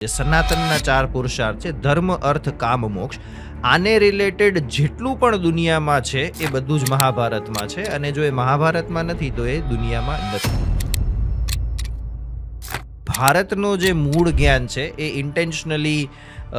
સનાતનના 4 પુરુષાર્થ છે ધર્મ, અર્થ, કામ, મોક્ષ. આને રિલેટેડ જેટલું પણ દુનિયામાં છે એ બધું જ મહાભારતમાં છે, અને જો એ મહાભારતમાં નથી તો એ દુનિયામાં નથી. ભારતનો જે મૂળ જ્ઞાન છે એ ઇન્ટેન્શનલી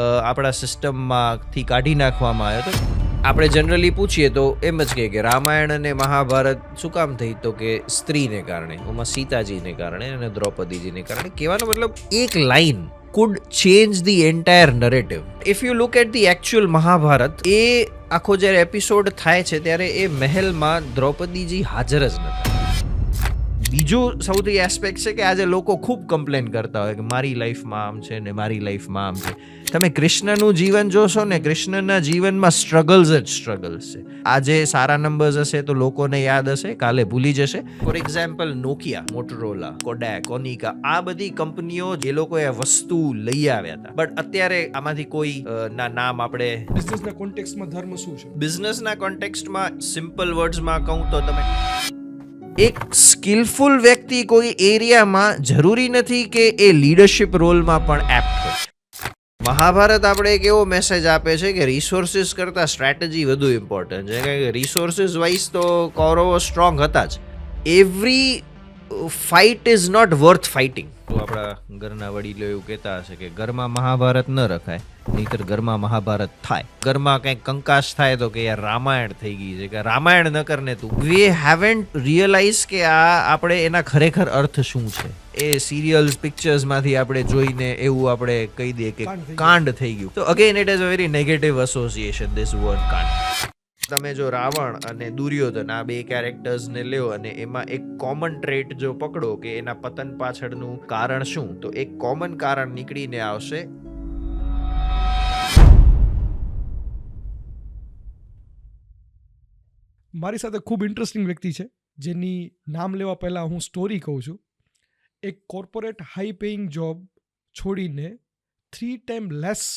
આપણા સિસ્ટમમાંથી કાઢી નાખવામાં આવ્યો હતો. આપણે જનરલી પૂછીએ તો એમ જ કે રામાયણ અને મહાભારત શું કામ થઈ, તો કે સ્ત્રીને કારણે, એમાં સીતાજીને કારણે અને દ્રૌપદીજીને કારણે. કહેવાનો મતલબ એક line could change the entire narrative. If you look at the actual Mahabharat, એ આખો જ્યારે એપિસોડ થાય છે ત્યારે એ મહેલમાં દ્રૌપદીજી હાજર જ નતા. બીજું સૌથી એસ્પેક્ટ છે કે આજે લોકો ખૂબ કમ્પ્લેન કરતા હોય કે મારી લાઈફમાં આમ છે ને મારી લાઈફમાં આમ છે. તમે કૃષ્ણનું જીવન જોશો ને, કૃષ્ણના જીવનમાં સ્ટ્રગલ્સ જ સ્ટ્રગલ્સ છે. આજે સારા નંબર્સ હશે તો લોકોને યાદ હશે, કાલે ભૂલી જશે. Four example Nokia, Motorola, કોડેક, Konica, આ બધી કંપનીઓ જે લોકોએ વસ્તુ લઈ આવ્યા હતા, બટ અત્યારે આમાંથી કોઈ ના નામ આપણે બિઝનેસના કોન્ટેક્સ્ટમાં ધર્મ શું છે? બિઝનેસના કોન્ટેક્સ્ટમાં સિમ્પલ વર્ડ્સમાં કહું તો તમે એક સ્કિલફુલ વ્યક્તિ કોઈ એરિયામાં જરૂરી નથી કે એ લીડરશિપ રોલમાં પણ એપ્ટ હોય. મહાભારત આપણે એક એવો મેસેજ આપે છે કે રિસોર્સિસ કરતાં સ્ટ્રેટેજી વધુ ઇમ્પોર્ટન્ટ છે. કારણ કે રિસોર્સિસ વાઇઝ તો કૌરવો સ્ટ્રોંગ હતા જ. Every fight is not worth fighting. આપણા ઘરના વડીલો એવું કહેતા હશે કે ઘરમાં મહાભારત ન રખાય, નહીતર ઘરમાં મહાભારત થાય. ઘરમાં કંઈક કંકાસ થાય તો કે યાર રામાયણ થઈ ગઈ છે, કે રામાયણ ન કરને તું. વી હેવન્ટ રિયલાઇઝ કે આ આપણે એના ખરેખર અર્થ શું છે. એ સિરિયલ્સ, પિક્ચર્સમાંથી આપણે જોઈને એવું આપણે કહી દઈએ કે કાંડ થઈ ગયું. તો again it is a very negative association, this word કાંડ. તમે જો રાવણ અને દુર્યોધન આ બે કેરેક્ટર્સને લ્યો અને એમાં એક કોમન ટ્રેટ જો પકડો કે એના પતન પાછળનું કારણ શું, તો એક કોમન કારણ નીકળીને આવશે. મારી સાથે ખૂબ ઇન્ટરેસ્ટિંગ વ્યક્તિ છે જેની નામ લેવા પહેલાં હું સ્ટોરી કહું છું. એક કોર્પોરેટ હાઈ પેઇંગ જોબ છોડીને 3 ટાઈમ લેસ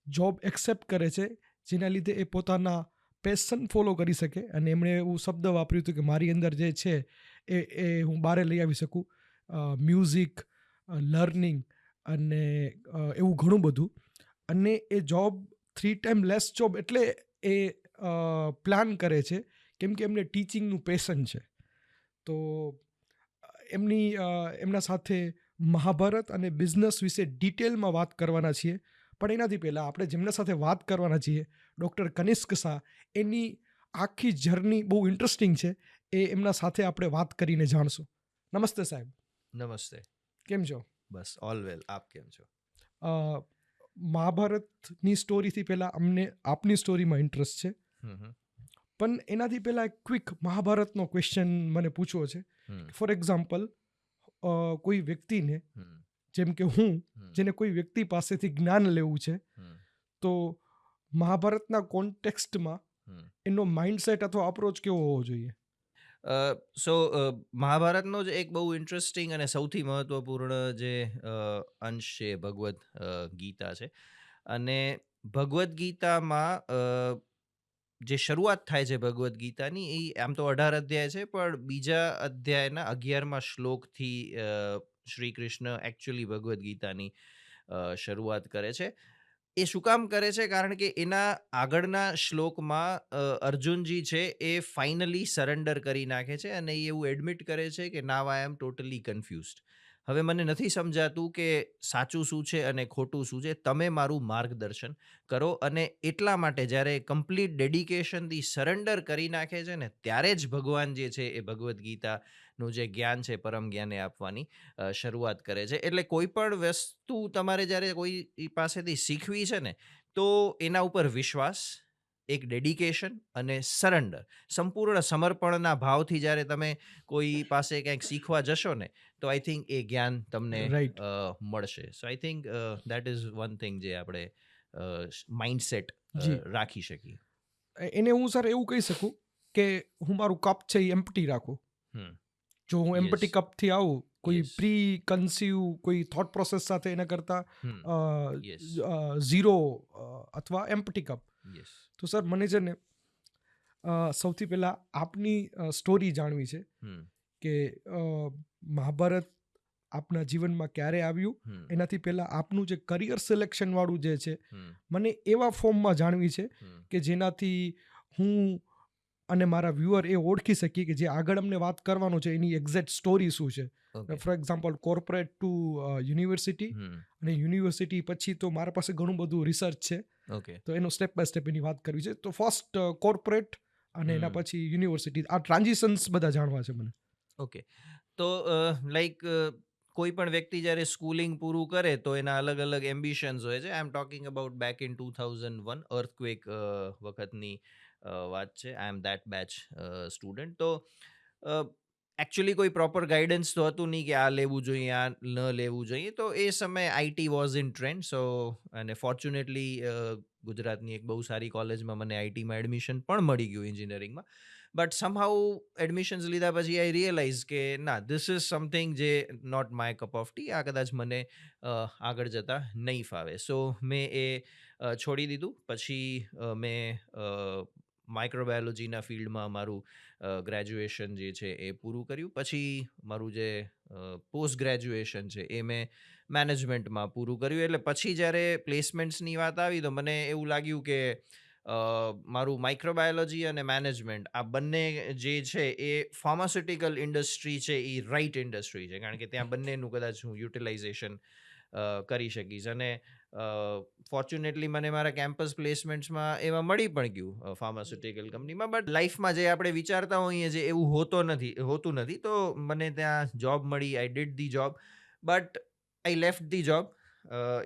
જોબ એક્સેપ્ટ કરે છે, જેના લીધે એ પોતાના પેશન ફોલો કરી શકે. અને એમણે એવું શબ્દ વાપર્યું હતું કે મારી અંદર જે છે એ હું બહાર લઈ આવી શકું. મ્યુઝિક, લર્નિંગ અને એવું ઘણું બધું. અને એ જોબ 3 ટાઈમ લેસ જોબ એટલે એ પ્લાન કરે છે કેમ કે એમને ટીચિંગનું પેશન છે. તો એમના સાથે મહાભારત અને બિઝનેસ વિશે ડિટેલમાં વાત કરવાના છીએ. પણ એનાથી પહેલાં આપણે જેમના સાથે વાત કરવાના છીએ, ડૉક્ટર કનિષ્ક શાહ, એની આખી જર્ની બહુ ઇન્ટરેસ્ટિંગ છે. એ એમના સાથે આપણે વાત કરીને જાણશું. નમસ્તે સાહેબ. નમસ્તે. કેમ છો? બસ ઓલ વેલ. આપ કેમ છો? મહાભારતની સ્ટોરીથી પહેલાં અમને આપની સ્ટોરીમાં ઇન્ટરેસ્ટ છે. પણ એનાથી પહેલાં એક ક્વિક મહાભારતનો ક્વેશ્ચન મને પૂછવો છે. ફોર એક્ઝામ્પલ, કોઈ વ્યક્તિને, જેમ કે હું, જેને કોઈ વ્યક્તિ પાસેથી જ્ઞાન લેવું છે, તો મહાભારતના કોન્ટેક્સ્ટમાં એનો માઇન્ડસેટ અથવા અપ્રોચ કેવો હોવો જોઈએ? સો મહાભારતનો જ એક બહુ ઇન્ટરેસ્ટિંગ અને સૌથી મહત્વપૂર્ણ જે અંશ છે ભગવદ્ ગીતા છે. અને ભગવદ્ ગીતામાં જે શરૂઆત થાય છે ભગવદ્ ગીતાની, એ આમ તો 18 અધ્યાય છે, પણ બીજા અધ્યાયના 11મા શ્લોકથી શ્રી કૃષ્ણ એકચ્યુઅલી ભગવદ્ ગીતાની શરૂઆત કરે છે. એ શું કામ કરે છે? કારણ કે એના આગળના શ્લોકમાં અર્જુનજી છે એ ફાઇનલી સરેન્ડર કરી નાખે છે અને એ એવું એડમિટ કરે છે કે નાવ આઈ એમ ટોટલી કન્ફ્યુઝડ. હવે મને નથી સમજાતું કે સાચું શું છે અને ખોટું શું છે. તમે મારું માર્ગદર્શન કરો. અને એટલા માટે જ્યારે કમ્પ્લીટ ડેડિકેશનથી સરેન્ડર કરી નાખે છે ને, ત્યારે જ ભગવાન જે છે એ ભગવદ્ ગીતાનું જે જ્ઞાન છે, પરમ જ્ઞાને આપવાની શરૂઆત કરે છે. એટલે કોઈ પણ વસ્તુ તમારે જ્યારે કોઈ પાસેથી શીખવી છે ને, તો એના ઉપર વિશ્વાસ, એક ડેડિકેશન અને સરેન્ડર, સંપૂર્ણ સમર્પણના ભાવથી જ્યારે તમે કોઈ પાસે કંઈક શીખવા જશો ને, તો આઈ થિંક એ જ્ઞાન તમને રાઈટ. મળશે. So I think that is one thing જે આપણે માઇન્ડસેટ જી. રાખી શકીએ. એને હું સર એવું કહી શકું કે હું મારું કપ છે એ એમ્પ્ટી રાખું. હમ. જો હું એમ્પ્ટી Yes. કપથી આવું, કોઈ Yes. પ્રી કન્સીવ કોઈ થોટ પ્રોસેસ સાથે, એના કરતાં હમ. Yes. ઝીરો અથવા એમ્પ્ટી કપ. Yes. તો સર મને છે ને સૌથી પહેલાં આપની સ્ટોરી જાણવી છે હમ. કે મહાભારત આપના જીવનમાં ક્યારે આવ્યું, હમ, એનાથી પહેલાં આપનું જે કરિયર સિલેક્શનવાળું જે છે હમ, મને એવા ફોર્મમાં જાણવી છે હમ, કે જેનાથી હું અને મારા વ્યુઅર એ ઓળખી શકીએ કે જે આગળ અમને વાત કરવાનો છે એની એક્ઝેક્ટ સ્ટોરી શું છે. Okay, for example corporate to university, hmm, અને યુનિવર્સિટી પછી તો મારા પાસે ઘણું બધું રિસર્ચ છે, ઓકે, તો એનો સ્ટેપ બાય સ્ટેપ એની વાત કરવી છે. તો ફર્સ્ટ કોર્પોરેટ અને એના હમ, પછી યુનિવર્સિટી, આ ટ્રાન્ઝિશન્સ બધા જાણવા છે મને. ઓકે. તો લાઈક કોઈ પણ વ્યક્તિ જ્યારે સ્કૂલિંગ પૂરું કરે તો એના અલગ અલગ એમ્બિશન્સ હોય છે. I am talking about back in 2001 earthquake વખતની વાત છે. I am that batch student. તો એકચ્યુઅલી કોઈ પ્રોપર ગાઈડન્સ તો હતું નહીં કે આ લેવું જોઈએ, આ ન લેવું જોઈએ. તો એ સમયે આઈટી વોઝ ઇન ટ્રેન્ડ. સો અને ફોર્ચ્યુનેટલી ગુજરાતની એક બહુ સારી કોલેજમાં મને આઈટીમાં એડમિશન પણ મળી ગયું એન્જિનિયરિંગમાં. બટ સમહાઉ એડમિશન્સ લીધા પછી આઈ રિયલાઇઝ કે ના, ધીસ ઇઝ સમથિંગ જે not my cup of tea. આ કદાચ મને આગળ જતાં નહીં ફાવે. સો મેં એ છોડી દીધું. પછી મેં માઇક્રોબાયોલોજીના ફિલ્ડમાં મારું ગ્રેજ્યુએશન જે છે એ પૂરું કર્યું. પછી મારું જે પોસ્ટ ગ્રેજ્યુએશન છે એ મેં મેનેજમેન્ટમાં પૂરું કર્યું. એટલે પછી જ્યારે પ્લેસમેન્ટ્સની વાત આવી તો મને એવું લાગ્યું કે મારું માઇક્રોબાયોલોજી અને મેનેજમેન્ટ આ બંને જે છે એ ફાર્માસ્યુટિકલ ઇન્ડસ્ટ્રી છે, એ રાઇટ ઇન્ડસ્ટ્રી છે, કારણ કે ત્યાં બંનેનું કદાચ હું યુટિલાઇઝેશન કરી શકીશ. અને ફોર્ચ્યુનેટલી મને મારા કેમ્પસ પ્લેસમેન્ટ્સમાં એમાં મળી પણ ગયું ફાર્માસ્યુટિકલ કંપનીમાં. બટ લાઈફમાં જે આપણે વિચારતા હોઈએ જે એવું હોતું નથી. તો મને ત્યાં જોબ મળી. I did the job, but I left the job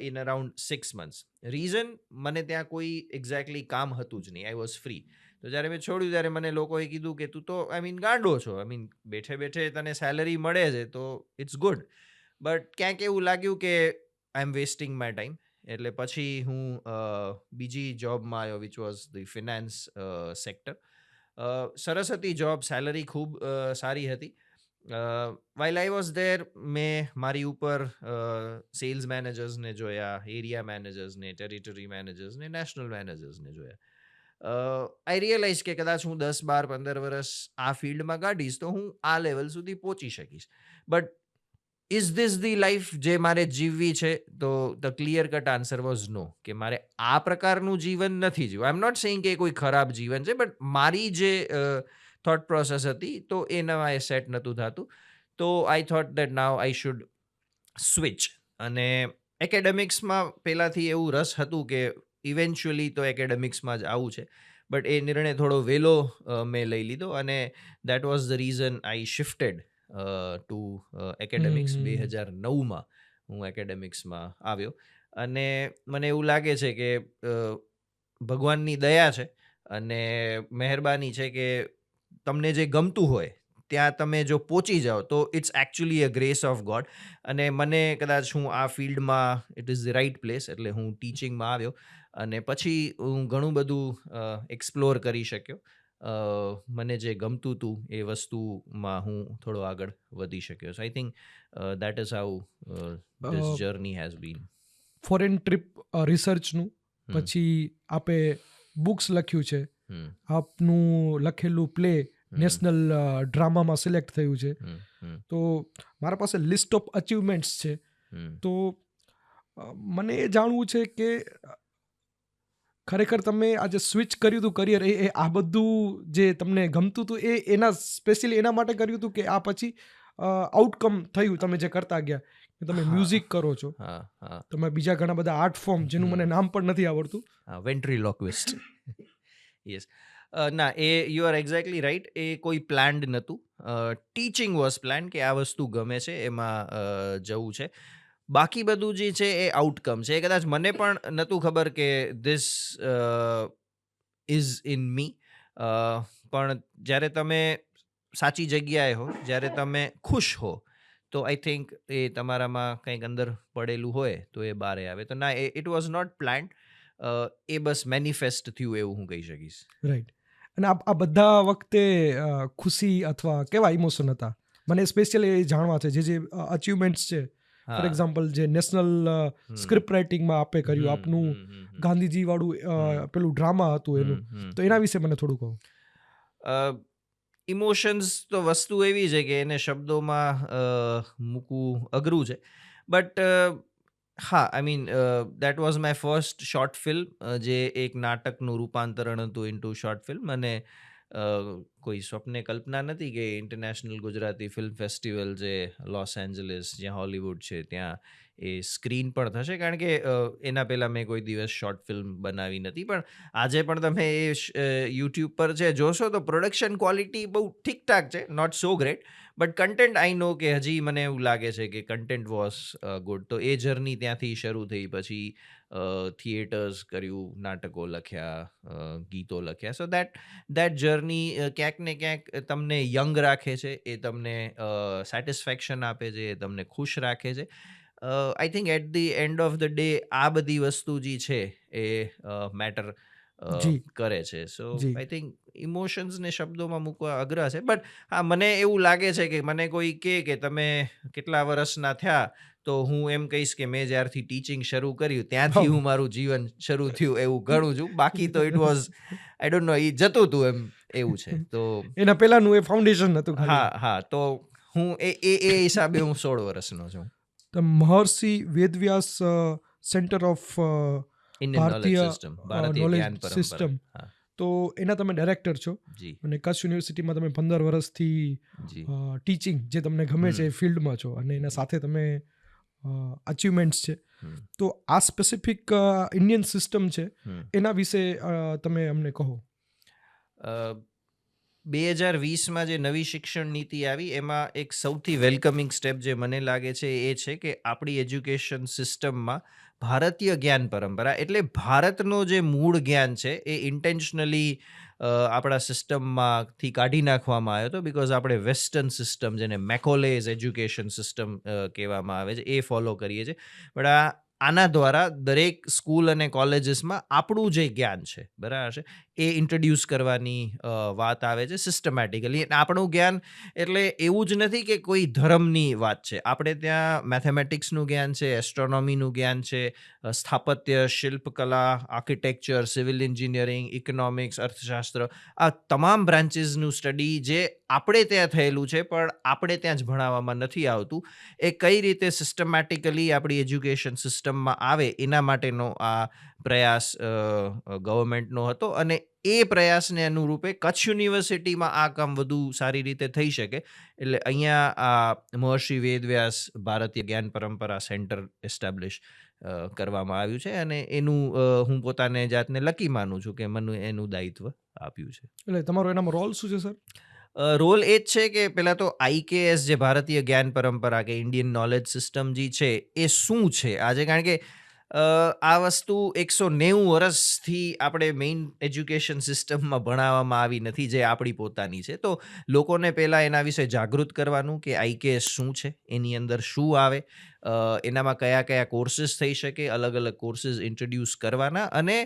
in around 6 months. Reason, મને ત્યાં કોઈ એક્ઝેક્ટલી કામ હતું જ નહીં. I was free. તો જ્યારે મેં છોડ્યું ત્યારે મને લોકોએ કીધું કે તું તો ગાંડો છો. બેઠે બેઠે તને સેલરી મળે છે તો ઇટ્સ ગુડ. બટ ક્યાંક એવું લાગ્યું કે આઈ એમ વેસ્ટિંગ માય ટાઈમ. એટલે પછી હું બીજી જોબમાં આવ્યો, which was the finance sector. સરસ હતી જોબ, સેલરી ખૂબ સારી હતી. વાઇલ આઈ વોઝ ધેર, મેં મારી ઉપર સેલ્સ મેનેજર્સને જોયા, એરિયા મેનેજર્સને, ટેરિટરી મેનેજર્સને, નેશનલ મેનેજર્સને જોયા. આઈ રિયલાઇઝ કે કદાચ હું 10-12-15 વર્ષ આ ફિલ્ડમાં કાઢીશ તો હું આ લેવલ સુધી પહોંચી શકીશ. But is this the life જે મારે જીવવી છે? તો the clear cut answer was no, કે મારે આ પ્રકારનું જીવન નથી જીવવું. આઈ એમ નોટ સેઇંગ કે કોઈ ખરાબ જીવન છે, બટ મારી જે થોટ પ્રોસેસ હતી તો એના એ સેટ નહોતું થતું. તો I thought that now I should switch. અને એકેડેમિક્સમાં પહેલાંથી એવું રસ હતું કે ઇવેન્ચ્યુઅલી તો એકેડેમિક્સમાં જ આવું છે. બટ એ નિર્ણય થોડો વહેલો મેં લઈ લીધો, અને that was the reason I shifted to academics. Hmm. 2009માં હું એકેડેમિક્સમાં આવ્યો. અને મને એવું લાગે છે કે ભગવાનની દયા છે અને મહેરબાની છે કે તમને જે ગમતું હોય ત્યાં તમે જો પહોંચી જાઓ તો it's actually a grace of God. અને મને કદાચ હું આ ફિલ્ડમાં, it is the right place, એટલે હું ટીચિંગમાં આવ્યો. અને પછી હું ઘણું બધું એક્સપ્લોર કરી શક્યો. મને જે ગમતું હતું એ વસ્તુમાં હું થોડો આગળ વધી શક્યો. So I think that is how this journey has been. Foreign trip રિસર્ચનું, હમ. પછી આપે બુક્સ લખ્યું છે, હમ, આપનું લખેલું પ્લે નેશનલ ડ્રામામાં સિલેક્ટ થયું છે. હમ, હમ, તો મારા પાસે લિસ્ટ ઓફ અચીવમેન્ટ્સ છે. હમ. તો મને એ જાણવું છે કે ખરેખર તમે આજે સ્વિચ કર્યું હતું કરિયર, એ આ બધું જે તમને ગમતું હતું એ એના સ્પેશિયલી એના માટે કર્યું હતું, કે આ પછી આઉટકમ થયું તમે જે કરતા ગયા, કે તમે હા, મ્યુઝિક કરો છો, હા, હા, તમે બીજા ઘણા બધા આર્ટ ફોર્મ જેનું મને નામ પણ નથી આવડતું. હા, વેન્ટ્રીલોક્વિસ્ટ. યસ. ના, એ યુ આર એક્ઝેક્ટલી રાઈટ. એ કોઈ પ્લાન્ડ નહોતું. ટીચિંગ વોઝ પ્લાન, કે આ વસ્તુ ગમે છે, એમાં જવું છે. બાકી બધું જે છે એ આઉટકમ છે. એ કદાચ મને પણ નહોતું ખબર કે ધીસ ઇઝ ઇન મી. પણ જ્યારે તમે સાચી જગ્યાએ હો, જ્યારે તમે ખુશ હો, તો આઈ થિંક એ તમારામાં કંઈક અંદર પડેલું હોય તો એ બહાર આવે. તો ના, ઇટ વોઝ નોટ પ્લાન્ડ. એ બસ મેનિફેસ્ટ થયું એવું હું કહી શકીશ. રાઈટ. અને આ બધા વખતે ખુશી અથવા કેવા ઇમોશન હતા, મને સ્પેશિયલી એ જાણવા છે. જે અચીવમેન્ટ્સ છે, ફોર હા. એક્ઝામ્પલ જે નેશનલ સ્ક્રિપ્ટ રાઇટિંગમાં આપે કર્યું, આપનું ગાંધીજી વાળું પેલું ડ્રામા હતું એનું, તો એના વિશે મને થોડું કહો. ઇમોશન્સ તો વસ્તુ એવી છે કે એને શબ્દોમાં મૂકવું અઘરું છે. બટ હા, I mean that was my first short film, જે એક નાટકનું રૂપાંતરણ હતું ઇન્ટુ શોર્ટ ફિલ્મ. અને અ, કોઈ સ્વપ્ને કલ્પના નથી કે ઇન્ટરનેશનલ ગુજરાતી ફિલ્મ ફેસ્ટિવલ જે લોસ એન્જલિસ, જ્યાં હોલિવૂડ છે, ત્યાં એ સ્ક્રીન પણ થશે. કારણ કે એના પહેલાં મેં કોઈ દિવસ શોર્ટ ફિલ્મ બનાવી નથી. પણ આજે પણ તમે એ યુટ્યુબ પર છે જોશો તો પ્રોડક્શન ક્વોલિટી બહુ ઠીકઠાક છે, not so great. But content I know કે હજી મને એવું લાગે છે કે કન્ટેન્ટ વોઝ ગુડ. તો એ જર્ની ત્યાંથી શરૂ થઈ. પછી થિયેટર્સ કર્યું, નાટકો લખ્યા, ગીતો લખ્યા. સો દેટ જર્ની ક્યાંક ને ક્યાંક તમને યંગ રાખે છે, એ તમને સેટિસ્ફેક્શન આપે છે, એ તમને ખુશ રાખે છે. I think at the end of the day આ બધી વસ્તુ જે છે એ મેટર જી કરે છે. સો જી આઈ થિંક ઇમોશન્સને શબ્દોમાં મૂકવા અઘરા છે. બટ હા, મને એવું લાગે છે કે મને કોઈ કે તમે કેટલા વર્ષના થયા, તો હું એમ કહીશ કે મેં જ્યારથી ટીચિંગ શરૂ કર્યું ત્યાંથી વાવ. હું મારું જીવન શરૂ થયું એવું ગણું છું. બાકી તો it was, I don't know, એ જતું હતું એમ, એવું છે. તો એના પહેલાનું એ ફાઉન્ડેશન હતું ખાલી. હા, તો હું એ હિસાબે હું 16 વર્ષનો છું. તો Maharshi Vedvyas centre of Indian knowledge ભારતીય સિસ્ટમ, ભારતીય નોલેજ જ્ઞાન પરંપરા. સિસ્ટમ, હા, તો એના તમે ડાયરેક્ટર છો. જી, અને કચ્છ યુનિવર્સિટીમાં તમે 15 વર્ષથી જી. ટીચિંગ જે તમને ગમે છે એ હમ, ફિલ્ડમાં છો, અને એના જી. સાથે તમે અચીવમેન્ટ્સ છે. હમ, તો આ સ્પેસિફિક ઇન્ડિયન સિસ્ટમ છે, હમ. એના વિશે તમે અમને કહો. અ, 2020માં જે નવી શિક્ષણ નીતિ આવી, એમાં એક સૌથી વેલકમિંગ સ્ટેપ જે મને લાગે છે એ છે કે આપણી એજ્યુકેશન સિસ્ટમમાં ભારતીય જ્ઞાન પરંપરા, એટલે ભારતનો જે મૂળ જ્ઞાન છે એ ઇન્ટેન્શનલી આપણા સિસ્ટમમાંથી કાઢી નાખવામાં આવ્યો હતો. બિકોઝ આપણે વેસ્ટર્ન સિસ્ટમ, જેને મેકોલેઝ એજ્યુકેશન સિસ્ટમ કહેવામાં આવે છે, એ ફોલો કરીએ છીએ. પણ આના દ્વારા દરેક સ્કૂલ અને કોલેજીસમાં આપણું જે જ્ઞાન છે, બરાબર છે, એ ઇન્ટ્રોડ્યુસ કરવાની વાત આવે છે સિસ્ટમેટિકલી. અને આપણું જ્ઞાન એટલે એવું જ નથી કે કોઈ ધર્મની વાત છે. આપણે ત્યાં મેથેમેટિક્સનું જ્ઞાન છે, એસ્ટ્રોનોમીનું જ્ઞાન છે, સ્થાપત્ય, શિલ્પકલા, આર્કિટેક્ચર, સિવિલ એન્જિનિયરિંગ, ઇકોનોમિક્સ, અર્થશાસ્ત્ર, આ તમામ બ્રાન્ચીસનું સ્ટડી જે આપણે ત્યાં થયેલું છે પણ આપણે ત્યાં જ ભણાવવામાં નથી આવતું, એ કઈ રીતે સિસ્ટમેટિકલી આપણી એજ્યુકેશન સિસ્ટમમાં આવે, એના માટેનો આ પ્રયાસ ગવર્મેન્ટનો હતો. અને એ પ્રયાસને અનુરૂપે કચ્છ યુનિવર્સિટીમાં આ કામ વધુ સારી રીતે થઈ શકે, એટલે અહીંયા આ મહર્ષિ વેદવ્યાસ ભારતીય જ્ઞાન પરંપરા સેન્ટર એસ્ટાબ્લિશ કરવામાં આવ્યું છે. અને એનું હું પોતાને જાતને લકી માનું છું કે મને એનું દાયિત્વ આપ્યું છે. એટલે તમારો એનામાં રોલ શું છે, સર? રોલ એ જ છે કે પહેલાં તો આઈકેએસ, જે ભારતીય જ્ઞાન પરંપરા કે ઇન્ડિયન નોલેજ સિસ્ટમ જે છે એ શું છે આજે. કારણ કે આ વસ્તુ 190 વર્ષથી આપણે મેઇન એજ્યુકેશન સિસ્ટમમાં ભણાવવામાં આવી નથી, જે આપણી પોતાની છે. તો લોકોને પહેલાં એના વિશે જાગૃત કરવાનું કે આઈકેએસ શું છે, એની અંદર શું આવે, એનામાં કયા કયા કોર્સિસ થઈ શકે, અલગ અલગ કોર્સિસ ઇન્ટ્રોડ્યુસ કરવાના. અને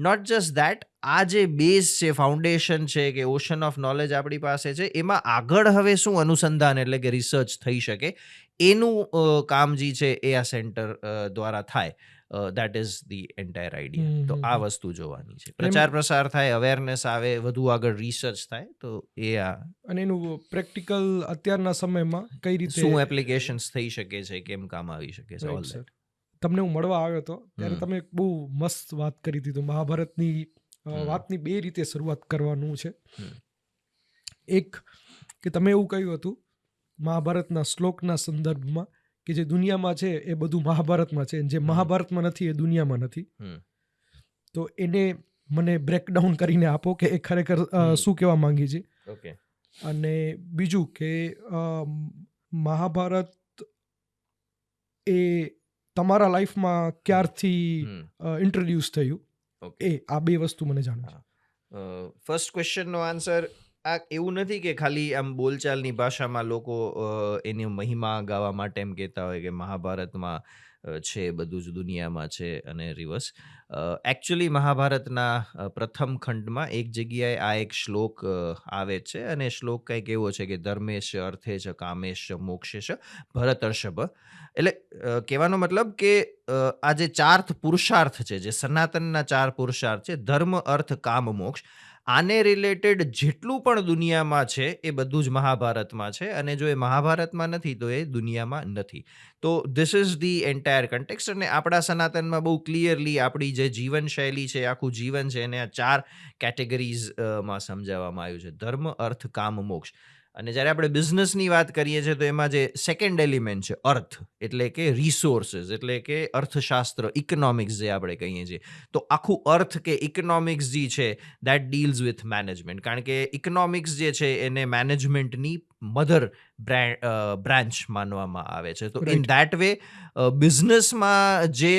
નોટ જસ્ટ દેટ, આ જે બેઝ છે, ફાઉન્ડેશન છે, કે ઓશન ઓફ નોલેજ આપણી પાસે છે, એમાં આગળ હવે શું અનુસંધાન એટલે કે રિસર્ચ થઈ શકે, એનું કામ જે છે એ આ સેન્ટર દ્વારા થાય. That is the entire idea. તો આ વસ્તુ જોવાની છે. પ્રચાર પ્રસાર થાય, અવેરનેસ આવે, વધુ આગળ રિસર્ચ થાય, તો એ આ અને એનું પ્રેક્ટિકલ અત્યારના સમયમાં કઈ રીતે શું એપ્લિકેશન્સ થઈ શકે છે, કેમ કામ આવી શકે છે, ઓલ સર, દેટ. તમને હું મળવા આવ્યો હતો ત્યારે હમ. તમે એક બહુ મસ્ત વાત કરી હતી. તો મહાભારતની હમ. વાતની બે રીતે શરૂઆત કરવાનું છે. હમ. એક કે તમે એવું કહ્યું હતું મહાભારતના શ્લોકના સંદર્ભમાં કે જે દુનિયામાં છે એ બધું મહાભારતમાં છે, જે મહાભારતમાં નથી એ દુનિયામાં નથી. હમ. તો એને મને બ્રેકડાઉન કરીને આપો કે એ ખરેખર શું કહેવા માંગી છે. ઓકે. અને બીજું કે મહાભારત એ તમારા લાઈફમાં ક્યારથી ઇન્ટ્રોડ્યુસ થયું, ઓકે. એ આ બે વસ્તુ મને જાણો છે. ફર્સ્ટ ક્વેશ્ચનનો આન્સર આ એવું નથી કે ખાલી આમ બોલચાલની ભાષામાં લોકો એની મહિમા ગાવા માટે એમ કહેતા હોય કે મહાભારતમાં છે બધું જ દુનિયામાં છે અને રિવર્સ. એકચ્યુઅલી મહાભારતના પ્રથમ ખંડમાં એક જગ્યાએ આ એક શ્લોક આવે છે, અને શ્લોક કંઈક એવો છે કે ધર્મેશ અર્થે ચ કામેશ મોક્ષેશ ભરતર્ષભ. એટલે કહેવાનો મતલબ કે આ જે ચાર પુરુષાર્થ છે, જે સનાતનના ચાર પુરુષાર્થ છે, ધર્મ, અર્થ, કામ, મોક્ષ, આને રિલેટેડ જેટલું પણ દુનિયામાં છે એ બધું જ મહાભારતમાં છે, અને જો એ મહાભારતમાં નથી તો એ દુનિયામાં નથી. તો this is the entire context. અને આપણા સનાતનમાં બહુ ક્લિયરલી આપણી જે જીવનશૈલી છે, આખું જીવન છે, એને આ 4 કેટેગરીઝમાં સમજાવવામાં આવ્યું છે: ધર્મ, અર્થ, કામ, મોક્ષ. અને જ્યારે આપણે બિઝનેસની વાત કરીએ છીએ તો એમાં જે સેકન્ડ એલિમેન્ટ છે અર્થ, એટલે કે રિસોર્સિસ, એટલે કે અર્થશાસ્ત્ર, ઇકોનોમિક્સ જે આપણે કહીએ છીએ. તો આખું અર્થ કે ઇકોનોમિક્સ જે છે દેટ ડીલ્સ વિથ મેનેજમેન્ટ, કારણ કે ઇકોનોમિક્સ જે છે એને મેનેજમેન્ટની મધર બ્રાન્ચ માનવામાં આવે છે. તો ઇન રાઈટ. ધેટ વે બિઝનેસમાં જે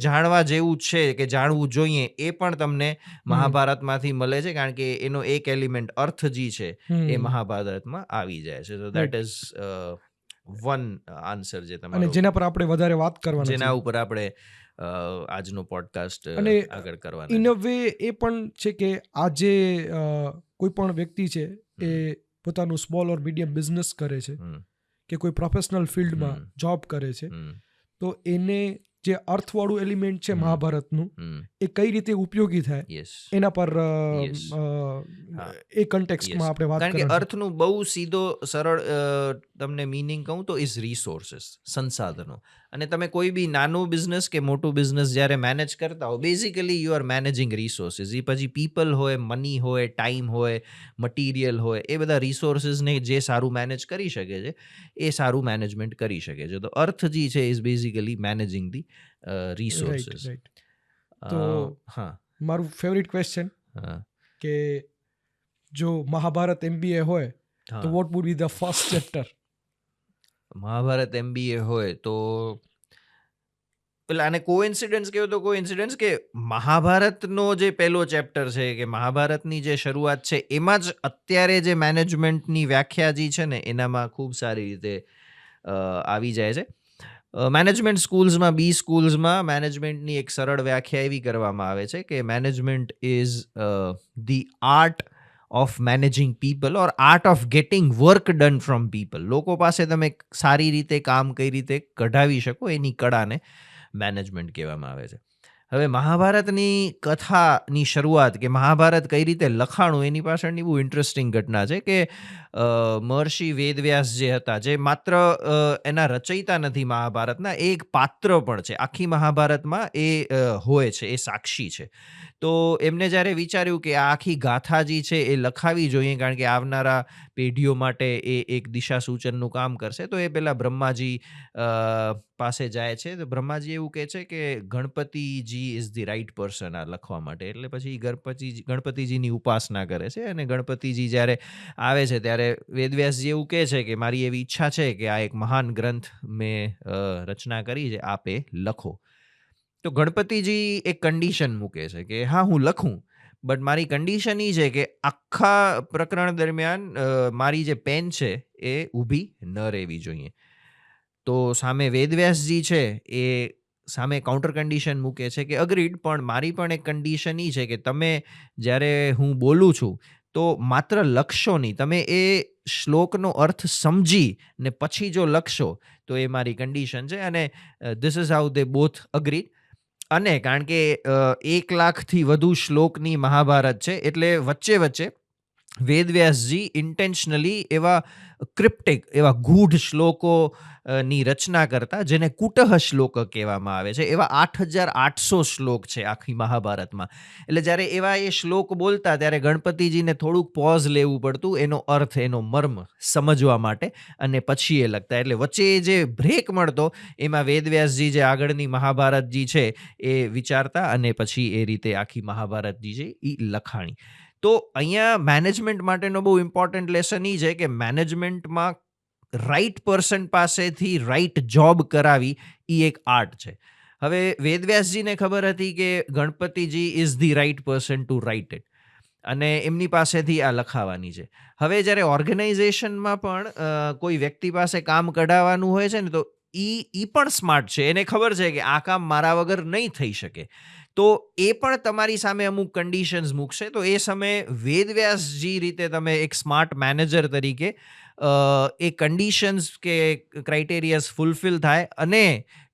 જાણવા જેવું છે કે જાણવું જોઈએ એ પણ તમને મહાભારતમાંથી મળે છે, કારણ કે એનો એક એલિમેન્ટ અર્થ જે છે એ મહાભારતમાં આવી જાય છે. તો દેટ ઇઝ વન આન્સર જે અને તમારો, જેના પર આપણે વધારે વાત કરવાના જેના છે. ઉપર આપણે આજનો પોડકાસ્ટ અને આગળ કરવાના ઇન છે. અ વે એ પણ છે કે આજે કોઈ પણ વ્યક્તિ છે એ પોતાનું સ્મોલ ઓર મીડિયમ બિઝનેસ કરે છે હમ, કે કોઈ પ્રોફેશનલ ફિલ્ડમાં હમ. જોબ કરે છે, હમ, તો એને જે અર્થવાળું એલિમેન્ટ છે હમ. મહાભારતનું હમ. એ કઈ રીતે ઉપયોગી થાય યસ. એના પર Yes. હા. એ કન્ટેક્સ્ટમાં યસ. આપણે વાત કારણ કે કરવાની છે. અર્થનું બહુ સીધો સરળ તમને મીનિંગ કહું તો ઇઝ રિસોર્સિસ, સંસાધનો. અને તમે કોઈ બી નાનું બિઝનેસ કે મોટું બિઝનેસ જ્યારે મેનેજ કરતા હો, basically you are managing resources. એ પછી પીપલ હોય, મની હોય, ટાઈમ હોય, મટીરિયલ હોય, એ બધા રિસોર્સિસને જે સારું મેનેજ કરી શકે છે એ સારું મેનેજમેન્ટ કરી શકે છે. તો અર્થ જે છે is basically managing the right, resources. Right. તો હા. મારું ફેવરિટ ક્વેશ્ચન હા. કે જો મહાભારત MBA હોય તો હા. What would be the first chapter? Mahabharat MBA હોય તો પેલા આને કોઇન્સિડન્સ કહેવો તો કોઇન્સિડન્સ કે મહાભારતનો જે પહેલો ચેપ્ટર છે કે મહાભારતની જે શરૂઆત છે એમાં જ અત્યારે જે મેનેજમેન્ટની વ્યાખ્યા જે છે ને એનામાં ખૂબ સારી રીતે આવી જાય છે. મેનેજમેન્ટ સ્કૂલ્સમાં, બી સ્કૂલ્સમાં મેનેજમેન્ટની એક સરળ વ્યાખ્યા એવી કરવામાં આવે છે કે management is the art of managing people or art of getting work done from people. લોકો પાસે તમે સારી રીતે કામ કઈ રીતે કઢાવી શકો એની કળાને મેનેજમેન્ટ કહેવામાં આવે છે. હવે મહાભારતની કથાની શરૂઆત કે મહાભારત કઈ રીતે લખાણું એની પાછળની બહુ ઇન્ટરેસ્ટિંગ ઘટના છે કે મહર્ષિ વેદવ્યાસ જે હતા, જે માત્ર એના રચયિતા નથી મહાભારતના, એ એક પાત્ર પણ છે આખી મહાભારતમાં. એ હોય છે, એ સાક્ષી છે. તો એમને જ્યારે વિચાર્યું કે આ આખી ગાથા જે છે એ લખાવી જોઈએ, કારણ કે આવનારા પેઢીઓ માટે એ એક દિશા સૂચનનું કામ કરશે, તો એ પેલા બ્રહ્માજી પાસે જાય છે. તો બ્રહ્માજી એવું કહે છે કે Ganpatiji is the right person આ લખવા માટે. એટલે પછી ગણપતિજીની ઉપાસના કરે છે, અને ગણપતિજી જ્યારે આવે છે ત્યારે વેદવ્યાસજી એવું કહે છે કે મારી એવી ઈચ્છા છે કે આ એક મહાન ગ્રંથ મેં રચના કરી છે, આપે લખો. તો ગણપતિજી એક કન્ડિશન મૂકે છે કે હા, હું લખું, બટ મારી કન્ડિશન એ છે કે આખા પ્રકરણ દરમિયાન મારી જે પેન છે એ ઊભી ન રહેવી જોઈએ. તો સામે વેદવ્યાસજી છે એ સામે કાઉન્ટર કન્ડિશન મૂકે છે કે અગ્રીડ, પણ મારી પણ એક કન્ડિશન એ છે કે તમે જ્યારે હું બોલું છું તો માત્ર લખશો નહીં, તમે એ શ્લોકનો અર્થ સમજી ને પછી જો લખશો તો એ મારી કન્ડિશન છે. અને this is how they both agreed. અને કારણ કે 1,00,000થી વધુ શ્લોકની મહાભારત છે, એટલે વચ્ચે વચ્ચે વેદવ્યાસજી ઇન્ટેન્શનલી એવા ક્રિપ્ટિક, એવા ગૂઢ શ્લોકો ની રચના કરતા, જેને કુટહ શ્લોક કહેવામાં આવે છે. એવા 8,800 શ્લોક છે આખી મહાભારતમાં. એટલે જ્યારે એવા એ શ્લોક બોલતા ત્યારે ગણપતિજીને થોડુંક પોઝ લેવું પડતું, એનો અર્થ, એનો મર્મ સમજવા માટે, અને પછી એ લખતા. એટલે વચ્ચે જે બ્રેક મળતો એમાં વેદવ્યાસજી જે આગળની મહાભારતજી છે એ વિચારતા, અને પછી એ રીતે આખી મહાભારતજી છે એ લખાણી. તો અહીંયા મેનેજમેન્ટ માટેનો બહુ ઇમ્પોર્ટન્ટ લેસન એ છે કે મેનેજમેન્ટમાં રાઈટ પર્સન પાસેથી રાઈટ જોબ કરાવી એ એક આર્ટ છે. હવે વેદવ્યાસજીને ખબર હતી કે Ganpatiji is the right person to write it, અને એમની પાસેથી આ લખાવાની છે. હવે જ્યારે ઓર્ગેનાઇઝેશનમાં પણ કોઈ વ્યક્તિ પાસે કામ કઢાવવાનું હોય છે ને, તો ઈ પણ સ્માર્ટ છે, એને ખબર છે કે આ કામ મારા વગર નહીં થઈ શકે, તો એ પણ તમારી સામે અમુક કન્ડિશન્સ મૂકશે. તો એ સમયે વેદવ્યાસજી રીતે તમે એક સ્માર્ટ મેનેજર તરીકે એ કન્ડિશન્સ કે ક્રાઇટેરિયાસ ફૂલફિલ થાય, અને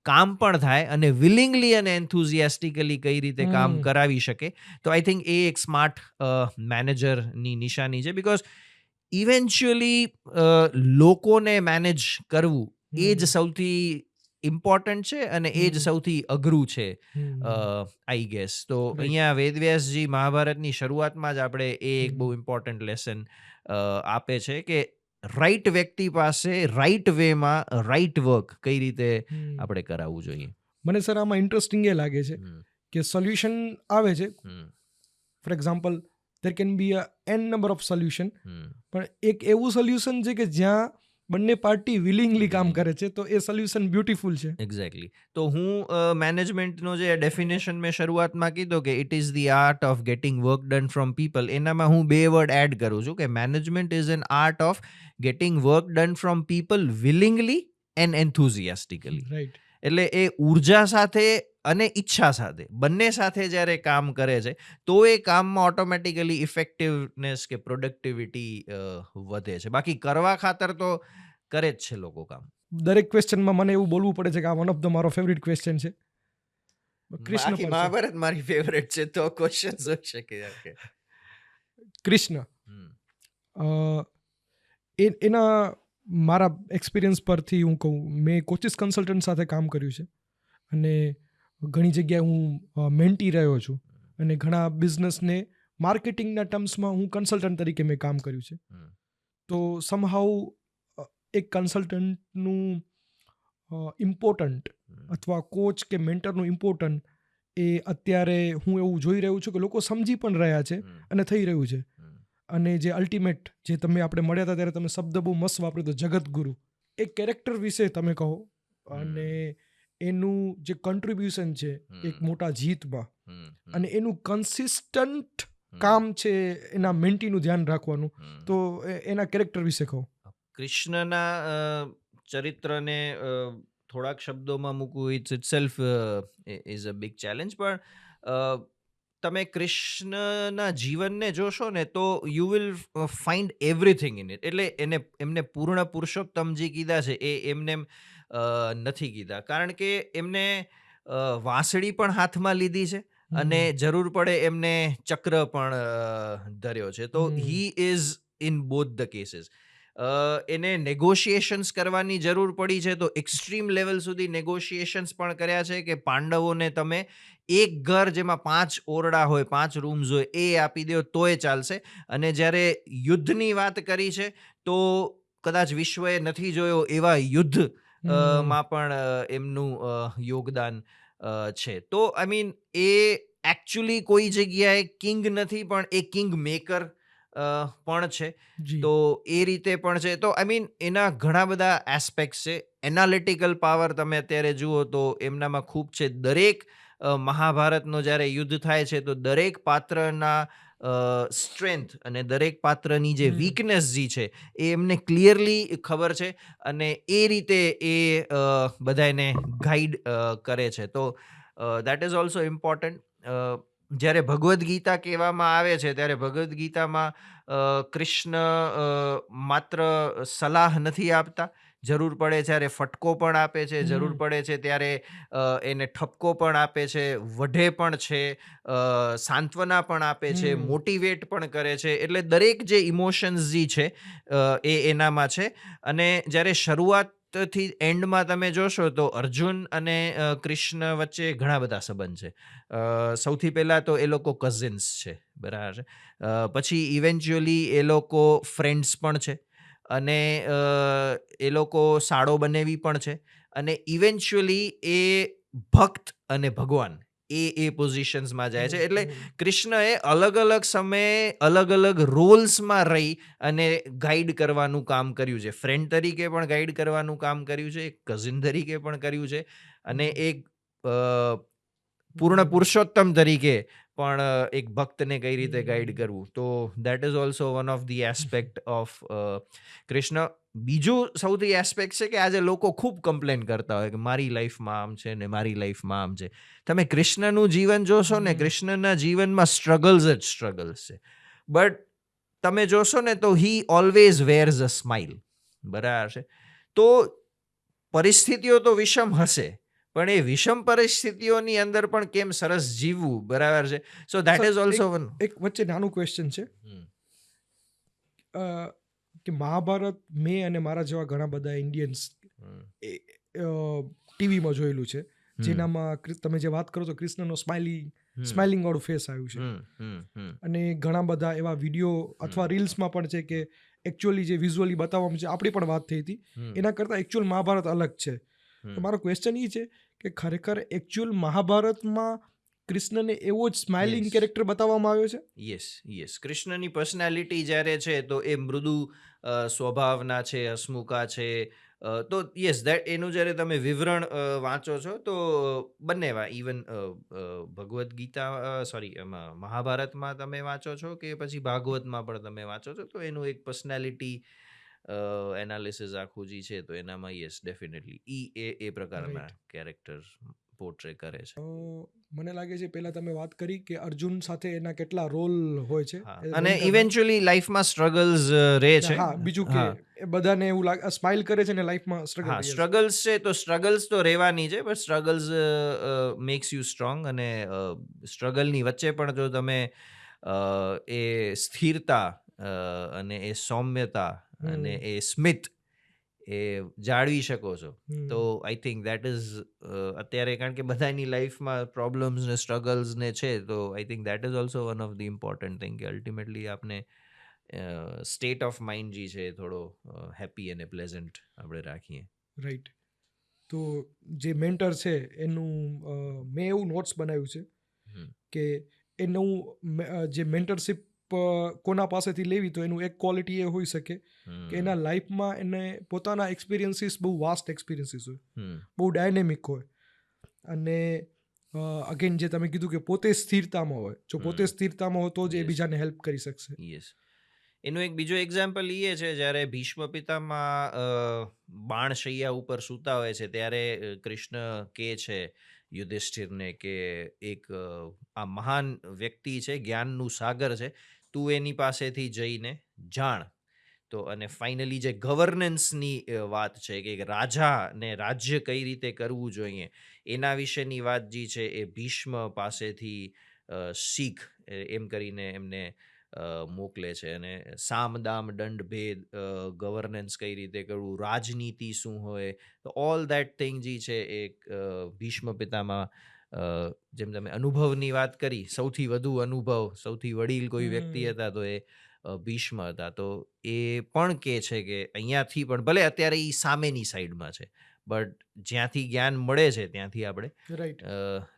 કામ પણ થાય અને વિલિંગલી અને એન્થુઝિયાસ્ટિકલી કઈ રીતે કામ કરાવી શકે. તો આઈ થિંક એ એક સ્માર્ટ મેનેજરની નિશાની છે. બિકોઝ ઇવેન્ચ્યુઅલી લોકોને મેનેજ કરવું એ જ સૌથી ઇમ્પોર્ટન્ટ છે અને એ જ સૌથી અઘરું છે આઈ ગેસ. તો અહીંયા વેદવ્યાસજી મહાભારતની શરૂઆતમાં જ આપણે એ એક બહુ ઇમ્પોર્ટન્ટ લેસન આપે છે કે રાઈટ વ્યક્તિ પાસે રાઈટ વેમાં રાઈટ વર્ક કઈ રીતે આપણે કરાવવું જોઈએ. મને સર આમાં ઇન્ટરેસ્ટિંગ એ લાગે છે કે સોલ્યુશન આવે છે. For example there can be an number of solution, પણ એક એવું સોલ્યુશન છે કે જ્યાં બંને પાર્ટી વિલિંગલી કામ કરે છે, તો એ સોલ્યુશન બ્યુટીફુલ છે. એક્ઝેક્ટલી. તો હું મેનેજમેન્ટનો જે ડેફિનેશન મેં શરૂઆતમાં કીધો કે it is the art of getting work done from people, એનામાં હું 2 વર્ડ એડ કરું છું કે management is an art of getting work done from people willingly and enthusiastically. Right. એટલે એ ઉર્જા સાથે અને ઈચ્છા સાથે બંને સાથે જ્યારે કામ કરે છે તો એ કામમાં ઓટોમેટિકલી ઇફેક્ટિવનેસ કે પ્રોડક્ટિવિટી વધે છે. બાકી કરવા ખાતર તો કરે જ છે લોકો કામ. દરેક ક્વેશ્ચનમાં મને એવું બોલવું પડે છે કે આ વન ઓફ ધ મારો ફેવરિટ ક્વેશ્ચન છે. કૃષ્ણ આખી પર છે. મહાભારત મારી ફેવરેટ છે તો ક્વેશ્ચન હોઈ શકે. કૃષ્ણ એના મારા એક્સપિરિયન્સ પરથી હું કહું, મેં કોચિસ કન્સલ્ટન્ટ સાથે કામ કર્યું છે અને ઘણી જગ્યાએ હું મેન્ટી રહ્યો છું અને ઘણા બિઝનેસને માર્કેટિંગના ટર્મ્સમાં હું કન્સલ્ટન્ટ તરીકે મેં કામ કર્યું છે. તો સમહાઉ એક કન્સલ્ટન્ટનું ઇમ્પોર્ટન્ટ અથવા કોચ કે મેન્ટરનું ઇમ્પોર્ટન્ટ એ અત્યારે હું એવું જોઈ રહ્યું છું કે લોકો સમજી પણ રહ્યા છે અને થઈ રહ્યું છે. અને જે અલ્ટિમેટ જે આપણે મળ્યા હતા ત્યારે તમે શબ્દ બહુ મસ્ત વાપર્યો હતો, જગતગુરુ. એક કેરેક્ટર વિશે તમે કહો અને એનું જે કન્ટ્રીબ્યુશન છે એક મોટા જીતમાં અને એનું કન્સિસ્ટન્ટ કામ છે એના મેન્ટીનું ધ્યાન રાખવાનું, તો એના કેરેક્ટર વિશે કહો. કૃષ્ણના ચરિત્રને થોડાક શબ્દોમાં મૂકવું it's itself is a big challenge. પણ તમે કૃષ્ણના જીવનને જોશો ને તો you will find everything in it. એટલે એમને પૂર્ણ પુરુષોત્તમજી કીધા છે એ એમને નથી કીધા, કારણ કે એમને વાંસળી પણ હાથમાં લીધી છે અને જરૂર પડે એમને ચક્ર પણ ધર્યો છે. તો he is in both the cases. એને નેગોશિએશન્સ કરવાની જરૂર પડી છે તો એક્સ્ટ્રીમ લેવલ સુધી નેગોશિએશન્સ પણ કર્યા છે કે પાંડવોને તમે એક ઘર જેમાં 5 ઓરડા હોય, 5 રૂમ્સ હોય એ આપી દો તોય ચાલશે. અને જ્યારે યુદ્ધની વાત કરી છે તો કદાચ વિશ્વએ નથી જોયો એવા યુદ્ધ માં પણ એમનું યોગદાન છે. તો આઈ મીન એ એકચ્યુઅલી કોઈ જગ્યાએ કિંગ નથી પણ એ કિંગ મેકર પણ છે. તો એ રીતે પણ છે. તો આઈ મીન એના ઘણા બધા એસ્પેક્ટ છે. એનાલિટિકલ પાવર તમે અત્યારે જુઓ તો એમનામાં ખૂબ છે. દરેક મહાભારતનો જ્યારે યુદ્ધ થાય છે તો દરેક પાત્રના સ્ટ્રેન્થ અને દરેક પાત્રની જે વીકનેસ જે છે એ એમને ક્લિયરલી ખબર છે અને એ રીતે એ બધાને ગાઈડ કરે છે. તો દેટ ઇઝ ઓલ્સો ઇમ્પોર્ટન્ટ. જ્યારે ભગવદ્ ગીતા કહેવામાં આવે છે ત્યારે ભગવદ્ ગીતામાં કૃષ્ણ માત્ર સલાહ નથી આપતા, જરૂર પડે ત્યારે ફટકો પણ આપે છે, જરૂર પડે છે ત્યારે એને ઠપકો પણ આપે છે, વઢે પણ છે, સાંત્વના પણ આપે છે, મોટિવેટ પણ કરે છે. એટલે દરેક જે ઇમોશન્સ જે છે એ એનામાં છે. અને જ્યારે શરૂઆતથી એન્ડમાં તમે જોશો તો અર્જુન અને કૃષ્ણ વચ્ચે ઘણા બધા સંબંધ છે. સૌથી પહેલાં તો એ લોકો કઝિન્સ છે, બરાબર છે. પછી ઇવેન્ચ્યુઅલી એ લોકો ફ્રેન્ડ્સ પણ છે અને એ લોકો સાડો બનેવી પણ છે અને ઇવેન્ચ્યુઅલી એ ભક્ત અને ભગવાન એ પોઝિશન્સમાં જાય છે. એટલે કૃષ્ણએ અલગ અલગ સમયે અલગ અલગ રોલ્સમાં રહી અને ગાઈડ કરવાનું કામ કર્યું છે. ફ્રેન્ડ તરીકે પણ ગાઈડ કરવાનું કામ કર્યું છે, એક કઝિન તરીકે પણ કર્યું છે અને એક પૂર્ણ પુરુષોત્તમ તરીકે પણ એક ભક્તને કઈ રીતે ગાઈડ કરવું. તો that is also one of the aspect of Krishna. બીજું સૌથી એસ્પેક્ટ છે કે આજે લોકો ખૂબ કમ્પ્લેન કરતા હોય કે મારી લાઈફમાં આમ છે ને મારી લાઈફમાં આમ છે. તમે કૃષ્ણનું જીવન જોશો ને, કૃષ્ણના જીવનમાં સ્ટ્રગલ્સ જ સ્ટ્રગલ્સ છે. બટ તમે જોશો ને તો he always wares a smile, બરાબર છે. તો પરિસ્થિતિઓ તો વિષમ હશે પણ એ વિષમ પરિસ્થિતિઓની અંદર પણ કેમ સરસ જીવવું, બરાબર છે. So that sir is also one. એક વચ્ચે નાનું ક્વેશ્ચન છે અ, કે મહાભારત મેં અને મારા જેવા ઘણા બધા ઇન્ડિયન્સ ટીવીમાં જોયેલું છે જેનામાં તમે જે વાત કરો તો કૃષ્ણનો સ્માઇલિંગ વાળું ફેસ આવ્યું છે અને ઘણા બધા એવા વિડીયો અથવા રીલ્સમાં પણ છે કે એકચ્યુઅલી જે વિઝ્યુઅલી બતાવવામાં છે આપણી પણ વાત થઈ હતી એના કરતાં એકચ્યુઅલ મહાભારત અલગ છે. તો મારો ક્વેશ્ચન એ છે કે ખરેખર એકચ્યુઅલ મહાભારતમાં કૃષ્ણને એવો જ સ્માઇલિંગ Yes. કેરેક્ટર બતાવવામાં આવ્યો છે. યસ કૃષ્ણની પર્સનાલિટી જ્યારે છે તો એ મૃદુ સ્વભાવના છે, હસમુખા છે. તો યસ એનું જ્યારે તમે વિવરણ વાંચો છો તો બંનેવા ઇવન ભગવદ્ ગીતા સોરી એમાં મહાભારતમાં તમે વાંચો છો કે પછી ભાગવતમાં પણ તમે વાંચો છો તો એનું એક પર્સનાલિટી એનાલિસિસ આખું જે છે તો એનામાં યસ ડેફિનેટલી એ પ્રકારના કેરેક્ટર પોર્ટ્રે કરે છે. મને લાગે છે પહેલા તમે વાત કરી કે અર્જુન સાથે એના કેટલા રોલ હોય છે હા, એ અને mentor ના. ઇવેન્ચ્યુઅલી લાઈફમાં સ્ટ્રગલ્સ રહે છે. હા બીજું કે એ બધાને એવું લાગે સ્માઇલ કરે છે ને લાઈફમાં સ્ટ્રગલ હા, રહે છે. સ્ટ્રગલ્સ છે તો સ્ટ્રગલ્સ તો રહેવાની છે, but struggles makes you strong. અને સ્ટ્રગલની વચ્ચે પણ જો તમે એ સ્થિરતા અને એ સૌમ્યતા અને એ સ્મિત એ જાળવી શકો છો તો આઈ થિંક દેટ ઇઝ અત્યારે કારણ કે બધાની લાઈફમાં પ્રોબ્લેમ્સ ને સ્ટ્રગલ્સ ને છે તો I think that is also one of the important thing કે અલ્ટિમેટલી આપણે સ્ટેટ ઓફ માઇન્ડ જે છે એ થોડો હેપી અને પ્લેઝન્ટ આપણે રાખીએ. રાઈટ. તો જે મેન્ટર છે એનું મેં એવું નોટ્સ બનાવ્યું છે હમ. કે એનું જે મેન્ટરશિપ કોના પાસેથી લેવી તો એનું એક ક્વોલિટી એ હોઈ શકે કે એના લાઈફમાં એને પોતાના એક્સપિરિયન્સીસ બહુ વાસ્ટ એક્સપિરિયન્સીસ હોય, બહુ ડાયનેમિક હોય અને અગેન જે તમે કીધું કે પોતે સ્થિરતામાં હોય, જો પોતે સ્થિરતામાં હોય તો જ એ Yes. બીજાને હેલ્પ કરી શકશે. યસ. એનું એક બીજો એક્ઝામ્પલ એ છે જ્યારે ભીષ્મ પિતામાં બાણશૈયા ઉપર સૂતા હોય છે ત્યારે કૃષ્ણ કે છે યુધિષ્ઠિરને કે એક આ મહાન વ્યક્તિ છે, જ્ઞાનનું સાગર છે, તું એની પાસેથી જઈને જાણ. તો અને ફાઇનલી જે ગવર્નન્સની વાત છે કે રાજાને રાજ્ય કઈ રીતે કરવું જોઈએ એના વિશેની વાત જે છે એ ભીષ્મ પાસેથી શીખ એમ કરીને એમને મોકલે છે. અને સામ દામ દંડ ભેદ ગવર્નન્સ કઈ રીતે કરવું, રાજનીતિ શું હોય, તો ઓલ દેટ થિંગ જે છે એ ભીષ્મ પિતામાં જેમ તમે અનુભવની વાત કરી, સૌથી વધુ અનુભવ સૌથી વડીલ કોઈ વ્યક્તિ હતા તો એ ભીષ્મ હતા. તો એ પણ કે છે કે અહીંયાથી પણ ભલે અત્યારે એ સામેની સાઈડમાં છે બટ જ્યાંથી જ્ઞાન મળે છે ત્યાંથી આપણે રાઈટ,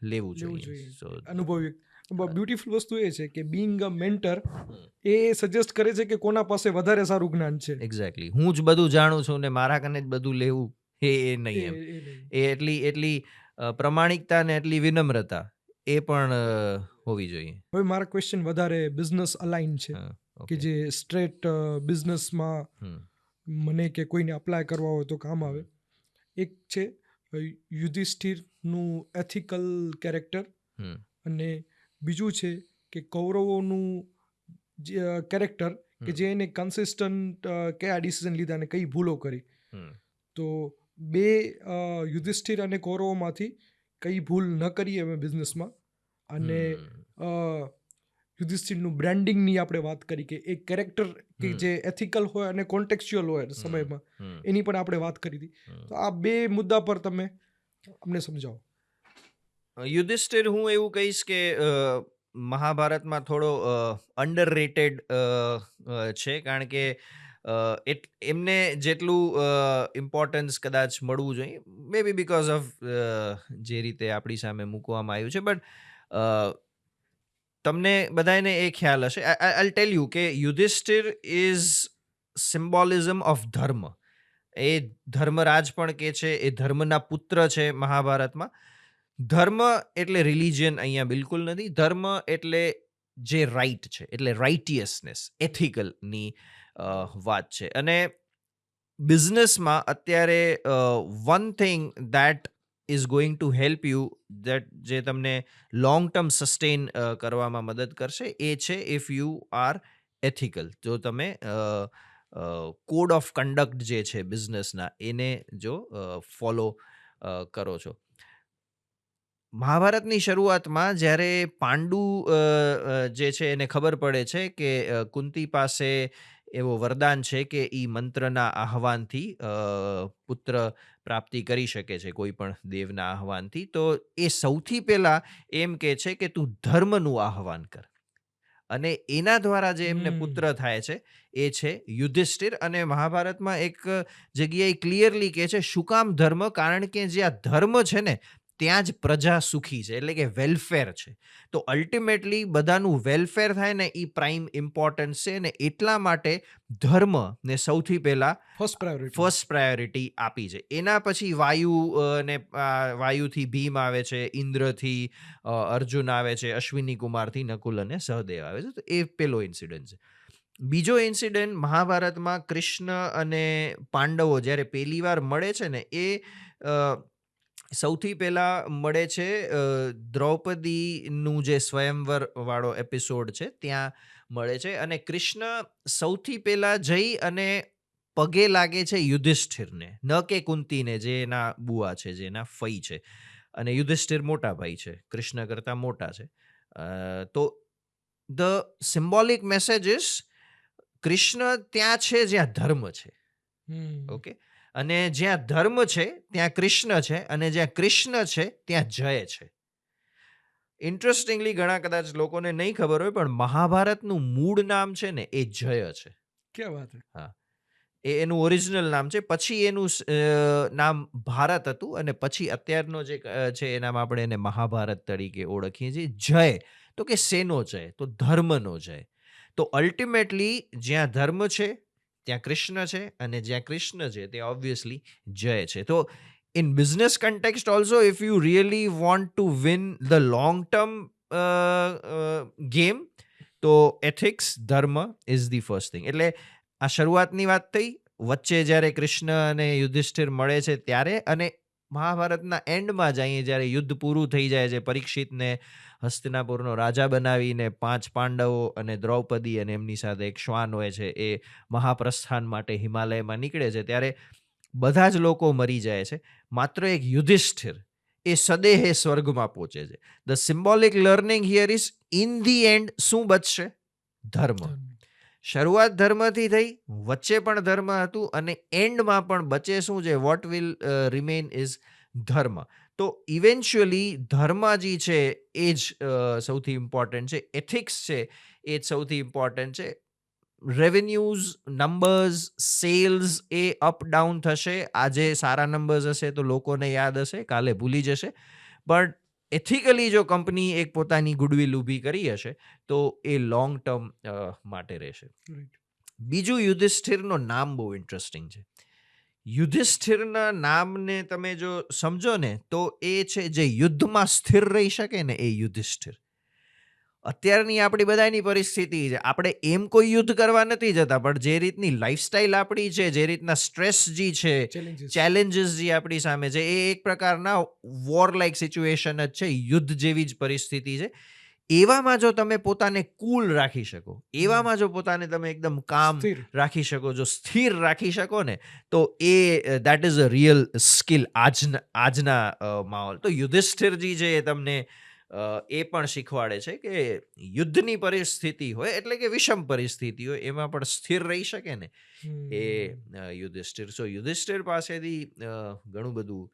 લેવું લેવું જોઈએ. જોઈએ. સો અનુભવી બ્યુટીફુલ વસ્તુ એ છે કે being a mentor A suggest કરે છે કે કોના પાસે વધારે સારું જ્ઞાન છે. એક્ઝેક્ટલી હું જ બધું જાણું છું ને મારા કને જ બધું લેવું એ નહીં એમ. એ નહીં. એ એટલી પ્રમાણિકતા ને એટલી વિનમ્રતા એ પણ હોવી જોઈએ. હવે મારા ક્વેશ્ચન વધારે બિઝનેસ અલાઇન છે હા, કે okay. જે સ્ટ્રેટ બિઝનેસમાં હમ, મને કે કોઈને અપ્લાય કરવા હોય તો કામ આવે. એક છે યુધિષ્ઠિરનું એથિકલ કેરેક્ટર હમ, અને બીજું છે કે કૌરવોનું કેરેક્ટર કે જે એને કન્સિસ્ટન્ટ કયા ડિસિઝન લીધા અને કઈ ભૂલો કરી. હમ. તો બે યુધિષ્ઠિર અને કૌરવોમાંથી કઈ ભૂલ ન કરીએ અમે બિઝનેસમાં અને યુધિષ્ઠિરનું બ્રાન્ડિંગની આપણે વાત કરી કે એક કેરેક્ટર કે જે એથિકલ હોય અને કોન્ટેક્ચ્યુઅલ હોય સમયમાં એની પણ આપણે વાત કરી હતી. તો આ બે મુદ્દા પર તમે અમને સમજાવો. યુધિષ્ઠિર હું એવું કહીશ કે મહાભારતમાં થોડો અંડર રેટેડ છે કારણ કે એમને જેટલું ઇમ્પોર્ટન્સ કદાચ મળવું જોઈએ મે બી બિકોઝ ઓફ જે રીતે આપણી સામે મૂકવામાં આવ્યું છે. બટ તમને બધાને એ ખ્યાલ હશે, આઈ ટેલ યુ કે યુધિષ્ઠિર ઇઝ સિમ્બોલિઝમ ઓફ ધર્મ. એ ધર્મરાજ પણ કે છે, એ ધર્મના પુત્ર છે મહાભારતમાં. ધર્મ એટલે રિલિજિયન અહીંયા બિલકુલ નથી. ધર્મ એટલે જે રાઈટ છે, એટલે રાઇટિયસનેસ, એથિકલની વાત છે. અને બિઝનેસમાં અત્યારે one thing that is going to help you that જે તમને લોંગ ટર્મ સસ્ટેન કરવામાં મદદ કરશે એ છે ઇફ યુ આર એથિકલ. જો તમે કોડ ઓફ કન્ડક્ટ જે છે બિઝનેસના એને જો ફોલો કરો છો. મહાભારતની શરૂઆતમાં જ્યારે પાંડુ જે છે એને ખબર પડે છે કે કુંતી પાસે એવો વરદાન છે કે એ મંત્રના આહવાનથી પુત્ર પ્રાપ્તિ કરી શકે છે કોઈ પણ દેવના આહવાનથી, તો એ સૌથી પહેલા એમ કે છે કે તું ધર્મનું આહવાન કર. અને એના દ્વારા જે એમને પુત્ર થાય છે એ છે યુધિષ્ઠિર. અને મહાભારતમાં એક જગ્યાએ ક્લિયરલી કહે છે શું કામ ધર્મ, કારણ કે જ્યાં ધર્મ છે ને ત્યાં જ પ્રજા સુખી છે, એટલે કે વેલફેર છે. તો અલ્ટિમેટલી બધાનું વેલફેર થાય ને એ પ્રાઇમ ઇમ્પોર્ટન્સ છે, ને એટલા માટે ધર્મ ને સૌથી પહેલા ફર્સ્ટ પ્રાયોરિટી આપી છે. એના પછી વાયુથી ભીમ આવે છે, ઇન્દ્રથી અર્જુન આવે છે, અશ્વિની કુમારથી નકુલ અને સહદેવ આવે છે. તો એ પેલો ઇન્સિડન્ટ છે. બીજો ઇન્સિડન્ટ મહાભારતમાં કૃષ્ણ અને પાંડવો જ્યારે પહેલી વાર મળે છે ને એ સૌથી પહેલા મળે છે દ્રૌપદીનું જે સ્વયંવર વાળો એપિસોડ છે ત્યાં મળે છે. અને કૃષ્ણ સૌથી પહેલા જઈ અને પગે લાગે છે યુધિષ્ઠિરને, ન કે કુંતીને જે એના બુઆ છે, જે એના ફઈ છે. અને યુધિષ્ઠિર મોટા ભાઈ છે, કૃષ્ણ કરતા મોટા છે. તો the symbolic message is Krishna ત્યાં છે જ્યાં ધર્મ છે. ઓકે, અને જ્યાં ધર્મ છે ત્યાં કૃષ્ણ છે, અને જ્યાં કૃષ્ણ છે ત્યાં જય છે. ઇન્ટરેસ્ટિંગલી ઘણા કદાચ લોકોને નહીં ખબર હોય પણ મહાભારતનું મૂળ નામ છે ને એ જય છે. ક્યાં વાત હે? હા, એ એનું ઓરિજિનલ નામ છે. પછી એનું નામ ભારત હતું, અને પછી અત્યારનો જે છે એનામાં આપણે એને મહાભારત તરીકે ઓળખીએ છીએ. જય તો કે શેનો જય? તો ધર્મનો જય. તો અલ્ટિમેટલી જ્યાં ધર્મ છે ત્યાં કૃષ્ણ છે, અને જ્યાં કૃષ્ણ છે ત્યાં ઓબ્વિયસલી જય છે. તો in business context also, if you really want to win the long term game, તો ethics, ધર્મ is the first thing. એટલે આ શરૂઆતની વાત થઈ, વચ્ચે જ્યારે કૃષ્ણ અને યુધિષ્ઠિર મળે છે ત્યારે, અને મહાભારતના એન્ડમાં જઈએ જ્યારે યુદ્ધ પૂરું થઈ જાય છે, પરીક્ષિતને હસ્તિનાપુરનો રાજા બનાવીને 5 પાંડવો અને દ્રૌપદી અને એમની સાથે એક શ્વાન હોય છે એ મહાપ્રસ્થાન માટે હિમાલયમાં નીકળે છે, ત્યારે બધા જ લોકો મરી જાય છે. માત્ર એક યુધિષ્ઠિર એ સદેહે સ્વર્ગમાં પહોંચે છે. The symbolic learning here is in the end શું બચશે? ધર્મ. શરૂઆત ધર્મથી થઈ, વચ્ચે પણ ધર્મ હતું, અને એન્ડમાં પણ બચે શું છે? વોટ વિલ રિમેન ઇઝ ધર્મ. તો ઇવેન્ચ્યુઅલી ધર્માજી છે એ જ સૌથી ઇમ્પોર્ટન્ટ છે. એથિક્સ છે એ જ સૌથી ઇમ્પોર્ટન્ટ છે. રેવન્યુઝ, નંબર્સ, સેલ્સ એ અપ ડાઉન થશે. આજે સારા નંબર્સ હશે તો લોકોને યાદ હશે, કાલે ભૂલી જશે. બટ એથિકલી જો કંપની એક પોતાની ગુડવિલ ઊભી કરી હશે તો એ લોંગ ટર્મ માટે રહેશે. બીજું, યુધિષ્ઠિરનો નામ બહુ ઇન્ટરેસ્ટિંગ છે. યુધિષ્ઠિરના નામને તમે જો સમજો ને તો એ છે જે યુદ્ધમાં સ્થિર રહી શકે ને એ યુધિષ્ઠિર. અત્યારની આપણી બધાની પરિસ્થિતિ છે, આપણે એમ કોઈ યુદ્ધ કરવા નથી જતા, પણ જે રીતની લાઈફસ્ટાઈલ આપણી છે, જે રીતના સ્ટ્રેસ જે છે, ચેલેન્જીસ જે આપણી સામે છે, એ એક પ્રકારના વોર લાઇક સિચ્યુએશન જ છે, યુદ્ધ જેવી જ પરિસ્થિતિ છે. એવામાં જો તમે પોતાને કૂલ રાખી શકો, એવામાં જો પોતાને તમે એકદમ કામ રાખી શકો, જો સ્થિર રાખી શકો ને, તો એ that is a real skill આજના માહોલ. તો યુધિષ્ઠિરજી છે એ તમને એ પણ શીખવાડે છે કે યુદ્ધની પરિસ્થિતિ હોય, એટલે કે વિષમ પરિસ્થિતિ હોય, એમાં પણ સ્થિર રહી શકે ને એ યુધિષ્ઠિર. સો યુધિષ્ઠિર પાસેથી ઘણું બધું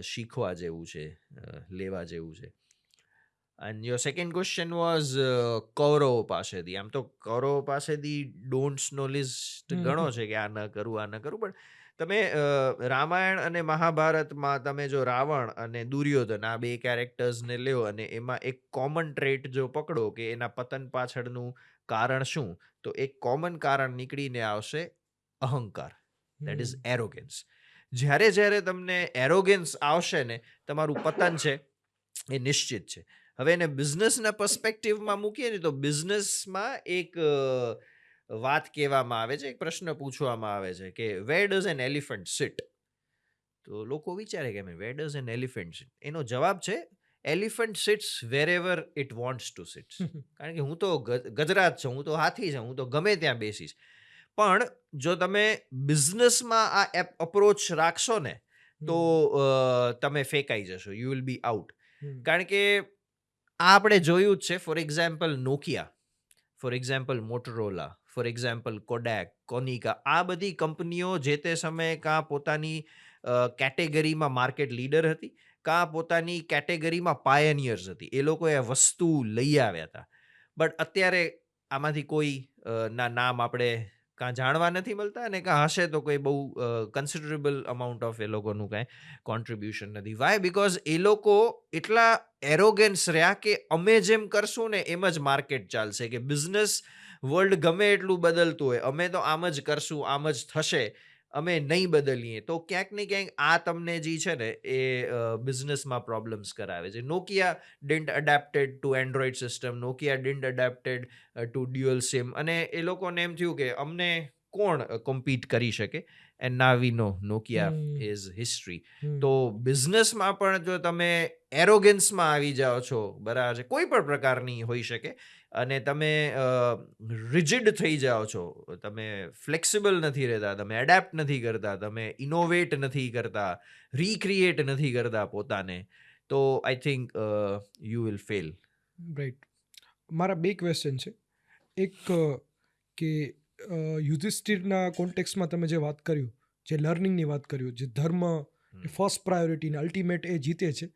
શીખવા જેવું છે, લેવા જેવું છે. And your second question was કૌરવો પાસેથી. આમ તો કૌરવો પાસેથી ડોન્ટ્સનો લિસ્ટ ઘણો છે કે આ ન કરું, આ ન કરું, પણ તમે રામાયણ અને મહાભારતમાં તમે જો રાવણ અને દુર્યોધન આ બે કેરેક્ટર્સને લ્યો અને એમાં એક કોમન ટ્રેટ જો પકડો કે એના પતન પાછળનું કારણ શું, તો એક કોમન કારણ નીકળીને આવશે અહંકાર. That is arrogance. જ્યારે તમને એરોગન્સ આવશે ને, તમારું પતન છે એ નિશ્ચિત છે. હવે એને બિઝનેસના પર્સ્પેક્ટિવમાં મૂકીએ ને તો બિઝનેસમાં એક વાત કહેવામાં આવે છે, એક પ્રશ્ન પૂછવામાં આવે છે કે where does an elephant sit? તો લોકો વિચારે કે where does an elephant sit? એનો જવાબ છે elephant sits wherever it wants to sit. કારણ કે હું તો ગજરાજ છું, હું તો હાથી છું, હું તો ગમે ત્યાં બેસીશ. પણ જો તમે બિઝનેસમાં આ એપ્રોચ રાખશો ને તો તમે ફેંકાઈ જશો, યુ વિલ બી આઉટ. કારણ કે આ આપણે જોયું જ છે. For example Nokia, for example Motorola, for example Kodak, Konica, આ બધી કંપનીઓ જે તે સમયે કાં પોતાની કેટેગરીમાં માર્કેટ લીડર હતી, કાં પોતાની કેટેગરીમાં પાયનિયર્સ હતી. એ લોકોએ આ વસ્તુ લઈ આવ્યા હતા. બટ અત્યારે આમાંથી કોઈ ના નામ આપણે કાં જાણવા નથી મળતા, અને કાં હશે તો કોઈ બહુ કન્સિડરેબલ અમાઉન્ટ ઓફ એ લોકોનું કાંઈ કોન્ટ્રીબ્યુશન નથી. વાય? બિકોઝ એ લોકો એટલા એરોગેન્સ રહ્યા કે અમે જેમ કરશું ને એમ જ માર્કેટ ચાલશે, કે બિઝનેસ વર્લ્ડ ગમે એટલું બદલતું હોય, અમે તો આમ જ કરશું, આમ જ થશે, અમે નહીં બદલીએ. તો ક્યાંક ને ક્યાંક આ તમને જે છે ને એ બિઝનેસમાં પ્રોબ્લેમ્સ કરાવે છે. Nokia didn't adapted to Android system, Nokia didn't adapted to dual SIM, અને એ લોકોને એમ થયું કે અમને કોણ કોમ્પીટ કરી શકે, and now we know Nokia is history. તો બિઝનેસમાં પણ જો તમે એરોગન્સમાં આવી જાઓ છો, બરાબર છે, કોઈ પણ પ્રકારની હોઈ શકે, અને તમે રિજિડ થઈ જાઓ છો, તમે ફ્લેક્સિબલ નથી રહેતા, તમે એડેપ્ટ નથી કરતા, તમે ઇનોવેટ નથી કરતા, રીક્રિએટ નથી કરતા પોતાને, તો I think you will fail. Right. મારા 2 ક્વેશ્ચન છે. એક કે યુધિષ્ઠિરના કોન્ટેક્સમાં તમે જે વાત કર્યું, જે લર્નિંગની વાત કર્યું, જે ધર્મ ફર્સ્ટ પ્રાયોરિટી ને અલ્ટિમેટ એ જીતે છે,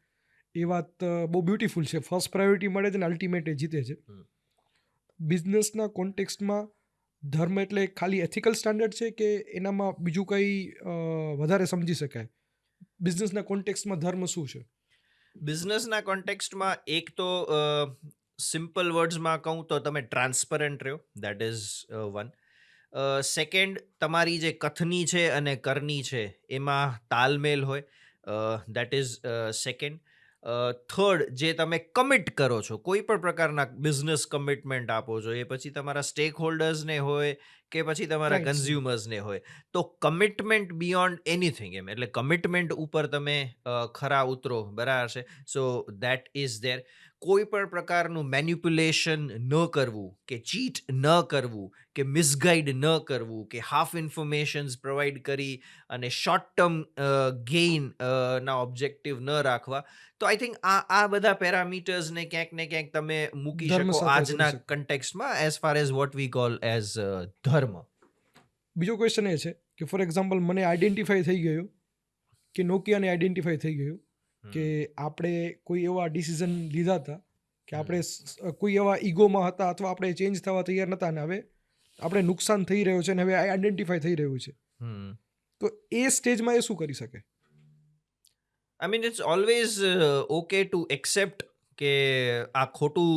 એ વાત બહુ બ્યુટીફુલ છે. ફર્સ્ટ પ્રાયોરિટી મળે છે ને અલ્ટિમેટ એ જીતે છે. બિઝનેસના કોન્ટેક્સ્ટમાં ધર્મ એટલે ખાલી એથિકલ સ્ટાન્ડર્ડ છે કે એનામાં બીજું કંઈ વધારે સમજી શકાય? બિઝનેસના કોન્ટેક્સ્ટમાં ધર્મ શું છે? બિઝનેસના કોન્ટેક્સ્ટમાં એક તો સિમ્પલ વર્ડ્સમાં કહું તો તમે ટ્રાન્સપરન્ટ રહ્યો, દેટ ઇઝ વન. સેકન્ડ, તમારી જે કથની છે અને કરની છે એમાં તાલમેલ હોય, દેટ ઇઝ સેકન્ડ. થર્ડ, જે તમે કમિટ કરો છો, કોઈ પણ પ્રકારના બિઝનેસ કમિટમેન્ટ આપો છો, એ પછી તમારા સ્ટેક હોલ્ડર્સને હોય કે પછી તમારા Clients ને. કન્ઝ્યુમર્સને હોય, તો કમિટમેન્ટ બિયોન્ડ એનીથિંગ, એમ એટલે કમિટમેન્ટ ઉપર તમે ખરા ઉતરો, બરાબર છે. So that is there. કોઈ પણ પ્રકારનું મેન્યુપ્યુલેશન ન કરવું, કે ચીટ ન કરવું, કે મિસગાઈડ ન કરવું, કે હાફ ઇન્ફોર્મેશન્સ પ્રોવાઈડ કરી અને શોર્ટ ટર્મ ગેઇન ના ઓબ્જેક્ટિવ ન રાખવા. તો આઈ થિંક આ બધા પેરામીટર્સને ક્યાંક ને ક્યાંક તમે મૂકી ધર્મ શકો સાથે આજના જોડી શકો. કન્ટેક્સ્ટમાં, as far as what we call as dharma. બીજો ક્વેશ્ચન એ છે કે ફોર એક્ઝામ્પલ મને આઈડેન્ટિફાઈ થઈ ગયું કે નોકિયાને આઈડેન્ટિફાઈ થઈ ગયું કે આપણે કોઈ એવા ડિસિઝન લીધા હતા કે આપણે કોઈ એવા ઈગોમાં હતા અથવા આપણે ચેન્જ થવા તૈયાર નહોતા, અને હવે આપણે નુકસાન થઈ રહ્યું છે અને હવે આઈડેન્ટિફાઈ થઈ રહ્યું છે, તો એ સ્ટેજમાં એ શું કરી શકે? I mean it's always okay to accept કે આ ખોટું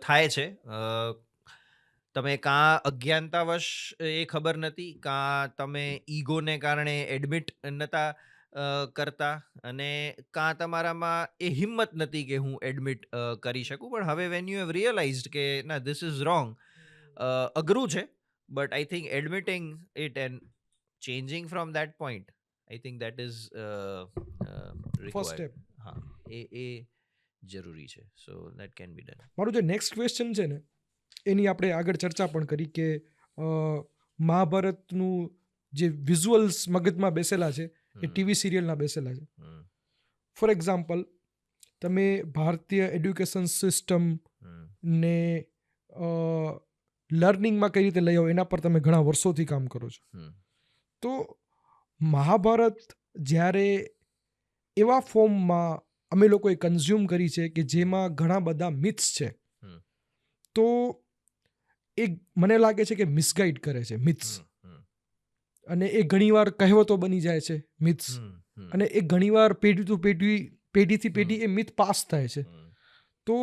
થાય છે. તમે કાં અજ્ઞાનતાવશ એ ખબર નથી, કાં તમે ઈગોને કારણે એડમિટ નહોતા કરતા, અને કાં તમારામાં એ હિંમત નથી કે હું એડમિટ કરી શકું. પણ હવે વેન યુ હેવ રિયલાઇઝડ કે ના, ધીસ ઇઝ રોંગ, અઘરું છે, but I think admitting it and changing from that point, I think that is first required. Step. હા, એ જરૂરી છે. So that can be done. મારું જે નેક્સ્ટ ક્વેશ્ચન છે ને, એની આપણે આગળ ચર્ચા પણ કરી કે મહાભારતનું જે વિઝ્યુઅલ્સ મગજમાં બેસેલા છે એ ટીવી સિરિયલના બેસેલા છે. ફોર એક્ઝામ્પલ, તમે ભારતીય એડ્યુકેશન સિસ્ટમ ને લર્નિંગમાં કઈ રીતે લઈ આવો એના પર તમે ઘણા વર્ષોથી કામ કરો છો. તો મહાભારત જ્યારે એવા ફોર્મમાં અમે લોકોએ કન્ઝ્યુમ કરી છે કે જેમાં ઘણા બધા મિથ્સ છે, તો એ મને લાગે છે કે મિસગાઈડ કરે છે મિથ્સ, અને એ ઘણીવાર કહેવતો બની જાય છે મિથ્સ, અને એ ઘણીવાર પેઢીથી પેઢી એ મિથ પાસ થાય છે. તો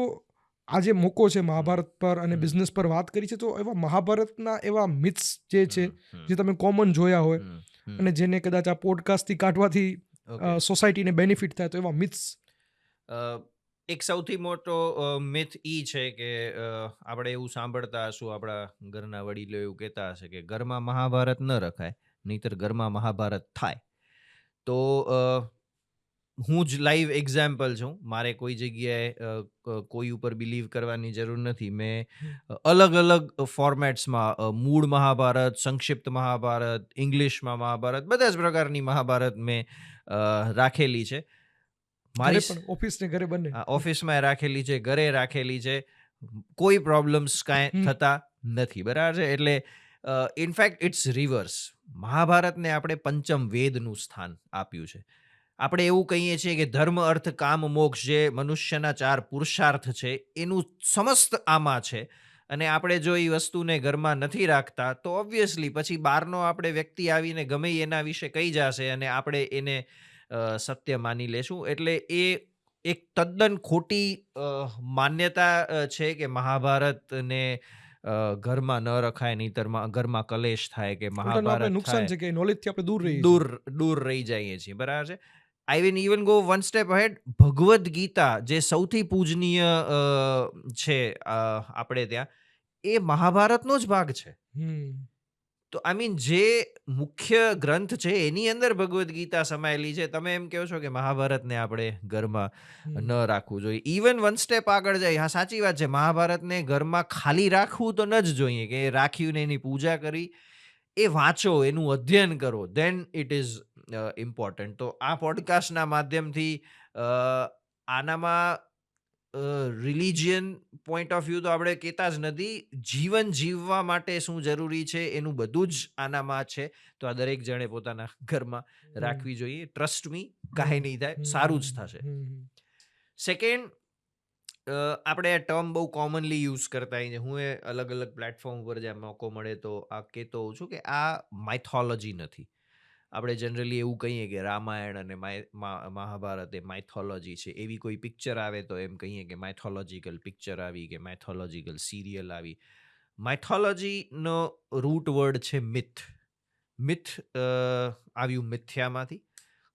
આજે મોકો છે મહાભારત પર અને બિઝનેસ પર વાત કરી છે, તો એવા મહાભારતના એવા મિથ્સ જે છે જે તમે કોમન જોયા હોય અને જેને કદાચ આ પોડકાસ્ટથી કાઢવાથી સોસાયટીને બેનિફિટ થાય, તો એવા મિથ્સ. એક સૌથી મોટો મિથ ઈ છે કે આપણે એવું સાંભળતા હશું, આપણા ઘરના વડીલો એવું કહેતા હશે કે ઘરમાં મહાભારત ન રખાય, નહીંતર ઘરમાં મહાભારત થાય. તો હું જ લાઈવ એક્ઝામ્પલ છું. મારે કોઈ જગ્યાએ કોઈ ઉપર બિલીવ કરવાની જરૂર નથી. મેં અલગ અલગ ફોર્મેટ્સમાં મૂળ મહાભારત, સંક્ષિપ્ત મહાભારત, ઇંગ્લિશમાં મહાભારત, બધા જ પ્રકારની મહાભારત મેં રાખેલી છે. ઘરે મારી પણ ઓફિસ ને ઘરે બંને. ઓફિસમાં રાખેલી છે, ઘરે રાખેલી છે, કોઈ પ્રોબ્લેમ્સ કાંઈ હમ. થતા નથી, બરાબર છે. એટલે ઇનફેક્ટ ઇટ્સ રિવર્સ. મહાભારતને આપણે પંચમ વેદનું સ્થાન આપ્યું છે. આપણે એવું કહીએ છીએ કે ધર્મ, અર્થ, કામ, મોક્ષ જે મનુષ્યના 4 પુરુષાર્થ છે, એનું સમસ્ત આમાં છે. અને આપણે જો એ વસ્તુને ઘરમાં નથી રાખતા તો ઓબ્વિયસલી પછી બહારનો આપણે વ્યક્તિ આવીને ગમે ઈ એના વિશે કહી જશે અને આપણે એને સત્ય માની લેશું. એટલે એ એક તદ્દન ખોટી માન્યતા છે કે મહાભારતને ઘરમાં ન રખાય, નહીંતર ઘરમાં કલેશ થાય કે ઉલટાનું આપણે મહાભારત નુકસાન થાય, છે કે નોલેજથી આપણે દૂર રહીએ છીએ. દૂર રહી જઈએ છીએ, બરાબર છે. I will even go one step ahead. Bhagavad Gita જે સૌથી પૂજનીય છે આપણે ત્યાં, એ મહાભારતનો જ ભાગ છે. હમ. તો આઈ મીન જે મુખ્ય ગ્રંથ છે એની અંદર ભગવદ્ ગીતા સમાયેલી છે. તમે એમ કહો છો કે મહાભારતને આપણે ઘરમાં ન રાખવું જોઈએ. ઇવન વન સ્ટેપ આગળ જાય. હા, સાચી વાત છે, મહાભારતને ઘરમાં ખાલી રાખવું તો ન જ જોઈએ, કે રાખ્યું ને એની પૂજા કરી. એ વાંચો, એનું અધ્યયન કરો, ધેન ઇટ ઇઝ ઇમ્પોર્ટન્ટ. તો આ પોડકાસ્ટના માધ્યમથી આનામાં રિલિજિયન પોઈન્ટ ઓફ વ્યૂ તો આપણે કહેતા જ નથી. જીવન જીવવા માટે શું જરૂરી છે એનું બધું જ આનામાં છે. તો આ દરેક જણે પોતાના ઘરમાં રાખવી જોઈએ. ટ્રસ્ટ મી, કાંઈ નહીં થાય, સારું જ થશે. સેકન્ડ, આપણે આ ટર્મ બહુ કોમનલી યુઝ કરતા હોઈએ છીએ. હું એ અલગ અલગ પ્લેટફોર્મ પર જ્યાં મોકો મળે તો આ કહેતો હોઉં છું કે આ માઇથોલોજી નથી. આપણે જનરલી એવું કહીએ કે રામાયણ અને મહાભારત એ માઇથોલોજી છે. એવી કોઈ પિક્ચર આવે તો એમ કહીએ કે માઇથોલોજીકલ પિક્ચર આવી, કે માઇથોલોજીકલ સિરિયલ આવી. માઇથોલોજીનો રૂટ વર્ડ છે મિથ. મિથ આવ્યું મિથ્યામાંથી.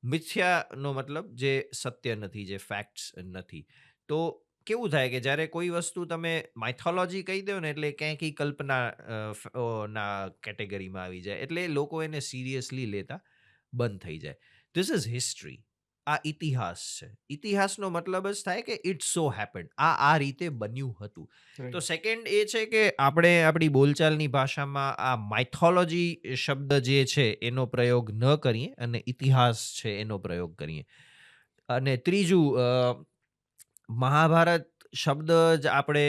મિથ્યાનો મતલબ જે સત્ય નથી, જે ફેક્ટ્સ નથી. તો કેવું થાય કે જ્યારે કોઈ વસ્તુ તમે માઇથોલોજી કહી દો ને, એટલે ક્યાંક ઈ કલ્પના ના કેટેગરીમાં આવી જાય. એટલે લોકો એને સિરિયસલી લેતા બંધ થઈ જાય. This is history. આ ઇતિહાસ છે. ઇતિહાસનો મતલબ જ થાય કે ઇટ સો હેપન્ડ. આ રીતે બન્યું હતું. તો સેકન્ડ એ છે કે આપણે આપણી બોલચાલની ભાષામાં આ માઇથોલોજી શબ્દ જે છે એનો પ્રયોગ ન કરીએ અને ઇતિહાસ છે એનો પ્રયોગ કરીએ. અને ત્રીજું, મહાભારત શબ્દ જ આપણે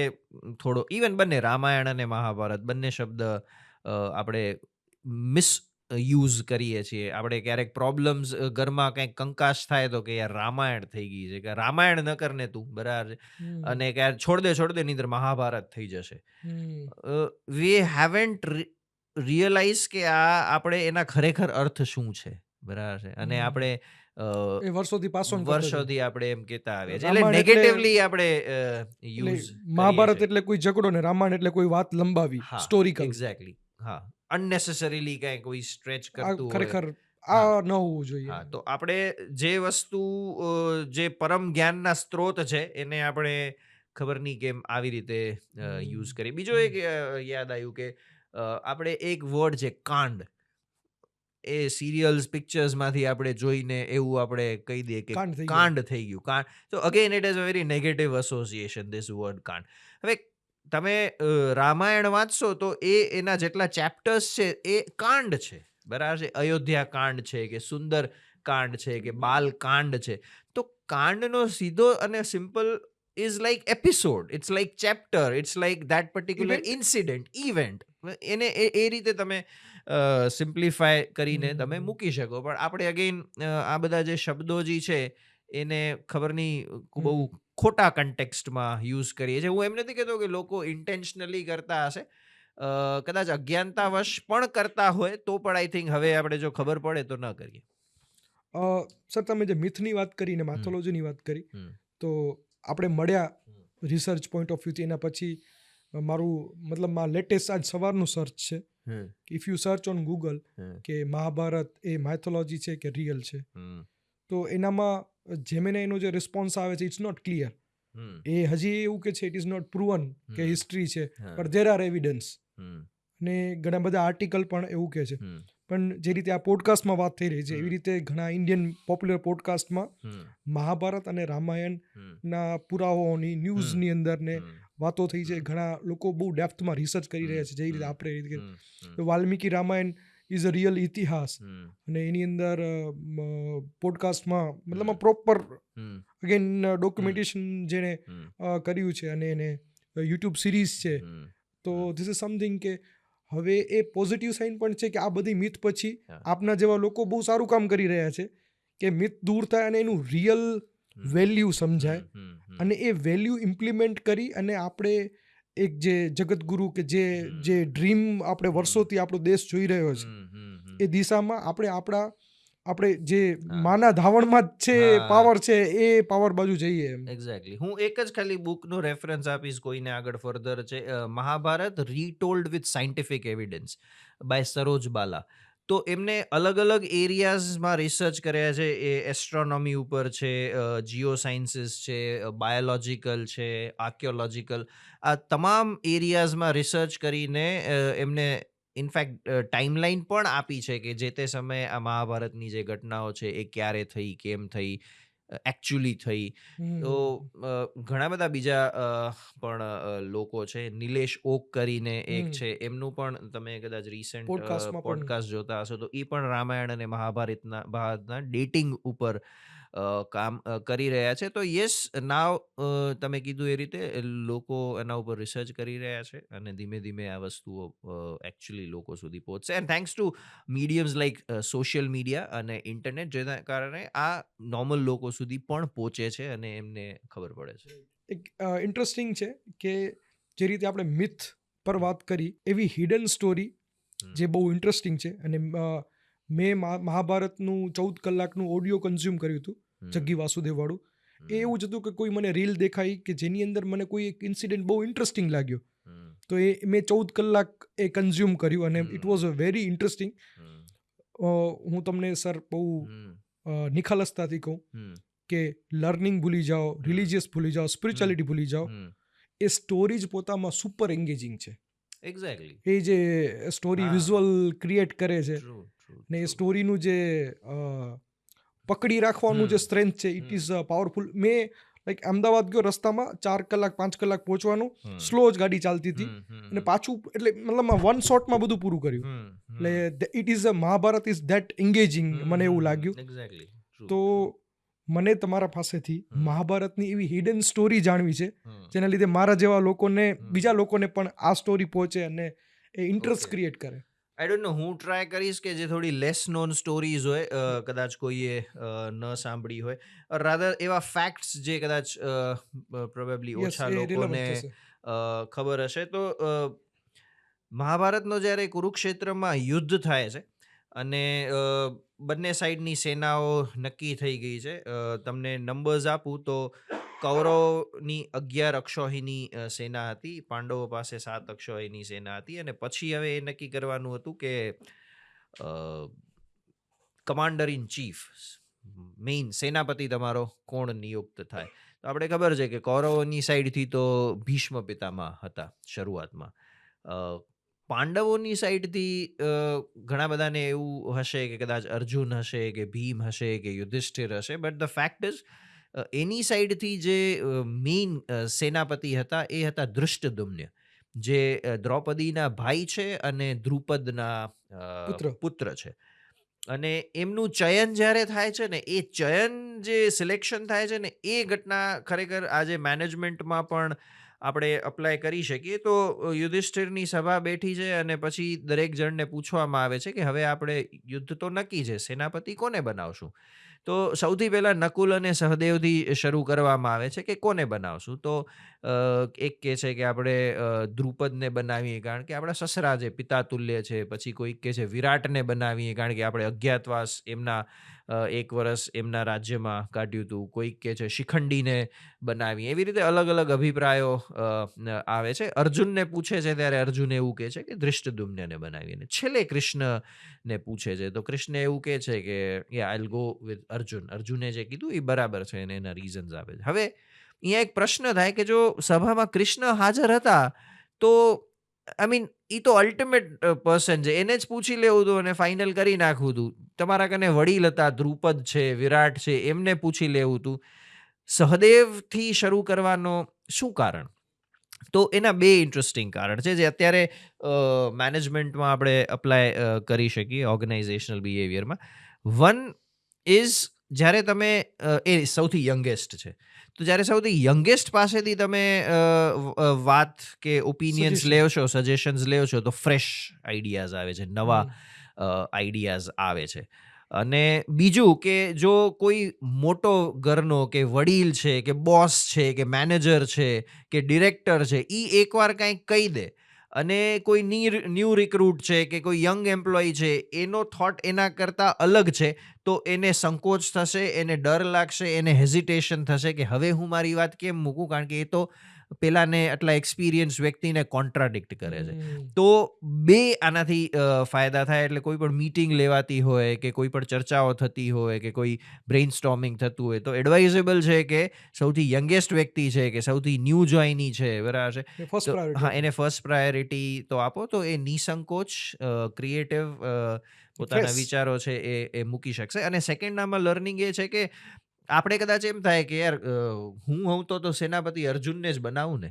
થોડો, ઇવન બંને રામાયણ અને મહાભારત બંને શબ્દ આપણે મિસયુઝ કરીએ છીએ. આપણે ક્યારેક પ્રોબ્લેમ્સ ઘરમાં કંઈક કંકાસ થાય તો કે યાર રામાયણ થઈ ગઈ છે, કે રામાયણ ન કરને તું, બરાબર છે. અને કે યાર છોડ દે નહીંતર મહાભારત થઈ જશે. વી હેવન્ટ રિયલાઇઝ કે આ આપણે એના ખરેખર અર્થ શું છે, બરાબર છે. અને આપણે એ વર્ષોથી પાસ ઓન કરતા છે. વર્ષોથી આપણે એમ કહેતા આવ્યા છે. એટલે રામાયણ નેગેટિવલી આપણે એટલે યુઝ મહાભારત એટલે કોઈ ઝઘડો ને રામાયણ એટલે કોઈ વાત લંબાવી, સ્ટોરિકલ. એક્ઝેક્ટલી. હા, અનનેસેસરીલી કાંઈ કોઈ સ્ટ્રેચ કરતું હોય. ખરેખર આ ન હોવું જોઈએ. હા, તો આપણે જે વસ્તુ જે પરમ જ્ઞાનના સ્ત્રોત છે એને આપણે ખબર નહીં કેમ આવી રીતે યુઝ કરી. બીજો એક યાદ આવ્યું કે આપણે એક વર્ડ છે કાંડ. એ સિરિયલ્સ, પિક્ચર્સમાંથી આપણે જોઈને એવું આપણે કહી દઈએ કે કાંડ થઈ ગયું. તો again it is a very negative association, this word કાંડ. હવે તમે રામાયણ વાંચશો તો એના જેટલા ચેપ્ટર્સ છે એ કાંડ છે, બરાબર છે. અયોધ્યા કાંડ છે, કે સુંદર કાંડ છે, કે બાલ કાંડ છે. તો કાંડનો સીધો અને simple is like episode, it's like chapter, it's like that particular incident, event. એને એ રીતે તમે સિમ્પ્લિફાય કરીને તમે મૂકી શકો. પણ આપણે અગેન આ બધા જે શબ્દો જે છે એને ખબર નહીં બહુ ખોટા કન્ટેક્સ્ટમાં યુઝ કરીએ છીએ. હું એમ નથી કહેતો કે લોકો ઇન્ટેન્શનલી કરતા હશે, કદાચ અજ્ઞાનતાવશ પણ કરતા હોય તો પણ આઈ થિંક હવે આપણે જો ખબર પડે તો ન કરીએ. સર, તમે જે મિથની વાત કરી ને માથોલોજીની વાત કરી, તો આપણે મળ્યા રિસર્ચ પોઈન્ટ ઓફ વ્યૂથી. એના પછી મારું મતલબ લેટેસ્ટ આજ સવારનું સર્ચ છે. If you search on Google કે મહાભારત એ માઇથોલોજી છે કે રિયલ છે, તો એનામાં જેમેનાઈનો જે રિસ્પોન્સ આવે છે, ઇટ્સ નોટ ક્લિયર. એ હજી એવું કે છે ઇટ ઇઝ નોટ પ્રૂવન કે હિસ્ટ્રી છે, પણ ધેર આર એવિડન્સ. અને ઘણા બધા આર્ટિકલ પણ એવું કહે છે. પણ જે રીતે આ પોડકાસ્ટમાં વાત થઈ રહી છે એવી રીતે ઘણા ઇન્ડિયન પોપ્યુલર પોડકાસ્ટમાં મહાભારત અને રામાયણના પુરાવાઓની ન્યૂઝની અંદર ને વાતો થઈ છે. ઘણા લોકો બહુ ડેપ્થમાં રિસર્ચ કરી રહ્યા છે, જેવી રીતે આપણે Valmiki Ramayan is a real ઇતિહાસ. અને એની અંદર પોડકાસ્ટમાં મતલબ પ્રોપર અગેન ડોક્યુમેન્ટેશન જેણે હમ, કર્યું છે અને એને યુટ્યુબ સિરીઝ છે, હમ, તો હમ. ધીસ ઇઝ સમથિંગ કે હવે એ પોઝિટિવ સાઇન પણ છે કે આ બધી મિથ પછી હા. આપના જેવા લોકો બહુ સારું કામ કરી રહ્યા છે કે મિથ દૂર થાય અને એનું રિયલ હમ, વેલ્યુ સમજાય હમ, હમ, હમ. અને એ વેલ્યુ ઇમ્પ્લિમેન્ટ કરી અને આપણે એક જે જગતગુરુ કે જે હમ. જે ડ્રીમ આપણે હમ. વર્ષોથી આપણો દેશ જોઈ રહ્યો છે હમ, હમ, હમ. એ દિશામાં આપણે જે હા. માના ધાવણમાં જ છે હા. પાવર છે એ પાવર બાજુ જઈએ એમ. એક્ઝેક્ટલી. હું એક જ ખાલી બુકનો રેફરન્સ આપીશ કોઈને આગળ ફર્ધર છે Mahabharat retold with scientific evidence by Saroj Bala. તો એમને અલગ અલગ એરિયાઝમાં રિસર્ચ કર્યા છે. એ એસ્ટ્રોનોમી ઉપર છે, જીઓ સાયન્સીસ છે, બાયોલોજિકલ છે, આર્કિયોલોજિકલ, આ તમામ એરિયાઝમાં રિસર્ચ કરીને એમને ઇનફેક્ટ ટાઈમલાઈન પણ આપી છે કે જે તે સમયે આ મહાભારતની જે ઘટનાઓ છે એ ક્યારે થઈ, કેમ થઈ, એકચ્યુઅલી થઈ. તો ઘણા બધા બીજા પણ લોકો છે. નિલેશ ઓક કરીને એક છે, એમનું પણ તમે કદાચ રિસેન્ટ પોડકાસ્ટમાં પણ પોડકાસ્ટ જોતા હશો તો એ પણ રામાયણ અને મહાભારતના ડેટિંગ ઉપર કામ કરી રહ્યા છે. તો યસ, નાવ તમે કીધું એ રીતે લોકો એના ઉપર રિસર્ચ કરી રહ્યા છે અને ધીમે ધીમે આ વસ્તુઓ એકચ્યુઅલી લોકો સુધી પહોંચશે. And thanks to mediums like social media અને ઇન્ટરનેટ, જેના કારણે આ નોર્મલ લોકો સુધી પણ પહોંચે છે અને એમને ખબર પડે છે. એક ઇન્ટરેસ્ટિંગ છે કે જે રીતે આપણે મિથ પર વાત કરી એવી હિડન સ્ટોરી હમ. જે બહુ ઇન્ટરેસ્ટિંગ છે અને મેં મહાભારતનું 14 કલાકનું ઓડિયો કન્ઝ્યુમ કર્યું હતું હમ. જગ્ગી વાસુદેવ વાળું. એ હમ. એવું જ હતું કે કોઈ મને રીલ દેખાઈ કે જેની અંદર મને કોઈ એક ઇન્સિડન્ટ બહુ ઇન્ટરેસ્ટિંગ લાગ્યો, હમ. તો એ મેં 14 કલાક એ કન્ઝ્યુમ કર્યું અને hmm. It was a very interesting. Hmm. હું તમને સર બહુ હમ. નિખાલસતાથી કહું હમ. કે લર્નિંગ ભૂલી જાઓ, હમ. રિલિજિયસ ભૂલી જાઓ, સ્પિરિચ્યુઆલિટી ભૂલી જાઓ, હમ. એ સ્ટોરી જ પોતામાં સુપર એન્ગેજિંગ છે. એક્ઝેક્ટલી. એ જે સ્ટોરી હા. વિઝ્યુઅલ ક્રિએટ કરે છે ટ્રુ, ટ્રુ, ને એ ટ્રુ. સ્ટોરીનું જે પકડી રાખવાનું જે સ્ટ્રેન્થ છે ઇટ ઇઝ પાવરફુલ. મેં લાઈક અમદાવાદ ગયો, રસ્તામાં 4 કલાક 5 કલાક પહોંચવાનું, સ્લો જ ગાડી ચાલતી હતી અને પાછું એટલે મતલબ વન શોટમાં બધું પૂરું કર્યું. એટલે it is a Mahabharat is that engaging મને એવું લાગ્યું. એક્ઝેક્ટલી. તો મને તમારા પાસેથી મહાભારતની એવી હિડન સ્ટોરી જાણવી છે જેના લીધે મારા જેવા લોકોને, બીજા લોકોને પણ આ સ્ટોરી પહોંચે અને એ ઇન્ટરેસ્ટ Okay. ક્રિએટ કરે. આઈ ડોન્ટ નો, હું ટ્રાય કરીશ કે જે થોડી લેસ નોન સ્ટોરીઝ હોય, કદાચ કોઈએ ન સાંભળી હોય, રાધર એવા ફેક્ટ્સ જે કદાચ પ્રોબેબલી યસ, ઓછા એ લોકોને રિલેવન્ટ થશે. ખબર હશે. તો મહાભારતનો જ્યારે કુરુક્ષેત્રમાં યુદ્ધ થાય છે અને બંને સાઈડની સેનાઓ નક્કી થઈ ગઈ છે, તમને નંબર્સ આપું તો કૌરવની 11 અક્ષૌહિણી સેના હતી, પાંડવો પાસે 7 અક્ષૌહિણી સેના હતી, અને પછી હવે એ નક્કી કરવાનું હતું કે કમાન્ડર ઇન ચીફ, મેઇન સેનાપતિ તમારો કોણ નિયુક્ત થાય. તો આપણે ખબર છે કે કૌરવોની સાઈડથી તો ભીષ્મ પિતામહ હતા શરૂઆતમાં. પાંડવોની સાઈડથી ઘણા બધાને એવું હશે કે કદાચ અર્જુન હશે કે ભીમ હશે કે યુધિષ્ઠિર હશે, બટ ધ ફેક્ટ ઇઝ એની સાઈડથી જે મેઇન સેનાપતિ હતા એ હતા ધૃષ્ટદ્યુમ્ન, જે દ્રૌપદીના ભાઈ છે અને દ્રુપદના પુત્ર છે. અને એમનું ચયન જ્યારે થાય છે ને, એ ચયન જે સિલેક્શન થાય છે ને, એ ઘટના ખરેખર આજે મેનેજમેન્ટમાં પણ આપણે અપ્લાય કરી શકીએ. તો યુધિષ્ઠિરની સભા બેઠી છે અને પછી દરેક જણને પૂછવામાં આવે છે કે હવે આપણે યુદ્ધ તો નક્કી છે, સેનાપતિ કોને બનાવશું? તો સૌથી પહેલા નકુલ અને સહદેવથી શરૂ કરવામાં આવે છે કે કોને બનાવશું? તો એક કહે છે કે આપણે દ્રુપદને બનાવીએ કારણ કે આપણા સસરા છે, પિતા તુલ્ય છે. પછી કોઈક કહે છે વિરાટને બનાવીએ કારણ કે આપણે અજ્ઞાતવાસ એમના 1 વર્ષ એમના રાજ્યમાં કાઢ્યું હતું. કોઈક કહે છે શિખંડીને બનાવીએ. એવી રીતે અલગ અલગ અભિપ્રાયો આવે છે. અર્જુનને પૂછે છે ત્યારે અર્જુન એવું કહે છે કે ધૃષ્ટદ્યુમ્નને બનાવીએ. અને છેલ્લે કૃષ્ણને પૂછે છે તો કૃષ્ણ એવું કહે છે કે આઈ વિલ ગો વિથ અર્જુન. અર્જુને જે કીધું એ બરાબર છે અને એના રીઝન્સ આપે છે. હવે અહીંયા એક પ્રશ્ન થાય કે જો સભામાં કૃષ્ણ હાજર હતા તો આઈ મીન એ તો અલ્ટિમેટ પર્સન છે, એને જ પૂછી લેવું હતું અને ફાઇનલ કરી નાખવું હતું. તમારા કને વડીલ હતા, દ્રુપદ છે, વિરાટ છે, એમને પૂછી લેવું હતું. સહદેવથી શરૂ કરવાનો શું કારણ? તો એના 2 ઇન્ટરેસ્ટિંગ કારણ છે જે અત્યારે મેનેજમેન્ટમાં આપણે અપ્લાય કરી શકીએ, ઓર્ગેનાઇઝેશનલ બિહેવિયરમાં. વન ઇઝ જ્યારે તમે એ સૌથી યંગેસ્ટ છે. તો જ્યારે સૌથી યંગેસ્ટ પાસેથી તમે વાત કે ઓપિનિયન્સ સજેશન. લ્યો છો, સજેશન્સ લ્યો છો, તો ફ્રેશ આઈડિયાઝ આવે છે, નવા હમ. આઈડિયાઝ આવે છે. અને બીજું કે જો કોઈ મોટો ઘરનો કે વડીલ છે કે બોસ છે કે મેનેજર છે કે ડિરેક્ટર છે, એ એકવાર કંઈક કહી દે અને કોઈ ન્યૂ રિક્રુટ છે કે કોઈ યંગ એમ્પ્લોય છે, એનો થોટ એના કરતાં અલગ છે, તો એને સંકોચ થશે, એને ડર લાગશે, એને હેઝિટેશન થશે કે હવે હું મારી વાત કેમ મૂકું, કારણ કે એ તો પેલાને આટલા એક્સપિરિયન્સ વ્યક્તિને કોન્ટ્રાડિક્ટ કરે છે. હમ. તો બે આનાથી ફાયદા થાય. એટલે કોઈ પણ મીટિંગ લેવાતી હોય કે કોઈ પણ ચર્ચાઓ થતી હોય કે કોઈ બ્રેઇન સ્ટોર્મિંગ થતું હોય, તો એડવાઇઝેબલ છે કે સૌથી યંગેસ્ટ વ્યક્તિ છે કે સૌથી ન્યૂ જોઈની છે, બરાબર છે, એ ફર્સ્ટ તો પ્રાયોરિટી હા, આપો. એને ફર્સ્ટ પ્રાયોરિટી તો આપો, તો એ નિસંકોચ ક્રિએટિવ પોતાના ફ્રેશ. વિચારો છે એ મૂકી શકશે. અને સેકન્ડ આમાં લર્નિંગ એ છે કે આપણે કદાચ એમ થાય કે યાર હું હોઉં તો સેનાપતિ અર્જુનને જ બનાવું ને,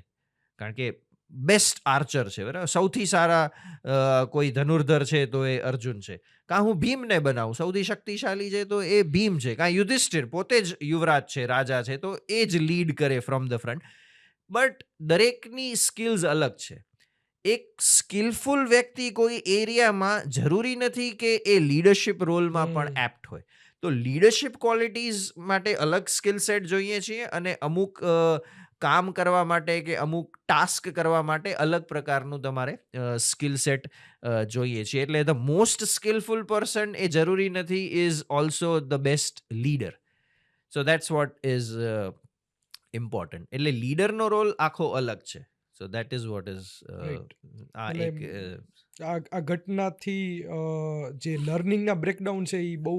કારણ કે બેસ્ટ આર્ચર છે, બરાબર, સૌથી સારા કોઈ ધનુર્ધર છે તો એ અર્જુન છે. કાં હું ભીમને બનાવું, સૌથી શક્તિશાળી છે તો એ ભીમ છે. કાં યુધિષ્ઠિર પોતે જ યુવરાજ છે, રાજા છે, તો એ જ લીડ કરે ફ્રોમ ધ ફ્રન્ટ. બટ દરેકની સ્કિલ્સ અલગ છે. એક સ્કિલફુલ વ્યક્તિ કોઈ એરિયામાં જરૂરી નથી કે એ લીડરશિપ રોલમાં પણ હમ. એપ્ટ હોય. તો લીડરશિપ ક્વોલિટીઝ માટે અલગ સ્કિલ સેટ જોઈએ છીએ અને અમુક કામ કરવા માટે કે અમુક ટાસ્ક કરવા માટે અલગ પ્રકારનું તમારે સ્કિલ સેટ જોઈએ છીએ. એટલે ધ મોસ્ટ સ્કિલફુલ પર્સન એ જરૂરી નથી is also the best leader. So that's what is important. એટલે લીડરનો રોલ આખો અલગ છે. So that is what is right. આ એટલે એક આ ઘટનાથી જે લર્નિંગના બ્રેકડાઉન છે એ બહુ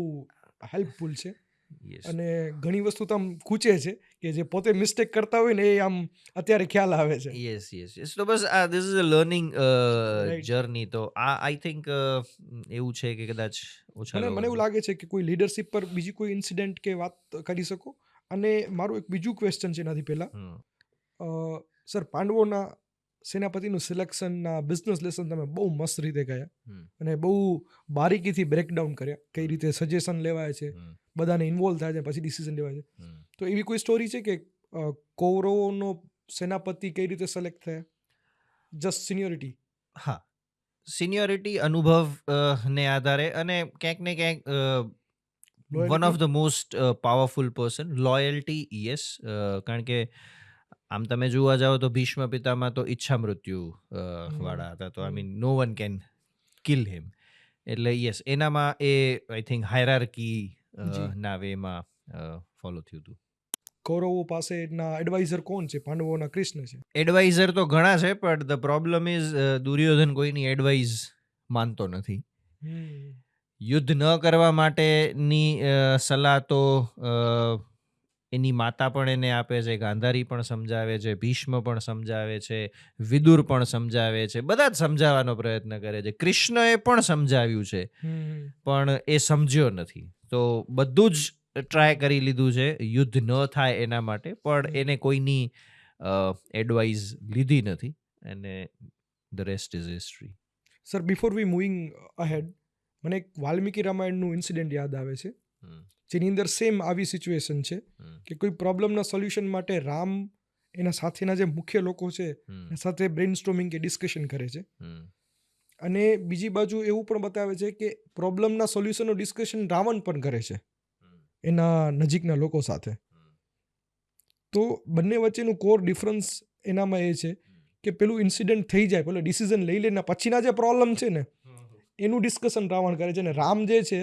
હેલ્પફુલ છે. યસ અને ઘણી વસ્તુ તો આમ ખૂચે છે કે જે પોતે મિસ્ટેક કરતા હોય ને એ આમ અત્યારે ખ્યાલ આવે છે. Yes yes yes. તો બસ આ this is a learning right. Journey. તો આ આઈ થિંક એવું છે કે કદાચ ઓછા મને લોકો એવું લાગે છે કે કોઈ લીડરશિપ પર બીજી કોઈ ઇન્સિડન્ટ કે વાત કરી શકો. અને મારું એક બીજું ક્વેશ્ચન છે એનાથી પહેલા, સર, પાંડવોના સેનાપતિનું સિલેક્શનના બિઝનેસ લેસન તમે બહુ મસ્ત રીતે ગયા અને બહુ બારીકીથી બ્રેકડાઉન કર્યા, કઈ રીતે સજેશન લેવાય છે, બધાને ઇન્વોલ્વ થાય છે, પછી ડિસિઝન લેવાય છે. તો એવી કોઈ સ્ટોરી છે કે કૌરવોનો સેનાપતિ કઈ રીતે સિલેક્ટ થયા? Just seniority? હા, સિનિયોરિટી, અનુભવ ને આધારે, અને ક્યાંક ને ક્યાંક one of loyalty? The most powerful person, loyalty, yes. કારણ કે આમ તમે જોવા જાઓ તો ભીષ્મ પિતામાં તો ઈચ્છા મૃત્યુ વાળા હતા, તો I mean no one can kill him. એટલે યસ, એનામાં એ આઈ થિંક હાયરાર્કી જી. ના વેમાં ફોલો થયું હતું. કૌરવો પાસેના એડવાઇઝર કોણ છે? પાંડવોના કૃષ્ણ છે. એડવાઇઝર તો ઘણા છે, પણ ધ પ્રોબ્લેમ ઇઝ દુર્યોધન કોઈની એડવાઇસ માનતો નથી. યુદ્ધ ન કરવા માટેની સલાહ તો એની માતા પણ એને આપે છે, ગાંધારી પણ સમજાવે છે, ભીષ્મ પણ સમજાવે છે, વિદુર પણ સમજાવે છે, બધા જ સમજાવવાનો પ્રયત્ન કરે છે. કૃષ્ણએ પણ સમજાવ્યું છે, પણ એ સમજ્યો નથી. તો બધું જ ટ્રાય કરી લીધું છે યુદ્ધ ન થાય એના માટે, પણ એને કોઈની એડવાઇસ લીધી નથી, અને the rest is history. Sir, before we moving ahead, મને એક વાલ્મીકી રામાયણનું ઇન્સિડન્ટ યાદ આવે છે, જેની અંદર સેમ આવી સિચ્યુએશન છે કે કોઈ પ્રોબ્લેમના સોલ્યુશન માટે રામ એના સાથેના જે મુખ્ય લોકો છે એના સાથે બ્રેઇનસ્ટોર્મિંગ કે ડિસ્કશન કરે છે. અને બીજી બાજુ એવું પણ બતાવે છે કે પ્રોબ્લેમના સોલ્યુશનનું ડિસ્કશન રાવણ પણ કરે છે એના નજીકના લોકો સાથે. તો બંને વચ્ચેનું કોર ડિફરન્સ એનામાં એ છે કે પેલું ઇન્સિડન્ટ થઈ જાય, પેલો ડિસિઝન લઈ લે ને પછીના જે પ્રોબ્લેમ છે ને એનું ડિસ્કશન રાવણ કરે છે, અને રામ જે છે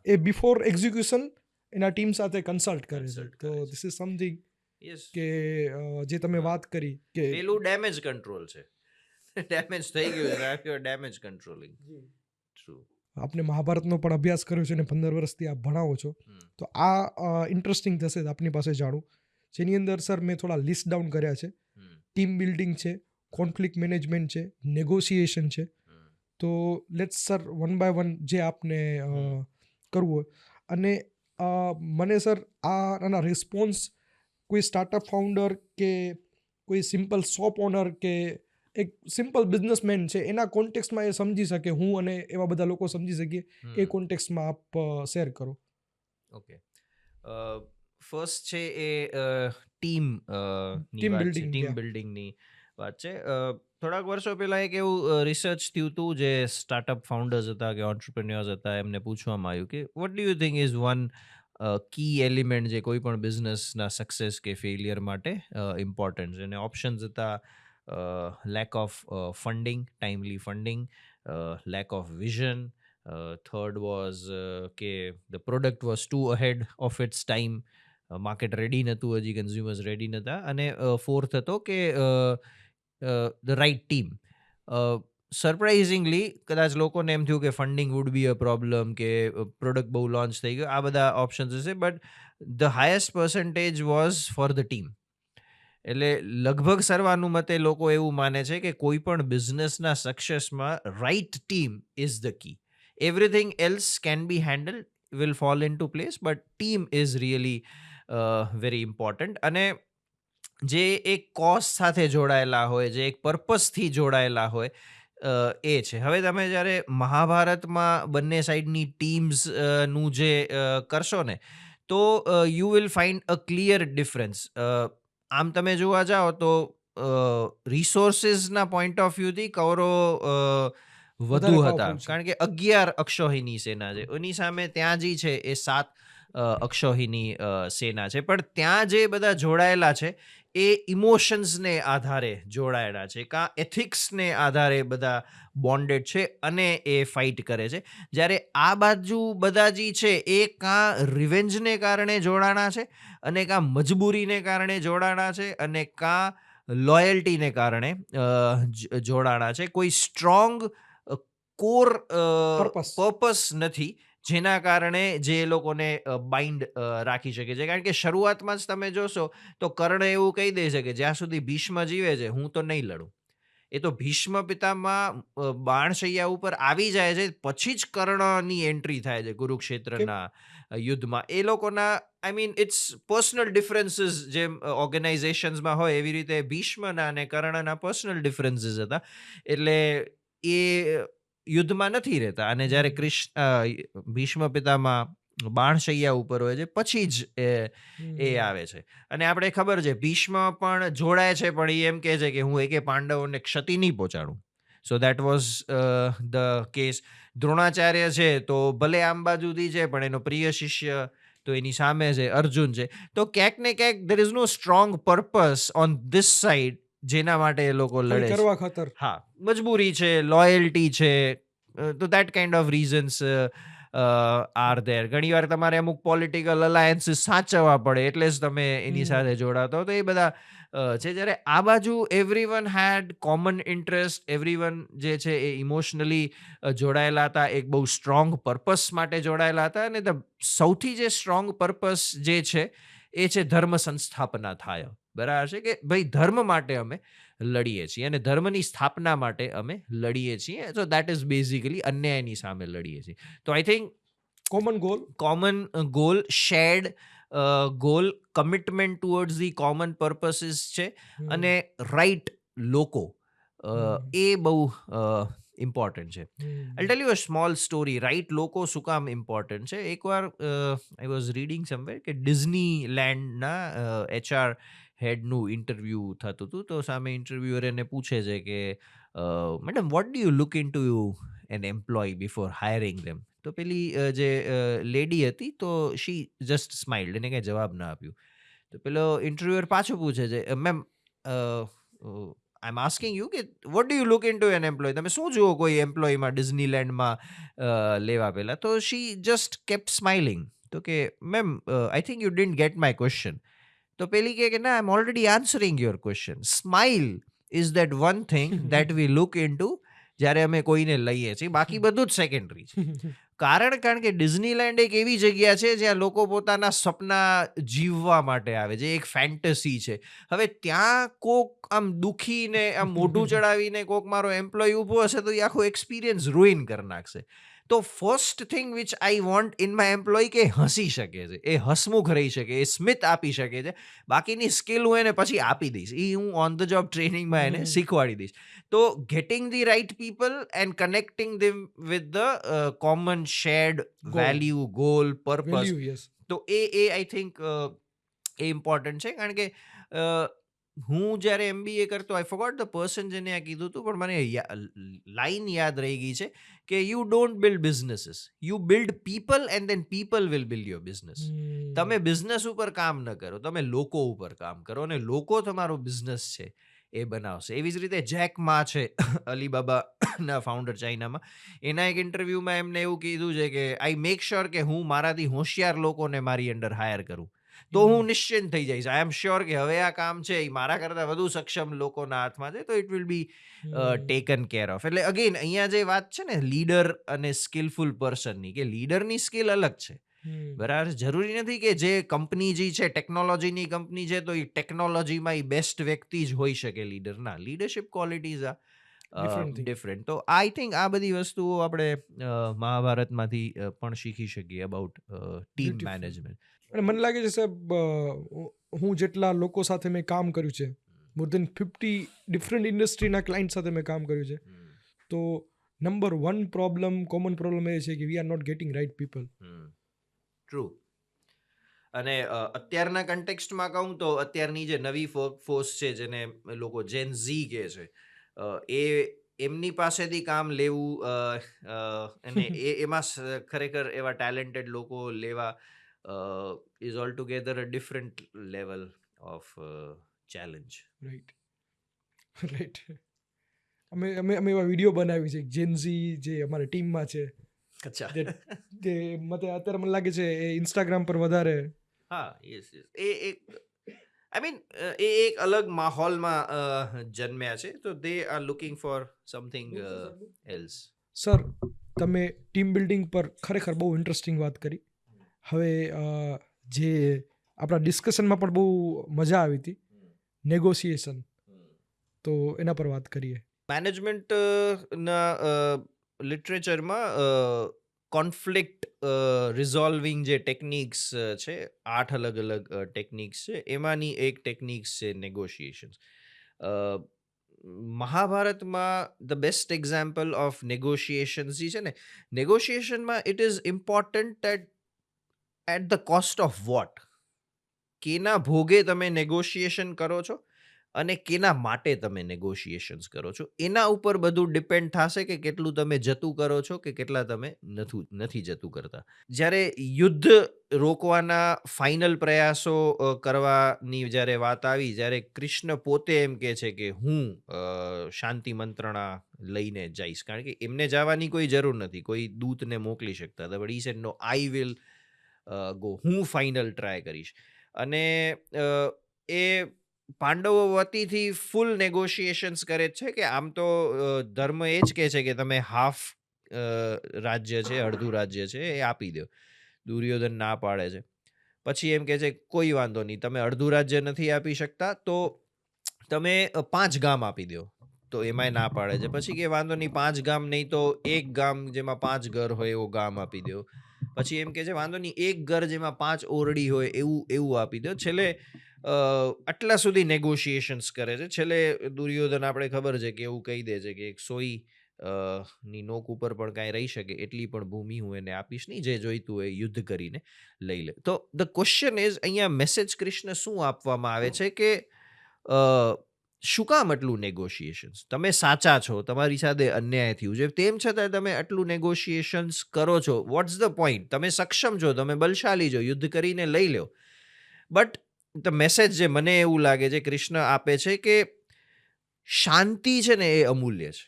એ બિફોર એક્ઝિક્યુશન એના ટીમ સાથે કન્સલ્ટ કરે છે. તો ધીસ ઇઝ સમથિંગ કે જે તમે વાત કરી કે પેલું ડેમેજ કંટ્રોલ છે. ડેમેજ થઈ ગયું છે, ડેમેજ કંટ્રોલિંગ. ટ્રુ. આપને મહાભારતનો પણ અભ્યાસ કર્યો છે અને 15 વર્ષથી આપ ભણાવો છો, તો આ ઇન્ટરેસ્ટિંગ થશે આપની પાસે જાણવું, જેની અંદર સર મેં થોડા લિસ્ટ ડાઉન કર્યા છે. ટીમ બિલ્ડિંગ છે, કોન્ફ્લિક્ટ મેનેજમેન્ટ છે, નેગોશિએશન છે. તો let's sir one by one જે આપને કરવું હોય. અને મને સર આના રિસ્પોન્સ કોઈ સ્ટાર્ટઅપ ફાઉન્ડર કે કોઈ સિમ્પલ શોપ ઓનર કે એક સિમ્પલ બિઝનેસમેન છે એના કોન્ટેક્સ્ટમાં એ સમજી શકે, હું અને એવા બધા લોકો સમજી શકીએ, એ કોન્ટેક્સ્ટમાં આપ શેર કરો. ઓકે. ફર્સ્ટ છે એ ટીમ ની ટીમ વાત છે, બિલ્ડિંગ, ટીમ યા. બિલ્ડિંગની વાત છે. થોડાક વર્ષો પહેલા એક એવું રિસર્ચ થયું હતું, જે સ્ટાર્ટઅપ ફાઉન્ડર્સ હતા કે ઓન્ટરપ્રિન્યોર્સ હતા, એમને પૂછવામાં આવ્યું કે what do you think is one key element જે કોઈ પણ બિઝનેસના સક્સેસ કે ફેલિયર માટે ઇમ્પોર્ટન્ટ છે. અને ઓપ્શન્સ હતા lack of funding, timely funding, lack of vision, third was કે the product was too ahead of its time, market ready નહોતું, હજી કન્ઝ્યુમર્સ રેડી નહોતા, અને ફોર્થ હતો કે ધ રાઇટ ટીમ. સરપ્રાઇઝિંગલી કદાચ લોકોને એમ થયું કે funding would be a problem, કે પ્રોડક્ટ બહુ લોન્ચ થઈ ગયો, આ બધા ઓપ્શન્સ હશે, but the highest percentage was for the team. એટલે લગભગ સર્વાનુમતે લોકો એવું માને છે કે કોઈ પણ બિઝનેસના સક્સેસમાં right team is the key. Everything else can be handle, will fall into place, but team is really very important. અને જે એક કોઝ સાથે જોડાયેલા હોય, જે એક પર્પસથી જોડાયેલા હોય, એ છે. હવે તમે જ્યારે મહાભારતમાં બંને સાઈડની ટીમ્સ નું જે કરશો ને, તો you will find a clear difference. આમ તમે જોવા જાઓ તો રિસોર્સિસના પોઈન્ટ ઓફ વ્યૂથી કૌરવો વધુ વધારે હતા, પાવરફુલ છે. કારણ કે 11 અક્ષૌહિણી સેના છે. એની સામે ત્યાં જે છે એ 7 અક્ષૌહિણી સેના છે. પણ ત્યાં જે બધા જોડાયેલા છે એ ઇમોશન્સને આધારે જોડાયેલા છે, કાં એથિક્સને આધારે બધા બોન્ડેડ છે અને એ ફાઇટ કરે છે. જ્યારે આ બાજુ બધા જે છે એ કાં રિવેન્જને કારણે જોડાણા છે, અને કાં મજબૂરીને કારણે જોડાણા છે, અને કાં લોયલ્ટીને કારણે જોડાણા છે. કોઈ સ્ટ્રોંગ કોર પર્પસ. પર્પસ નથી જેના કારણે જે લોકોને બાઇન્ડ રાખી શકે છે. કારણ કે શરૂઆતમાં જ તમે જોશો તો કર્ણ એવું કહી દે છે કે જ્યાં સુધી ભીષ્મ જીવે છે હું તો નહીં લડું. એ તો ભીષ્મ પિતામાં બાણશૈયા ઉપર આવી જાય છે, પછી જ કર્ણની એન્ટ્રી થાય છે કેમ? કુરુક્ષેત્રના યુદ્ધમાં. એ લોકોના, I mean, it's personal differences જેમ ઓર્ગેનાઇઝેશન્સમાં હોય, એવી રીતે ભીષ્મના અને કર્ણના પર્સનલ ડિફરન્સીસ હતા. એટલે એ યુદ્ધમાં નથી રહેતા, અને જ્યારે ભીષ્મ પિતામાં બાણશૈયા ઉપર હોય છે પછી જ એ આવે છે. અને આપણે ખબર છે ભીષ્મ પણ જોડાય છે, પણ એ એમ કહે છે કે હું એકે પાંડવોને ક્ષતિ નહીં પહોંચાડું. So that was the case. Dronacharya છે તો ભલે આમ બાજુથી છે, પણ એનો પ્રિય શિષ્ય તો એની સામે છે, અર્જુન છે. તો ક્યાંક ને ક્યાંક there is no strong purpose on this side જેના માટે એ લોકો ખાલી લડે છે. કરવા ખાતર. હા, મજબૂરી છે, લોયલ્ટી છે, તો that kind of reasons are there. ઘણીવાર તમારે અમુક પોલિટિકલ અલાયન્સીસ સાચવવા પડે, એટલે જ તમે એની સાથે જોડાતો હો. તો એ બધા છે. જ્યારે આ બાજુ એવરીવન હેડ કોમન ઇન્ટરેસ્ટ, એવરીવન જે છે એ ઇમોશનલી જોડાયેલા હતા, એક બહુ સ્ટ્રોંગ પર્પસ માટે જોડાયેલા હતા. અને સૌથી જે સ્ટ્રોંગ પર્પસ જે છે એ છે ધર્મ સંસ્થાપના થાય. બરાબર છે કે ભાઈ ધર્મ માટે અમે લડીએ છીએ, અને ધર્મની સ્થાપના માટે અમે લડીએ છીએ. સો દેટ ઇઝ બેઝિકલી અન્યાયની સામે લડીએ છીએ. તો I think common goal. Common goal, shared goal, commitment towards the common purposes છે, અને રાઈટ લોકો, એ બહુ ઇમ્પોર્ટન્ટ છે. I tell you a small story. Right લોકો શું કામ ઇમ્પોર્ટન્ટ છે? એકવાર આઈ વોઝ રીડિંગ સમવેર કે ડિઝની લેન્ડના HR હેડનું ઇન્ટરવ્યૂ થતું હતું. તો સામે ઇન્ટરવ્યુઅર એને પૂછે છે કે madam, what do you look into an employ before hiring them? તો પેલી જે લેડી હતી, તો શી જસ્ટ સ્માઇલ્ડ, એને કંઈ જવાબ ના આપ્યું. તો પેલો ઇન્ટરવ્યુઅર પાછું પૂછે છે, ma'am, I am asking you કે what do you look into an employ? તમે શું જુઓ કોઈ એમ્પ્લોયમાં ડિઝનીલેન્ડમાં લેવા પહેલા? તો શી જસ્ટ કેપ્ટ સ્માઇલિંગ. તો કે ma'am, I think you didn't get my question. તો પેલી કે ના, I am already answering your question. Smile is that one thing that we look into જ્યારે અમે કોઈને લઈએ છીએ. બાકી બધું જ સેકન્ડરી છે. કારણ કે ડિઝનીલેન્ડ એક એવી જગ્યા છે જ્યાં લોકો પોતાના સપના જીવવા માટે આવે છે. એક ફેન્ટસી છે. હવે ત્યાં કોક આમ દુખીને આમ મોઢું ચડાવીને કોક મારો એમ્પ્લોય ઊભો હશે તો એ આખો એક્સપિરિયન્સ રૂઇન કરી નાખશે. તો first thing which I want in my employ કે હસી શકે છે, એ હસમુખ રહી શકે, એ સ્મિત આપી શકે છે. બાકીની સ્કિલ હું એને પછી આપી દઈશ, એ હું ઓન ધ જોબ ટ્રેનિંગમાં એને શીખવાડી દઈશ. તો getting the right people and connecting them with the common shared Goal. Value, goal, purpose, value, yes. તો એ આઈ થિંક એ ઇમ્પોર્ટન્ટ છે, કારણ કે હું જ્યારે MBA કરતો, આઈ ફોરગોટ ધ પર્સન જેને આ કીધું હતું, પણ મને લાઈન યાદ રહી ગઈ છે કે you don't build businesses, you build people and then people will build your business. તમે બિઝનેસ ઉપર કામ ન કરો, તમે લોકો ઉપર કામ કરો, અને લોકો તમારો બિઝનેસ છે એ બનાવશે. એવી જ રીતે જેક મા છે, અલીબાબાના ફાઉન્ડર ચાઇનામાં, એના એક ઇન્ટરવ્યૂમાં એમને એવું કીધું છે કે આઈ મેક શ્યોર કે હું મારાથી હોશિયાર લોકોને મારી અંડર હાયર કરું, તો હું નિશ્ચિંત થઈ જઈશ. આઈ એમ શ્યોર કે હવે આ કામ છે એ મારા કરતાં વધુ સક્ષમ લોકોના હાથમાં છે, તો it will be taken care of. એટલે અગેન અહીંયા જે વાત છે ને લીડર અને સ્કિલફુલ પર્સનની, કે લીડરની સ્કિલ અલગ છે, બરાબર. જરૂરી નથી કે જે કંપની જે છે ટેકનોલોજીની કંપની છે તો એ ટેકનોલોજીમાં એ બેસ્ટ વ્યક્તિ જ હોઈ શકે લીડર. ના, લીડરશિપ ક્વોલિટીઝ આ ડિફરન્ટ. તો આઈ થિંક આ બધી વસ્તુઓ આપણે મહાભારતમાંથી પણ શીખી શકીએ અબાઉટ ટીમ Beautiful. મેનેજમેન્ટ. અને મને લાગે છે સાહેબ, હું જેટલા લોકો સાથે મેં કામ કર્યું છે, મોર દેન 50 ડિફરન્ટ ઇન્ડસ્ટ્રીના ક્લાયન્ટ સાથે મેં કામ કર્યું છે, તો નંબર 1 પ્રોબ્લેમ, કોમન પ્રોબ્લેમ એ છે કે we are not getting right people. True. અને અત્યારના કન્ટેક્સ્ટમાં કહું તો અત્યારની જે નવી ફોર્સ છે, જેને લોકો જેન ઝી કહે છે, એ એમની પાસેથી કામ લેવું, અને એમાં ખરેખર એવા ટેલેન્ટેડ લોકો લેવા is all together a different level of challenge. Right. અમે એવા વિડીયો બનાવી છે, જેનઝી જે અમારી ટીમમાં છે, અચ્છા. તે મતે અત્યારે મને લાગે છે એ ઇન્સ્ટાગ્રામ પર વધારે. હા, યસ. એ એક આઈ મીન એ એક અલગ માહોલમાં જન્મ્યા છે, તો they are looking for something else. Sir, તમે ટીમ બિલ્ડિંગ પર ખરેખર બહુ ઇન્ટરેસ્ટિંગ વાત કરી. હવે જે આપણા ડિસ્કશનમાં પણ બહુ મજા આવી હતી, નેગોશિએશન, તો એના પર વાત કરીએ. મેનેજમેન્ટના લિટરેચરમાં કોન્ફ્લિક્ટ રિઝોલ્વિંગ જે ટેકનિક્સ છે, 8 અલગ અલગ ટેકનિક્સ છે, એમાંની એક ટેકનિક્સ છે નેગોશિએશન્સ. મહાભારતમાં the best example of negotiations જે છે ને, નેગોશિએશનમાં it is important at the cost of what. કેના ભોગે તમે નેગોશિએશન કરો છો અને કેના માટે તમે નેગોશિએશન્સ કરો છો, એના ઉપર બધું ડિપેન્ડ થશે કે કેટલું તમે જતું કરો છો કે કેટલા તમે નથી જતું કરતા. જ્યારે યુદ્ધ રોકવાના ફાઇનલ પ્રયાસો કરવાની જ્યારે વાત આવી, જ્યારે કૃષ્ણ પોતે એમ કહે છે કે હું શાંતિ મંત્રણા લઈને જઈશ, કારણ કે એમને જવાની કોઈ જરૂર નથી, કોઈ દૂતને મોકલી શકતા હતા, but he said no, I will go, હું ફાઇનલ ટ્રાય કરીશ. અને એ પાંડવો વતીથી ફૂલ નેગોશિએશન્સ કરે છે, કે આમ તો ધર્મ એ જ કહે છે કે તમે હાફ રાજ્ય છે, અડધું રાજ્ય છે એ આપી દો. દુર્યોધન ના પાડે છે. પછી એમ કહે છે કોઈ વાંધો નહીં, તમે અડધું રાજ્ય નથી આપી શકતા તો તમે 5 ગામ આપી દો. તો એમાંય ના પાડે છે. પછી કે વાંધો નહીં, 5 ગામ નહીં તો એક ગામ જેમાં 5 ઘર હોય એવો ગામ આપી દો. પછી એમ કે છે વાંધો નહીં, એક ઘર જેમાં 5 ઓરડી હોય એવું આપી દો. છેલ્લે આટલા સુધી નેગોશિએશન્સ કરે છે. છેલ્લે દુર્યોધન આપણે ખબર છે કે એવું કહી દે છે કે એક સોઈ ની નોક ઉપર પણ કાંઈ રહી શકે એટલી પણ ભૂમિ હું એને આપીશ નહીં, જે જોઈતું હોય યુદ્ધ કરીને લઈ લે. તો ધ ક્વેશ્ચન ઇઝ, અહીંયા મેસેજ કૃષ્ણ શું આપવામાં આવે છે કે શું કામ આટલું નેગોશિએશન્સ? તમે સાચા છો, તમારી સાથે અન્યાય થયું છે, તેમ છતાં તમે આટલું નેગોશિએશન્સ કરો છો. What's the point? તમે સક્ષમ છો, તમે બલશાલી છો, યુદ્ધ કરીને લઈ લો. બટ ધ મેસેજ જે મને એવું લાગે છે કૃષ્ણ આપે છે કે શાંતિ છે ને એ અમૂલ્ય છે.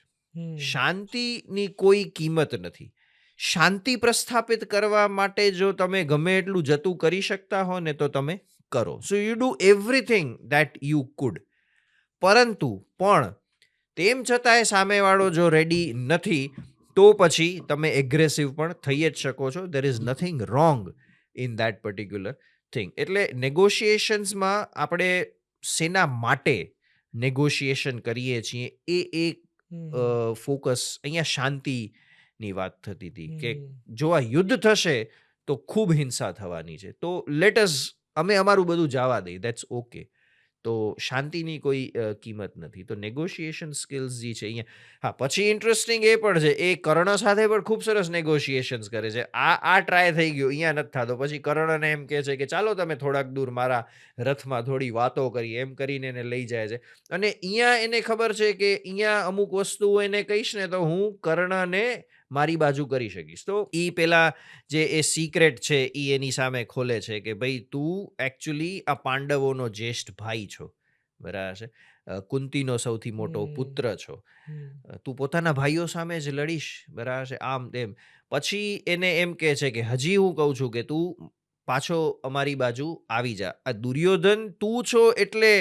શાંતિની કોઈ કિંમત નથી. શાંતિ પ્રસ્થાપિત કરવા માટે જો તમે ગમે એટલું જતું કરી શકતા હો ને તો તમે કરો. So you do everything that you could. પરંતુ પણ તેમ છતાંય સામેવાળો જો રેડી નથી તો પછી તમે એગ્રેસિવ પણ થઈ જ શકો છો. There is nothing wrong in that particular thing. એટલે નેગોશિએશન્સમાં આપણે શેના માટે નેગોશિએશન કરીએ છીએ એ એક ફોકસ અહીંયા શાંતિની વાત થતી હતી કે જો આ યુદ્ધ થશે તો ખૂબ હિંસા થવાની છે, તો લેટ અસ, અમે અમારું બધું જવા દઈએ, દેટ્સ ઓકે. તો શાંતિની કોઈ કિંમત નથી. તો નેગોશિએશન સ્કિલ્સ જે છે અહીંયા, હા, પછી ઇન્ટરેસ્ટિંગ એ પણ છે, એ કર્ણ સાથે પણ ખૂબ સરસ નેગોશિએશન્સ કરે છે. આ ટ્રાય થઈ ગયું, અહીંયા નથી થતો. પછી કર્ણને એમ કહે છે કે ચાલો તમે થોડાક દૂર મારા રથમાં થોડી વાતો કરીએ, એમ કરીને એને લઈ જાય છે. અને અહીંયા એને ખબર છે કે અહીંયા અમુક વસ્તુઓ એને કહીશ ને તો હું કર્ણને મારી બાજુ કરી શકીશ. તો એ પેલા જે એ સિક્રેટ છે એ એની સામે ખોલે છે કે ભાઈ તું એકચ્યુઅલી આ પાંડવોનો જ્યેષ્ઠ ભાઈ છો, બરાબર છે, કુંતીનો સૌથી મોટો પુત્ર છો, તું પોતાના ભાઈઓ સામે જ લડીશ, બરાબર છે, આમ તેમ. પછી એને એમ કહે છે કે હજી હું કહું છું કે તું પાછો અમારી બાજુ આવી જા. આ દુર્યોધન તું છો એટલે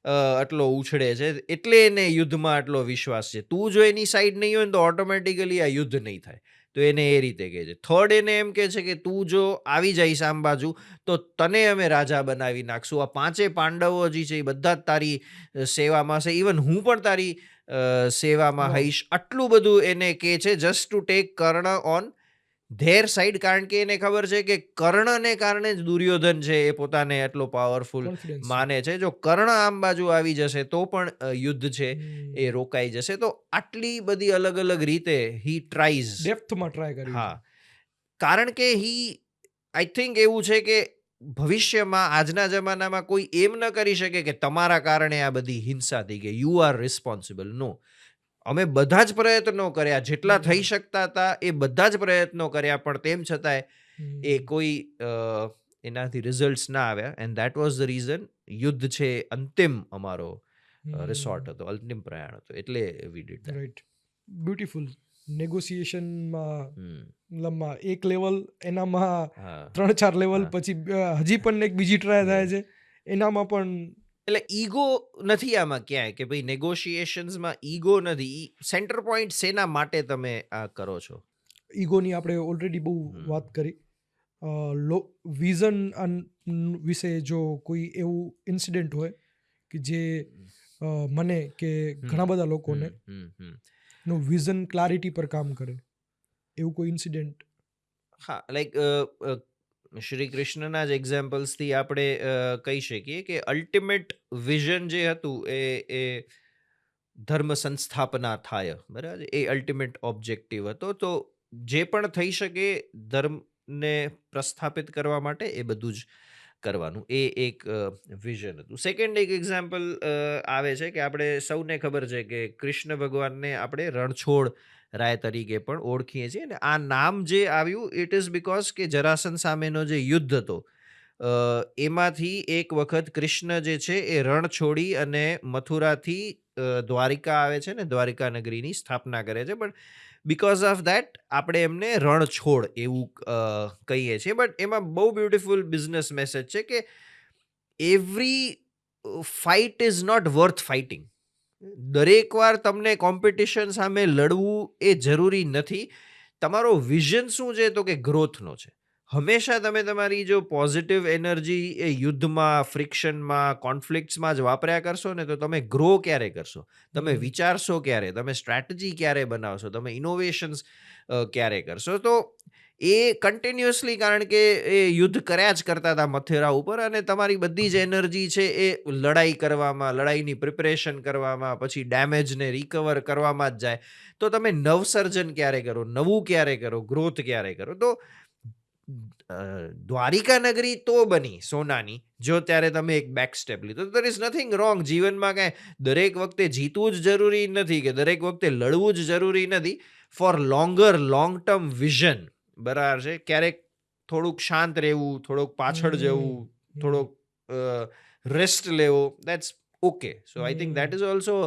આટલો ઉછળે છે, એટલે એને યુદ્ધમાં આટલો વિશ્વાસ છે. તું જો એની સાઈડ નહીં હોય ને તો ઓટોમેટિકલી આ યુદ્ધ નહીં થાય. તો એને એ રીતે કહે છે. થર્ડ એને એમ કહે છે કે તું જો આવી જઈશ આમ બાજુ તો તને અમે રાજા બનાવી નાખશું. આ પાંચે પાંડવો જે છે એ બધા જ તારી સેવામાં છે. ઇવન હું પણ તારી સેવામાં હઈશ. આટલું બધું એને કહે છે just to take Karna on there side, કારણ કે એને ખબર છે કે કર્ણને કારણે જ દુર્યોધન છે એ પોતાને એટલો પાવરફુલ માને છે. જો કર્ણ આમ બાજુ આવી જશે તો પણ યુદ્ધ છે એ રોકાઈ જશે. તો આટલી બધી અલગ અલગ રીતે હી ટ્રાઈઝ, ડેપ્થમાં ટ્રાય કર્યું. હા, કારણ કે આઈ થિંક એવું છે કે ભવિષ્યમાં આજના જમાનામાં કોઈ એમ ન કરી શકે કે તમારા કારણે આ બધી હિંસા થઈ ગઈ, યુ આર રિસ્પોન્સિબલ. નો, અમે બધા જ પ્રયત્નો કર્યા, જેટલા થઈ શકતા હતા એ બધા જ પ્રયત્નો કર્યા, પણ તેમ છતાંય એ કોઈ એનાથી રિઝલ્ટ્સ ના આવ્યા. And that was the reason યુદ્ધ છે અંતિમ અમારો રિસોર્ટ હતો, અંતિમ પ્રયાણ હતો. એટલે we did that. Right, beautiful. નેગોશિએશનમાં એક લેવલ, એનામાં 3-4 લેવલ, પછી હજી પણ એક બીજી ટ્રાય થાય છે એનામાં પણ. એટલે ઈગો નથી આમાં ક્યાંય કે ભાઈ નેગોશિએશન્સમાં ઈગો નથી. સેન્ટર પોઈન્ટ શેના માટે તમે આ કરો છો? ઈગોની આપણે ઓલરેડી બહુ વાત કરી. વિઝન વિશે જો કોઈ એવું ઇન્સિડન્ટ હોય કે જે મને કે ઘણા બધા લોકોને નો વિઝન ક્લારિટી પર કામ કરે, એવું કોઈ ઇન્સિડન્ટ? હા, લાઈક શ્રી કૃષ્ણના જ એક્ઝામ્પલ્સથી આપણે કહી શકીએ કે અલ્ટિમેટ વિઝન જે હતું એ ધર્મ સંસ્થાપના થાય, બરાબર, એ અલ્ટિમેટ ઓબ્જેક્ટિવ હતો. તો જે પણ થઈ શકે ધર્મને પ્રસ્થાપિત કરવા માટે એ બધું જ કરવાનું, એ એક વિઝન હતું. સેકન્ડ એક એક્ઝામ્પલ આવે છે કે આપણે સૌને ખબર છે કે કૃષ્ણ ભગવાનને આપણે રણછોડ રાય તરીકે પણ ઓળખીએ છીએ. અને આ નામ જે આવ્યું ઇટ ઇઝ બિકોઝ કે જરાસંઘ સામેનો જે યુદ્ધ હતો એમાંથી એક વખત કૃષ્ણ જે છે એ રણ છોડી અને મથુરાથી દ્વારિકા આવે છે ને દ્વારિકા નગરીની સ્થાપના કરે છે. પણ બિકોઝ ઓફ દેટ આપણે એમને રણછોડ એવું કહીએ છીએ. બટ એમાં બહુ બ્યુટિફુલ બિઝનેસ મેસેજ છે કે every fight is not worth fighting. દરેક વાર તમને કોમ્પિટિશન સામે લડવું એ જરૂરી નથી. તમારો વિઝન શું છે તો કે ગ્રોથનો છે. હંમેશા તમે તમારી જો પોઝિટિવ એનર્જી એ યુદ્ધમાં, ફ્રિક્શનમાં, કોન્ફ્લિક્ટ્સમાં જ વાપર્યા કરશો ને તો તમે ગ્રો ક્યારે કરશો? તમે વિચારશો ક્યારે? તમે સ્ટ્રેટેજી ક્યારે બનાવશો? તમે ઇનોવેશન્સ ક્યારે કરશો? તો એ કન્ટિન્યુઅસલી, કારણ કે એ યુદ્ધ કર્યા જ કરતા હતા મથુરા ઉપર, અને તમારી બધી જ એનર્જી છે એ લડાઈ કરવામાં, લડાઈની પ્રિપરેશન કરવામાં, પછી ડેમેજને રિકવર કરવામાં જ જાય. તો તમે નવસર્જન ક્યારે કરો? નવું ક્યારે કરો? ગ્રોથ ક્યારે કરો? તો દ્વારિકા નગરી તો બની સોનાની જો ત્યારે તમે એક બેક સ્ટેપ લીધો. There is nothing wrong. જીવનમાં કાંઈ દરેક વખતે જીતવું જ જરૂરી નથી કે દરેક વખતે લડવું જ જરૂરી નથી. ફોર લોંગ ટર્મ વિઝન, બરાબર છે, ક્યારેક થોડુંક શાંત રહેવું, થોડુંક પાછળ જવું, થોડોક રેસ્ટ લેવો, that's okay. So I think that is also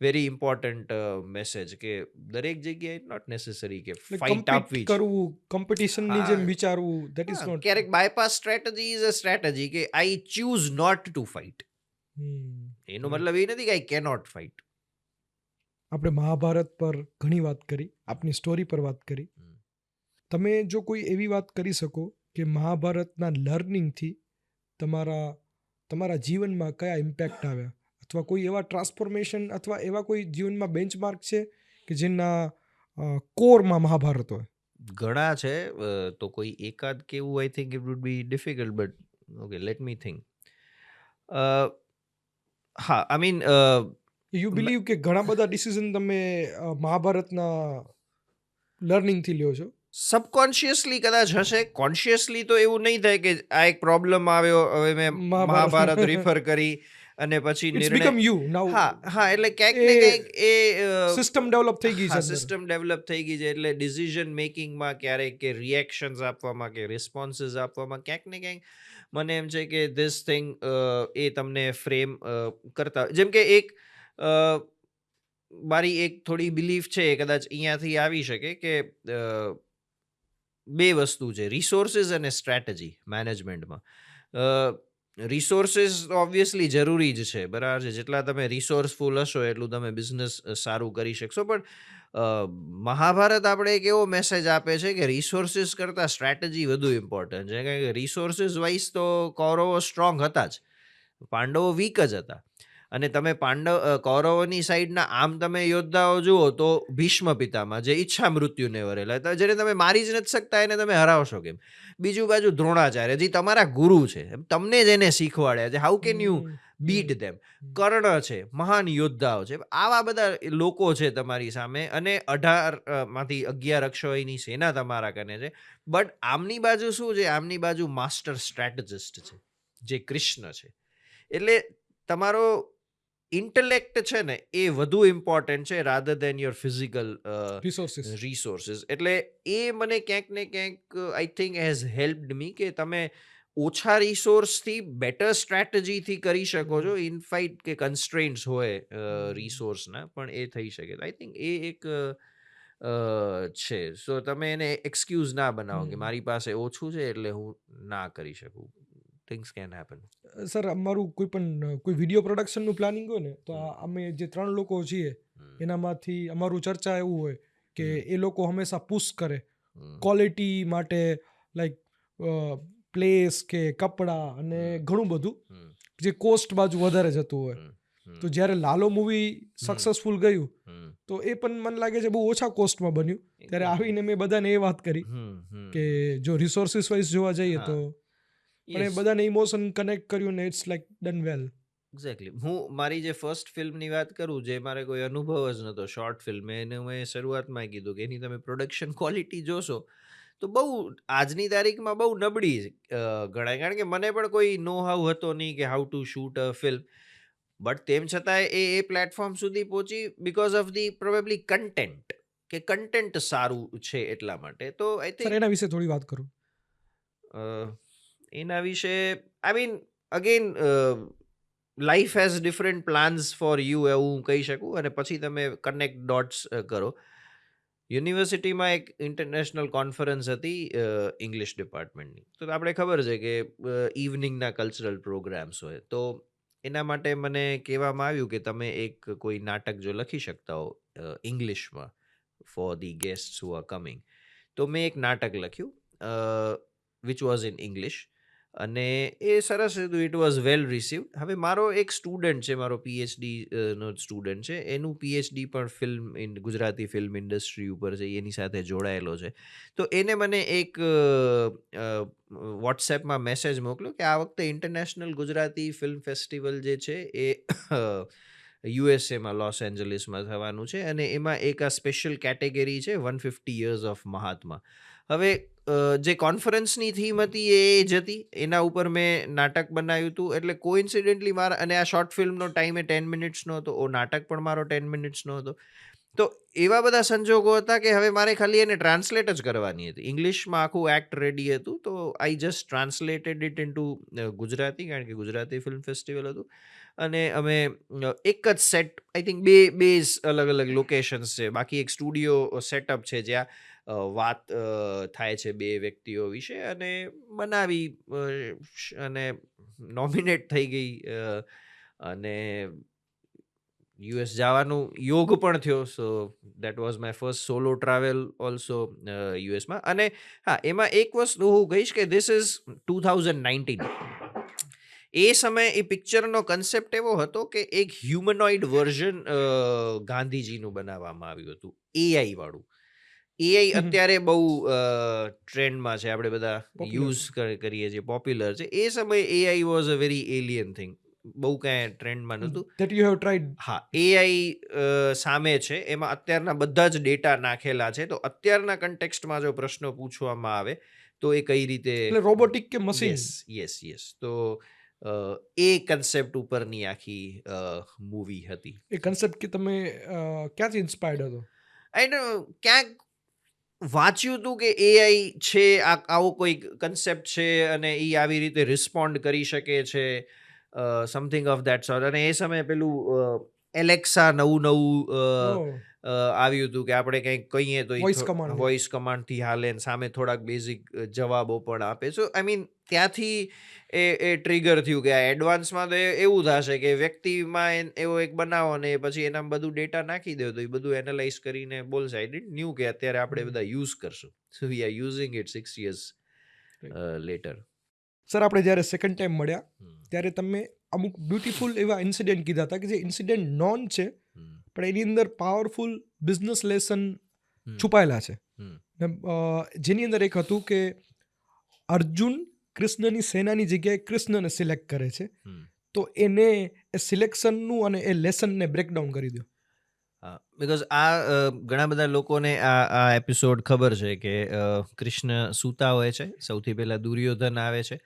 very important message કે દરેક જગ્યાએ નોટ નેસેસરી કે ફાઇટ આપવી કરવું, કોમ્પિટિશનની જેમ વિચારવું, ધેટ ઇઝ નોટ. ક્યારેક bypass strategy is a strategy કે I choose not to fight. એનો મતલબ એ નથી કે આઈ કેનોટ ફાઇટ. આપણે મહાભારત પર ઘણી વાત કરી, આપની સ્ટોરી પર વાત કરી. તમે જો કોઈ એવી વાત કરી શકો કે મહાભારતના લર્નિંગથી તમારા જીવનમાં કયા ઇમ્પેક્ટ આવ્યા, અથવા કોઈ એવા ટ્રાન્સફોર્મેશન અથવા એવા કોઈ જીવનમાં બેન્ચમાર્ક છે કે જેના કોરમાં મહાભારત હોય? ઘણા છે, તો કોઈ એકાદ કેવું I think it would be difficult, but okay let me think. હા, આઈ મીન યુ બિલીવ કે ઘણા બધા ડિસિઝન તમે મહાભારતના લર્નિંગથી લ્યો છો? સબકોન્શિયસલી કદાચ હશે, કોન્શિયસલી તો એવું નહીં થાય કે આ એક પ્રોબ્લેમ આવ્યો, હવે મેં મહાભારત મહાભારત રિફર કરી અને પછી ઇટ્સ નિર્ણય. બીકમ યુ નાઉ. હા, એટલે ક્યાંક એ ને ક્યાંક એ સિસ્ટમ ડેવલપ થઈ ગઈ છે હા, અંદર. સિસ્ટમ ડેવલપ થઈ ગઈ છે, એટલે ડિસિઝન મેકિંગમાં ક્યારેક કે રિએક્શન્સ આપવામાં કે રિસ્પોન્સીસ આપવામાં ક્યાંક ને ક્યાંક મને એમ છે કે ધીસ થિંગ એ તમને ફ્રેમ કરતા, જેમ કે એક મારી એક થોડી બિલીફ છે, કદાચ અહીંયાથી આવી શકે કે બે વસ્તુ છે, રિસોર્સિસ અને સ્ટ્રેટેજી મેનેજમેન્ટમાં. રિસોર્સિસ ઓબ્વિયસલી જરૂરી જ છે, બરાબર છે, જેટલા તમે રિસોર્સફુલ હશો એટલું તમે બિઝનેસ સારું કરી શકશો, પણ મહાભારત આપણે એક એવો મેસેજ આપે છે કે રિસોર્સિસ કરતાં સ્ટ્રેટેજી વધુ ઇમ્પોર્ટન્ટ છે, કારણ કે રિસોર્સિસ વાઇઝ તો કૌરવો સ્ટ્રોંગ હતા જ, પાંડવો વીક જ હતા. અને તમે કૌરવોની સાઈડના આમ તમે યોદ્ધાઓ જુઓ તો ભીષ્મ પિતામાં જે ઈચ્છા મૃત્યુને વરેલા હતા, જેને તમે મારી જ નથી શકતા એને તમે હરાવશો કેમ? બીજું બાજુ દ્રોણાચાર્ય, જે તમારા ગુરુ છે, તમને જ એને શીખવાડ્યા છે, હાઉ કેન યુ બીટ ધેમ? કર્ણ છે, મહાન યોદ્ધાઓ છે, આવા બધા લોકો છે તમારી સામે, અને 18 માંથી 11 અક્ષોહિણી સેના તમારા કને છે. બટ આમની બાજુ શું છે? આમની બાજુ માસ્ટર સ્ટ્રેટેજિસ્ટ છે, જે કૃષ્ણ છે. એટલે તમારો ઇન્ટેલેક્ટ છે ને એ વધુ ઇમ્પોર્ટન્ટ છે rather then your physical resources. Resources. એટલે એ મને ક્યાંક ને ક્યાંક આઈ થિંક હેઝ હેલ્પડ મી કે તમે ઓછા રિસોર્સથી બેટર સ્ટ્રેટેજીથી કરી શકો છો, ઇનફાઇટ કે કન્સ્ટ્રેન્ટ્સ હોય રિસોર્સના, પણ એ થઈ શકે. આઈ થિંક એ એક છે. સો તમે એને એક્સક્યુઝ ના બનાવો કે મારી પાસે ઓછું છે એટલે હું ના કરી શકું. Things can happen. સર, અમારું કોઈ વિડીયો પ્રોડક્શનનું પ્લાનિંગ હોય ને, તો અમે જે 3 લોકો છીએ એનામાંથી અમારું ચર્ચા એવું હોય કે એ લોકો હંમેશા પુશ કરે ક્વોલિટી માટે, લાઈક પ્લેસ કે કપડાં અને ઘણું બધું જે કોસ્ટ બાજુ વધારે જતું હોય. તો જ્યારે લાલો મૂવી સક્સેસફુલ ગયું તો એ પણ મને લાગે છે બહુ ઓછા કોસ્ટમાં બન્યું. ત્યારે આવીને મેં બધાને એ વાત કરી કે જો રિસોર્સિસ વાઇઝ જોવા જઈએ તો, પણ એ બધાને ઇમોશન કનેક્ટ કર્યું ને it's like done well. Exactly. હું મારી જે ફર્સ્ટ ફિલ્મની વાત કરું, જે મારે કોઈ અનુભવ જ નહોતો, શોર્ટ ફિલ્મ, એને મેં શરૂઆતમાં કીધું કે એની તમે પ્રોડક્શન ક્વોલિટી જોશો તો બહુ આજની તારીખમાં બહુ નબળી ગણાય, કારણ કે મને પણ કોઈ નો હાઉ હતો નહીં કે how to shoot a film. But તેમ છતાંય એ પ્લેટફોર્મ સુધી પહોંચી because of the probably content, કે કન્ટેન્ટ સારું છે એટલા માટે. તો આઈ સર, થિંક એના વિશે થોડી વાત કરું. એના વિશે I mean again life has different plans for you, એવું હું કહી શકું, અને પછી તમે કનેક્ટ ડોટ્સ કરો. યુનિવર્સિટીમાં એક ઇન્ટરનેશનલ કોન્ફરન્સ હતી ઇંગ્લિશ ડિપાર્ટમેન્ટની. તો આપણે ખબર છે કે ઇવનિંગના કલ્ચરલ પ્રોગ્રામ્સ હોય, તો એના માટે મને કહેવામાં આવ્યું કે તમે એક કોઈ નાટક જો લખી શકતા હો ઇંગ્લિશમાં for the guest who are coming. તો મેં એક નાટક લખ્યું વિચ વોઝ ઇન ઇંગ્લિશ, અને એ સરસ હતું, ઇટ વોઝ વેલ રિસીવ્ડ. હવે મારો એક સ્ટુડન્ટ છે, મારો પીએચડી નો સ્ટુડન્ટ છે, એનું પીએચડી પણ ગુજરાતી ફિલ્મ ઇન્ડસ્ટ્રી ઉપર છે, એની સાથે જોડાયેલો છે. તો એને મને એક વોટ્સએપમાં મેસેજ મોકલ્યો કે આ વખતે ઇન્ટરનેશનલ ગુજરાતી ફિલ્મ ફેસ્ટિવલ જે છે એ યુએસએમાં લોસ એન્જલિસમાં થવાનું છે, અને એમાં એક આ સ્પેશિયલ કેટેગરી છે 150 યર્સ ઓફ મહાત્મા. હવે જે કોન્ફરન્સની થીમ હતી એ જ હતી, એના ઉપર મેં નાટક બનાવ્યું હતું. એટલે કોઇન્સિડન્ટલી મારા, અને આ શોર્ટ ફિલ્મનો ટાઈમ એ 10 મિનિટ્સનો હતો, નાટક પણ મારો 10 મિનિટ્સનો હતો. તો એવા બધા સંજોગો હતા કે હવે મારે ખાલી એને ટ્રાન્સલેટ જ કરવાની હતી. ઇંગ્લિશમાં આખું એક્ટ રેડી હતું, તો I just translated it into Gujarati, કારણ કે ગુજરાતી ફિલ્મ ફેસ્ટિવલ હતું. અને અમે એક જ સેટ, આઈ થિંક બે અલગ અલગ લોકેશન્સ છે, બાકી એક સ્ટુડિયો સેટઅપ છે જ્યાં વાત થાય છે બે વ્યક્તિઓ વિશે, અને બનાવી અને નોમિનેટ થઈ ગઈ, અને યુએસ જવાનું યોગ પણ થયો. So that was my first solo travel also યુએસમાં. અને હા, એમાં એક વસ્તુ હું કહીશ કે ધીસ ઇઝ 2019. એ સમયે એ પિક્ચરનો કન્સેપ્ટ એવો હતો કે એક હ્યુમનોઇડ વર્ઝન ગાંધીજીનું બનાવવામાં આવ્યું હતું, એઆઈ વાળું. એઆઈ અત્યારે બહુ ટ્રેન્ડમાં છે, આપણે બધા Popular યુઝ કરીએ છીએ, પોપ્યુલર છે. એ સમયે AI was a very alien thing. બહુ કાંઈ ટ્રેન્ડમાં નહોતું. That you have tried. હા, એઆઈ સામે છે, એમાં અત્યારના બધા જ ડેટા નાખેલા છે. તો અત્યારના કન્ટેક્સ્ટમાં જો પ્રશ્નો પૂછવામાં આવે તો એ કઈ રીતે એટલે રોબોટિક કે મશીન? યસ. તો એ કન્સેપ્ટ ઉપરની આખી મૂવી હતી. એ કન્સેપ્ટ કે તમે ક્યાંથી ઇન્સ્પાયર્ડ હતો? એન્ડ ક્યાંક વાંચ્યું હતું કે એઆઈ છે, આવો કોઈ કન્સેપ્ટ છે અને એ આવી રીતે રિસ્પોન્ડ કરી શકે છે, સમથિંગ ઓફ દેટ સોર્ટ. અને એ સમયે પેલું એલેક્સા નવું Oh, આવ્યું હતું કે આપણે કંઈક કહીએ તો Voice command. વોઇસ કમાન્ડથી હાલે ને સામે થોડાક બેઝિક જવાબો પણ આપે. સો આઈ મીન ત્યાંથી એ ટ્રિગર થયું કે આ એડવાન્સમાં તો એવું થશે કે વ્યક્તિમાં એવો એક બનાવો ને પછી એના બધું ડેટા નાખી દો તો એ બધું એનાલાઇઝ કરીને બોલશે. આઈ ડિડન્ટ ન્યૂ કે અત્યારે આપણે બધા યુઝ કરશું. So we are using it 6 years later. Sir, આપણે જ્યારે સેકન્ડ ટાઈમ મળ્યા ત્યારે તમે અમુક બ્યુટીફુલ એવા ઇન્સિડન્ટ કીધા હતા કે જે ઇન્સિડન્ટ નોન છે પણ એની અંદર પાવરફુલ બિઝનેસ લેસન છુપાયેલા છે. ને, જેની અંદર એક હતું કે અર્જુન કૃષ્ણની સેનાની જગ્યાએ કૃષ્ણને સિલેક્ટ કરે છે. તો એને એ સિલેક્શનનું અને એ લેસનને બ્રેકડાઉન કરી દો. બિકોઝ આ ઘણા બધા લોકોને આ એપિસોડ ખબર છે કે કૃષ્ણ સૂતા હોય છે. સૌથી પહેલા દુર્યોધન આવે છે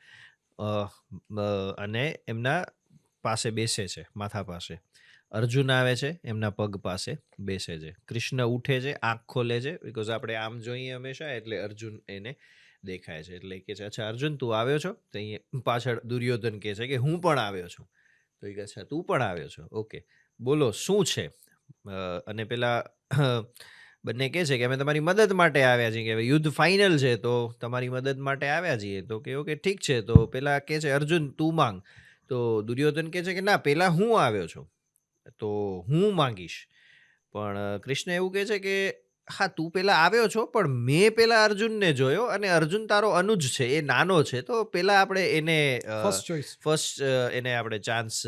અને એમના પાસે બેસે છે, માથા પાસે. અર્જુન આવે છે, એમના પગ પાસે બેસે છે. કૃષ્ણ ઉઠે છે, આંખ ખોલે છે, બિકોઝ આપણે આમ જોઈએ હંમેશા, એટલે અર્જુન એને દેખાય છે. એટલે કે છે, અચ્છા અર્જુન તું આવ્યો છો? તો અહીંયા પાછળ દુર્યોધન કહે છે કે હું પણ આવ્યો છું. તો એ કહે છે તું પણ આવ્યો છો, ઓકે બોલો શું છે? અને પેલા બંને કહે છે કે અમે તમારી મદદ માટે આવ્યા છીએ, કે હવે યુદ્ધ ફાઇનલ છે તો તમારી મદદ માટે આવ્યા છીએ. તો કે ઓકે ઠીક છે. તો પેલા કહે છે અર્જુન તું માંગ. તો દુર્યોધન કહે છે કે ના, પેલા હું આવ્યો છું તો હું માંગીશ. પણ કૃષ્ણ એવું કહે છે કે હા તું પેલા આવ્યો છો, પણ મેં પેલા અર્જુનને જોયો અને અર્જુન તારો અનુજ છે, એ નાનો છે, તો પેલા આપણે એને ફર્સ્ટ એને આપણે ચાન્સ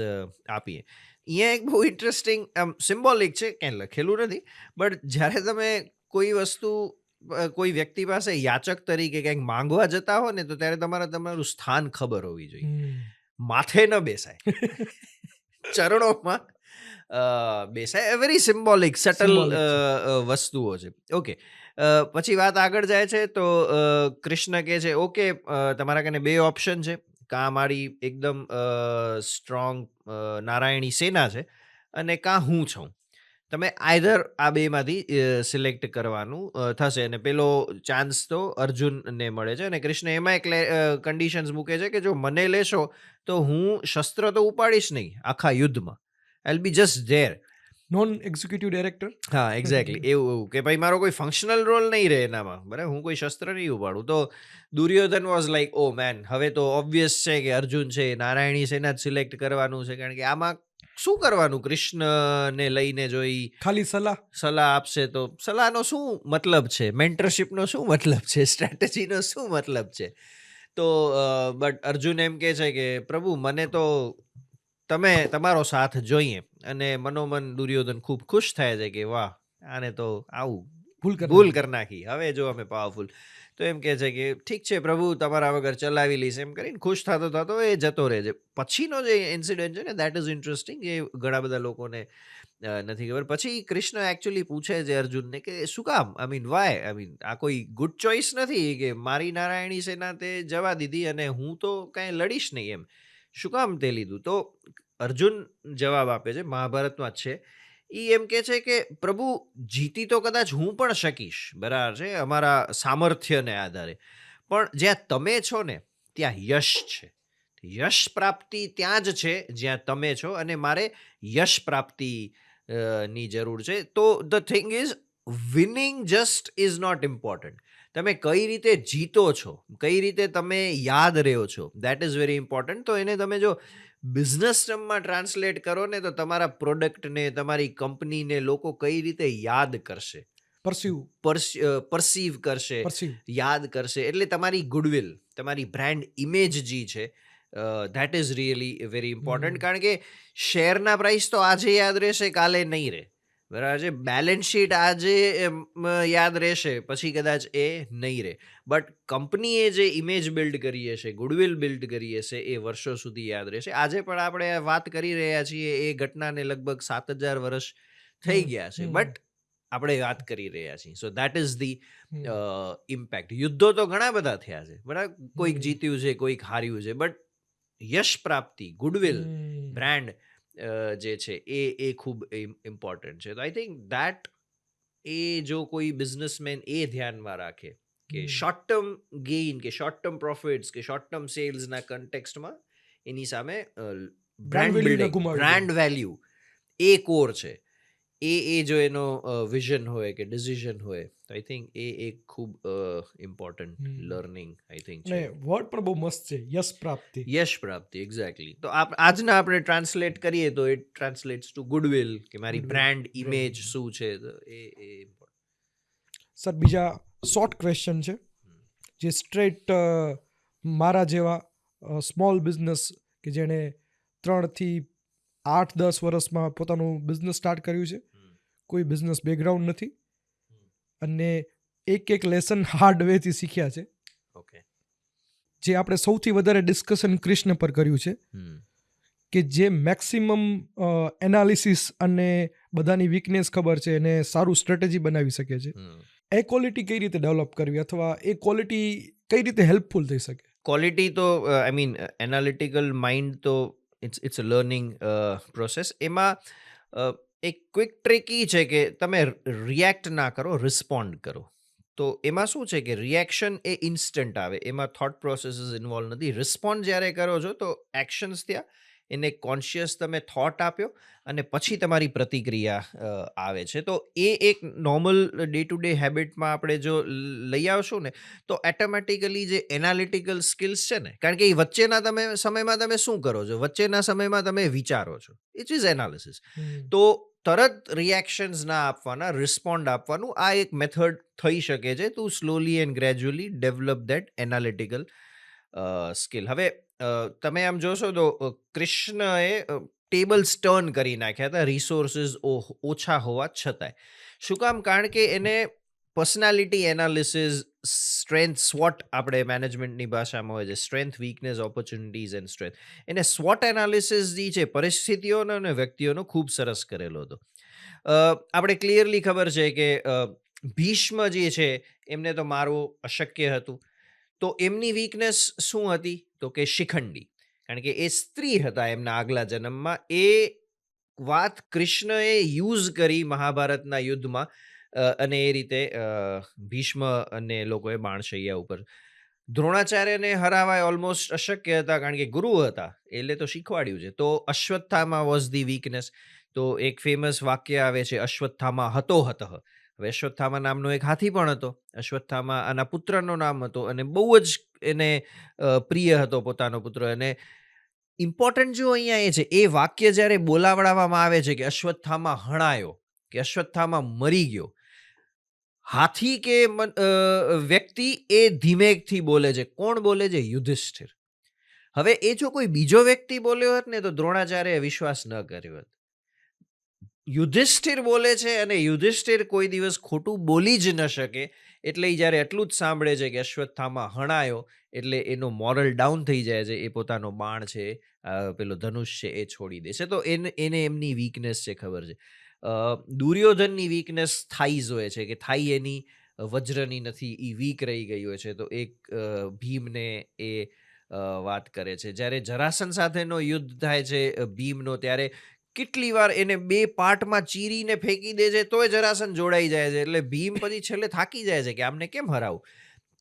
આપીએ. અહીંયા એક બહુ ઇન્ટરેસ્ટિંગ સિમ્બોલિક છે, ક્યાંય લખેલું નથી, બટ જ્યારે તમે કોઈ વસ્તુ કોઈ વ્યક્તિ પાસે યાચક તરીકે કંઈક માંગવા જતા હો ને તો ત્યારે તમારું સ્થાન ખબર હોવી જોઈએ. માથે ન બેસાય, ચરણોમાં બેસાય. વેરી સિમ્બોલિક સટલ વસ્તુઓ છે. ઓકે, પછી વાત આગળ જાય છે તો કૃષ્ણ કહે છે ઓકે તમારા કને બે ઓપ્શન છે, કાં મારી એકદમ સ્ટ્રોંગ નારાયણી સેના છે અને કાં હું છું. તમે આઈધર આ બેમાંથી સિલેક્ટ કરવાનું થશે. અને પેલો ચાન્સ તો અર્જુનને મળે છે. અને કૃષ્ણ એમાં એક કન્ડિશન્સ મૂકે છે કે જો મને લેશો તો હું શસ્ત્ર તો ઉપાડીશ નહીં આખા યુદ્ધમાં, I will be just there. Non executive director. હા એક્ઝેક્ટલી એવું કે ભાઈ મારો કોઈ ફંક્શનલ રોલ નહીં રહે એનામાં, બરાબર, હું કોઈ શસ્ત્ર નહીં ઉપાડું. તો Duryodhan was like oh man, હવે તો ઓબ્વિયસ છે કે અર્જુન છે નારાયણી સેના જ સિલેક્ટ કરવાનું છે, કારણ કે આમાં શું કરવાનું કૃષ્ણને લઈને જોઈ ખાલી સલાહ આપશે તો સલાહનો શું મતલબ છે, મેન્ટરશિપનો શું મતલબ છે, સ્ટ્રેટેજીનો શું મતલબ છે. તો બટ અર્જુન એમ કહે છે કે પ્રભુ મને તો તમારો સાથ જોઈએ. અને મનોમન દુર્યોધન ખૂબ ખુશ થાય છે કે વાહ આને તો આવું ભૂલ કરી નાખી, હવે જો અમે પાવરફુલ. તો એમ કહે છે કે ઠીક છે પ્રભુ તમારા વગર ચલાવી લઈશ, એમ કરીને ખુશ થતો એ જતો રહે છે. પછીનો જે ઇન્સિડન્ટ છે ને દેટ ઇઝ ઇન્ટરેસ્ટિંગ, એ ઘણા બધા લોકોને નથી ખબર. પછી કૃષ્ણ એકચ્યુઅલી પૂછે છે અર્જુનને કે શું કામ, I mean why, I mean આ કોઈ ગુડ ચોઇસ નથી કે મારી નારાયણી સેના તે જવા દીધી અને હું તો કાંઈ લડીશ નહીં, એમ શું કામ તે લીધું. તો અર્જુન જવાબ આપે છે, મહાભારતમાં જ છે. એ એમ કહે છે કે પ્રભુ જીતી તો કદાચ હું પણ શકીશ, બરાબર છે, અમારા સામર્થ્યને આધારે, પણ જ્યાં તમે છો ને ત્યાં યશ છે. યશ પ્રાપ્તિ ત્યાં જ છે જ્યાં તમે છો, અને મારે યશ પ્રાપ્તિ ની જરૂર છે. તો the thing is winning just is not important. તમે કઈ રીતે જીતો છો, કઈ રીતે તમે યાદ રહ્યો છો, દેટ ઇઝ વેરી ઇમ્પોર્ટન્ટ. તો એને તમે જો બિઝનેસ ટર્મમાં ટ્રાન્સલેટ કરો ને તો તમારા પ્રોડક્ટને, તમારી કંપનીને લોકો કઈ રીતે યાદ કરશે, પરસીવ કરશે, યાદ કરશે, એટલે તમારી ગુડવિલ, તમારી બ્રાન્ડ ઇમેજ જે છે that is really very important. કારણ કે શેરના પ્રાઇસ તો આજે યાદ રહેશે, કાલે નહીં રહે. બરાબર છે. બેલેન્સ શીટ આજે યાદ રહેશે, પછી કદાચ એ નહીં રહે. બટ કંપનીએ જે ઇમેજ બિલ્ડ કરી હશે, ગુડવિલ બિલ્ડ કરી હશે, એ વર્ષો સુધી યાદ રહેશે. આજે પણ આપણે વાત કરી રહ્યા છીએ, એ ઘટનાને લગભગ 7,000 વર્ષ થઈ હમ, ગયા છે. હમ, બટ આપણે વાત કરી રહ્યા છીએ. So that is the hmm, impact. યુદ્ધો તો ઘણા બધા થયા છે, બરાબર? કોઈક હમ, જીત્યું છે, કોઈક હાર્યું છે. બટ યશ પ્રાપ્તિ, ગુડવિલ, હમ, બ્રાન્ડ જે છે એ ખૂબ ઇમ્પોર્ટન્ટ છે. તો આઈ થિંક દેટ એ જો કોઈ બિઝનેસમેન એ ધ્યાનમાં રાખે કે હમ. શોર્ટ ટર્મ ગેઇન, કે શોર્ટ ટર્મ પ્રોફિટ્સ, કે શોર્ટ ટર્મ સેલ્સના કન્ટેક્સ્ટમાં એની સામે બ્રાન્ડ બ્રાન્ડ વેલ્યુ ન બિલ્ડિંગ, ગુમાવી દે. બ્રાન્ડ વેલ્યુ એ કોર છે. એ જો એનો વિઝન હોય કે ડિસિઝન હોય, તો આઈ થિંક એ એક ખૂબ important hmm. Learning I think અને છે. વર્ડ પણ બહુ મસ્ત છે, યશ પ્રાપ્તિ. યશ પ્રાપ્તિ, એક્ઝેક્ટલી. તો આજના આપણે ટ્રાન્સલેટ કરીએ તો ઇટ ટ્રાન્સલેટ્સ ટુ ગુડવિલ, કે મારી ગુડવિલ બ્રાન્ડ ઇમેજ બ્રાન્ડ. શું છે. તો એ સર, બીજા શોર્ટ ક્વેશ્ચન છે, જે સ્ટ્રેટ મારા જેવા સ્મોલ બિઝનેસ કે જેણે 3 થી 8-10 વર્ષમાં પોતાનું બિઝનેસ સ્ટાર્ટ કર્યું છે, કોઈ બિઝનેસ બેકગ્રાઉન્ડ નથી, અને એક લેસન હાર્ડ વેથી શીખ્યા છે, ઓકે. જે આપણે સૌથી વધારે ડિસ્કશન કૃષ્ણ પર કર્યું છે, કે જે મેક્સિમમ એનાલિસિસ અને બધાની વીકનેસ ખબર છે અને સારું સ્ટ્રેટેજી બનાવી શકે છે. એ ક્વોલિટી કઈ રીતે ડેવલપ કરવી, અથવા એ ક્વોલિટી કઈ રીતે હેલ્પફુલ થઈ શકે? ક્વોલિટી તો આઈ મીન એનાલિટિકલ માઇન્ડ તો ઇટ્સ અ લર્નિંગ પ્રોસેસ. એમાં એક ક્વિક ટ્રિક એ છે કે તમે રિએક્ટ ના કરો, રિસ્પોન્ડ કરો. તો એમાં શું છે કે રિએક્શન એ ઇન્સ્ટન્ટ આવે, એમાં થોટ પ્રોસેસીસ ઇન્વોલ્વ નથી. રિસ્પોન્ડ જ્યારે કરો છો તો એક્શન્સ થયા, એને કોન્શિયસ તમે થોટ આપ્યો, અને પછી તમારી પ્રતિક્રિયા આવે છે. તો એ એક નોર્મલ ડે ટુ ડે હેબિટમાં આપણે જો લઈ આવશું ને, તો ઓટોમેટિકલી જે એનાલિટિકલ સ્કિલ્સ છે ને, કારણ કે એ વચ્ચેના સમયમાં તમે શું કરો છો? વચ્ચેના સમયમાં તમે વિચારો છો. It is analysis. તો તરત રિએક્શન્સ ના આપવાના, રિસ્પોન્ડ આપવાનું, આ એક મેથડ થઈ શકે છે. તું slowly and gradually develop that analytical skill. હવે તમે આમ જોશો તો કૃષ્ણએ ટેબલ્સ ટર્ન કરી નાખ્યા હતા, રિસોર્સિસ ઓછા હોવા છતાંય. શું કામ? કારણ કે એને પર્સનાલિટી એનાલિસિસ, સ્ટ્રેન્થ, સ્વોટ, આપણે મેનેજમેન્ટની ભાષામાં હોય છે, strength, weakness, opportunities and strength. એને સ્વોટ એનાલિસિસ જે છે, પરિસ્થિતિઓનો અને વ્યક્તિઓનો ખૂબ સરસ કરેલો હતો. આપણે ક્લિયરલી ખબર છે કે ભીષ્મ જે છે, એમને તો મારવું અશક્ય હતું. તો એમની વીકનેસ શું હતી? તો કે શિખંડી. કારણ કે એ સ્ત્રી હતા એમના આગલા જન્મમાં. એ વાત કૃષ્ણએ યુઝ કરી મહાભારતના યુદ્ધમાં, અને એ રીતે ભીષ્મ અને લોકોએ બાણશૈયા ઉપર. દ્રોણાચાર્યને હરાવાય ઓલમોસ્ટ અશક્ય હતા, કારણ કે ગુરુ હતા, એટલે તો શીખવાડ્યું છે. તો અશ્વત્થામા વોઝ ધી વીકનેસ. તો એક ફેમસ વાક્ય આવે છે, અશ્વત્થામા હતો હતઃ. હવે અશ્વત્થામા નામનો એક હાથી પણ હતો. અશ્વત્થામા આના પુત્રનું નામ હતો, અને બહુ જ એને પ્રિય હતો પોતાનો પુત્ર. અને ઇમ્પોર્ટન્ટ જો અહીંયા એ છે, એ વાક્ય જ્યારે બોલાવડાવવામાં આવે છે કે અશ્વત્થામા હણાયો, કે અશ્વત્થામા મરી ગયો, હાથી કે વ્યક્તિ એ ધીમેકથી બોલે છે. કોણ બોલે છે? યુધિષ્ઠિર. હવે એ જો કોઈ બીજો વ્યક્તિ બોલ્યો હોત ને, તો દ્રોણાચાર્યએ વિશ્વાસ ન કર્યો હોત. યુધિષ્ઠિર બોલે છે, અને યુધિષ્ઠિર કોઈ દિવસ ખોટું બોલી જ ન શકે. એટલે એ જ્યારે એટલું જ સાંભળે છે કે અશ્વત્થામા હણાયો, એટલે એનો મોરલ ડાઉન થઈ જાય છે. એ પોતાનો બાણ છે, પેલો ધનુષ છે, એ છોડી દે છે. તો એને એમની વીકનેસ છે, ખબર છે. દુર્યોધનની વીકનેસ થાઈઝ હોય છે, કે થાઈ એની વજ્રની નથી, એ વીક રહી ગઈ હોય છે. તો એક ભીમને એ વાત કરે છે. જ્યારે જરાસન સાથેનો યુદ્ધ થાય છે ભીમનો, ત્યારે કેટલી વાર એને 2 પાર્ટમાં ચીરીને ફેંકી દે છે, તોય જરાસન જોડાઈ જાય છે. એટલે ભીમ પછી છેલ્લે થાકી જાય છે કે આમને કેમ હરાવું.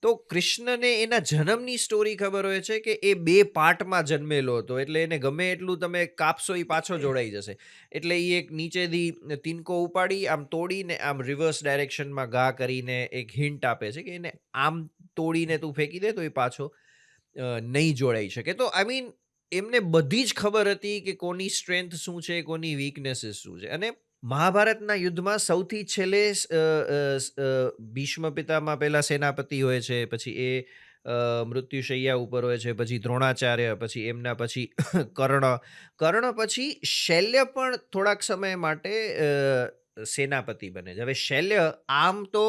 તો કૃષ્ણને એના જન્મની સ્ટોરી ખબર હોય છે, કે એ 2 પાર્ટમાં જન્મેલો હતો. એટલે એને ગમે એટલું તમે કાપશો, એ પાછો જોડાઈ જશે. એટલે એ એક નીચેથી તિનકો ઉપાડી આમ તોડીને આમ રિવર્સ ડાયરેક્શનમાં ઘા કરીને એક હિન્ટ આપે છે, કે એને આમ તોડીને તું ફેંકી દે, તો એ પાછો નહીં જોડાઈ શકે. તો આઈ મીન એમને બધી જ ખબર હતી કે કોની સ્ટ્રેન્થ શું છે, કોની વીકનેસીસ શું છે. અને મહાભારતના યુદ્ધમાં સૌથી છેલ્લે ભીષ્મ પિતામાં પહેલા સેનાપતિ હોય છે, પછી એ મૃત્યુશૈયા ઉપર હોય છે, પછી દ્રોણાચાર્ય, પછી એમના પછી કર્ણ. કર્ણ પછી શૈલ્ય પણ થોડાક સમય માટે સેનાપતિ બને છે. હવે શૈલ્ય આમ તો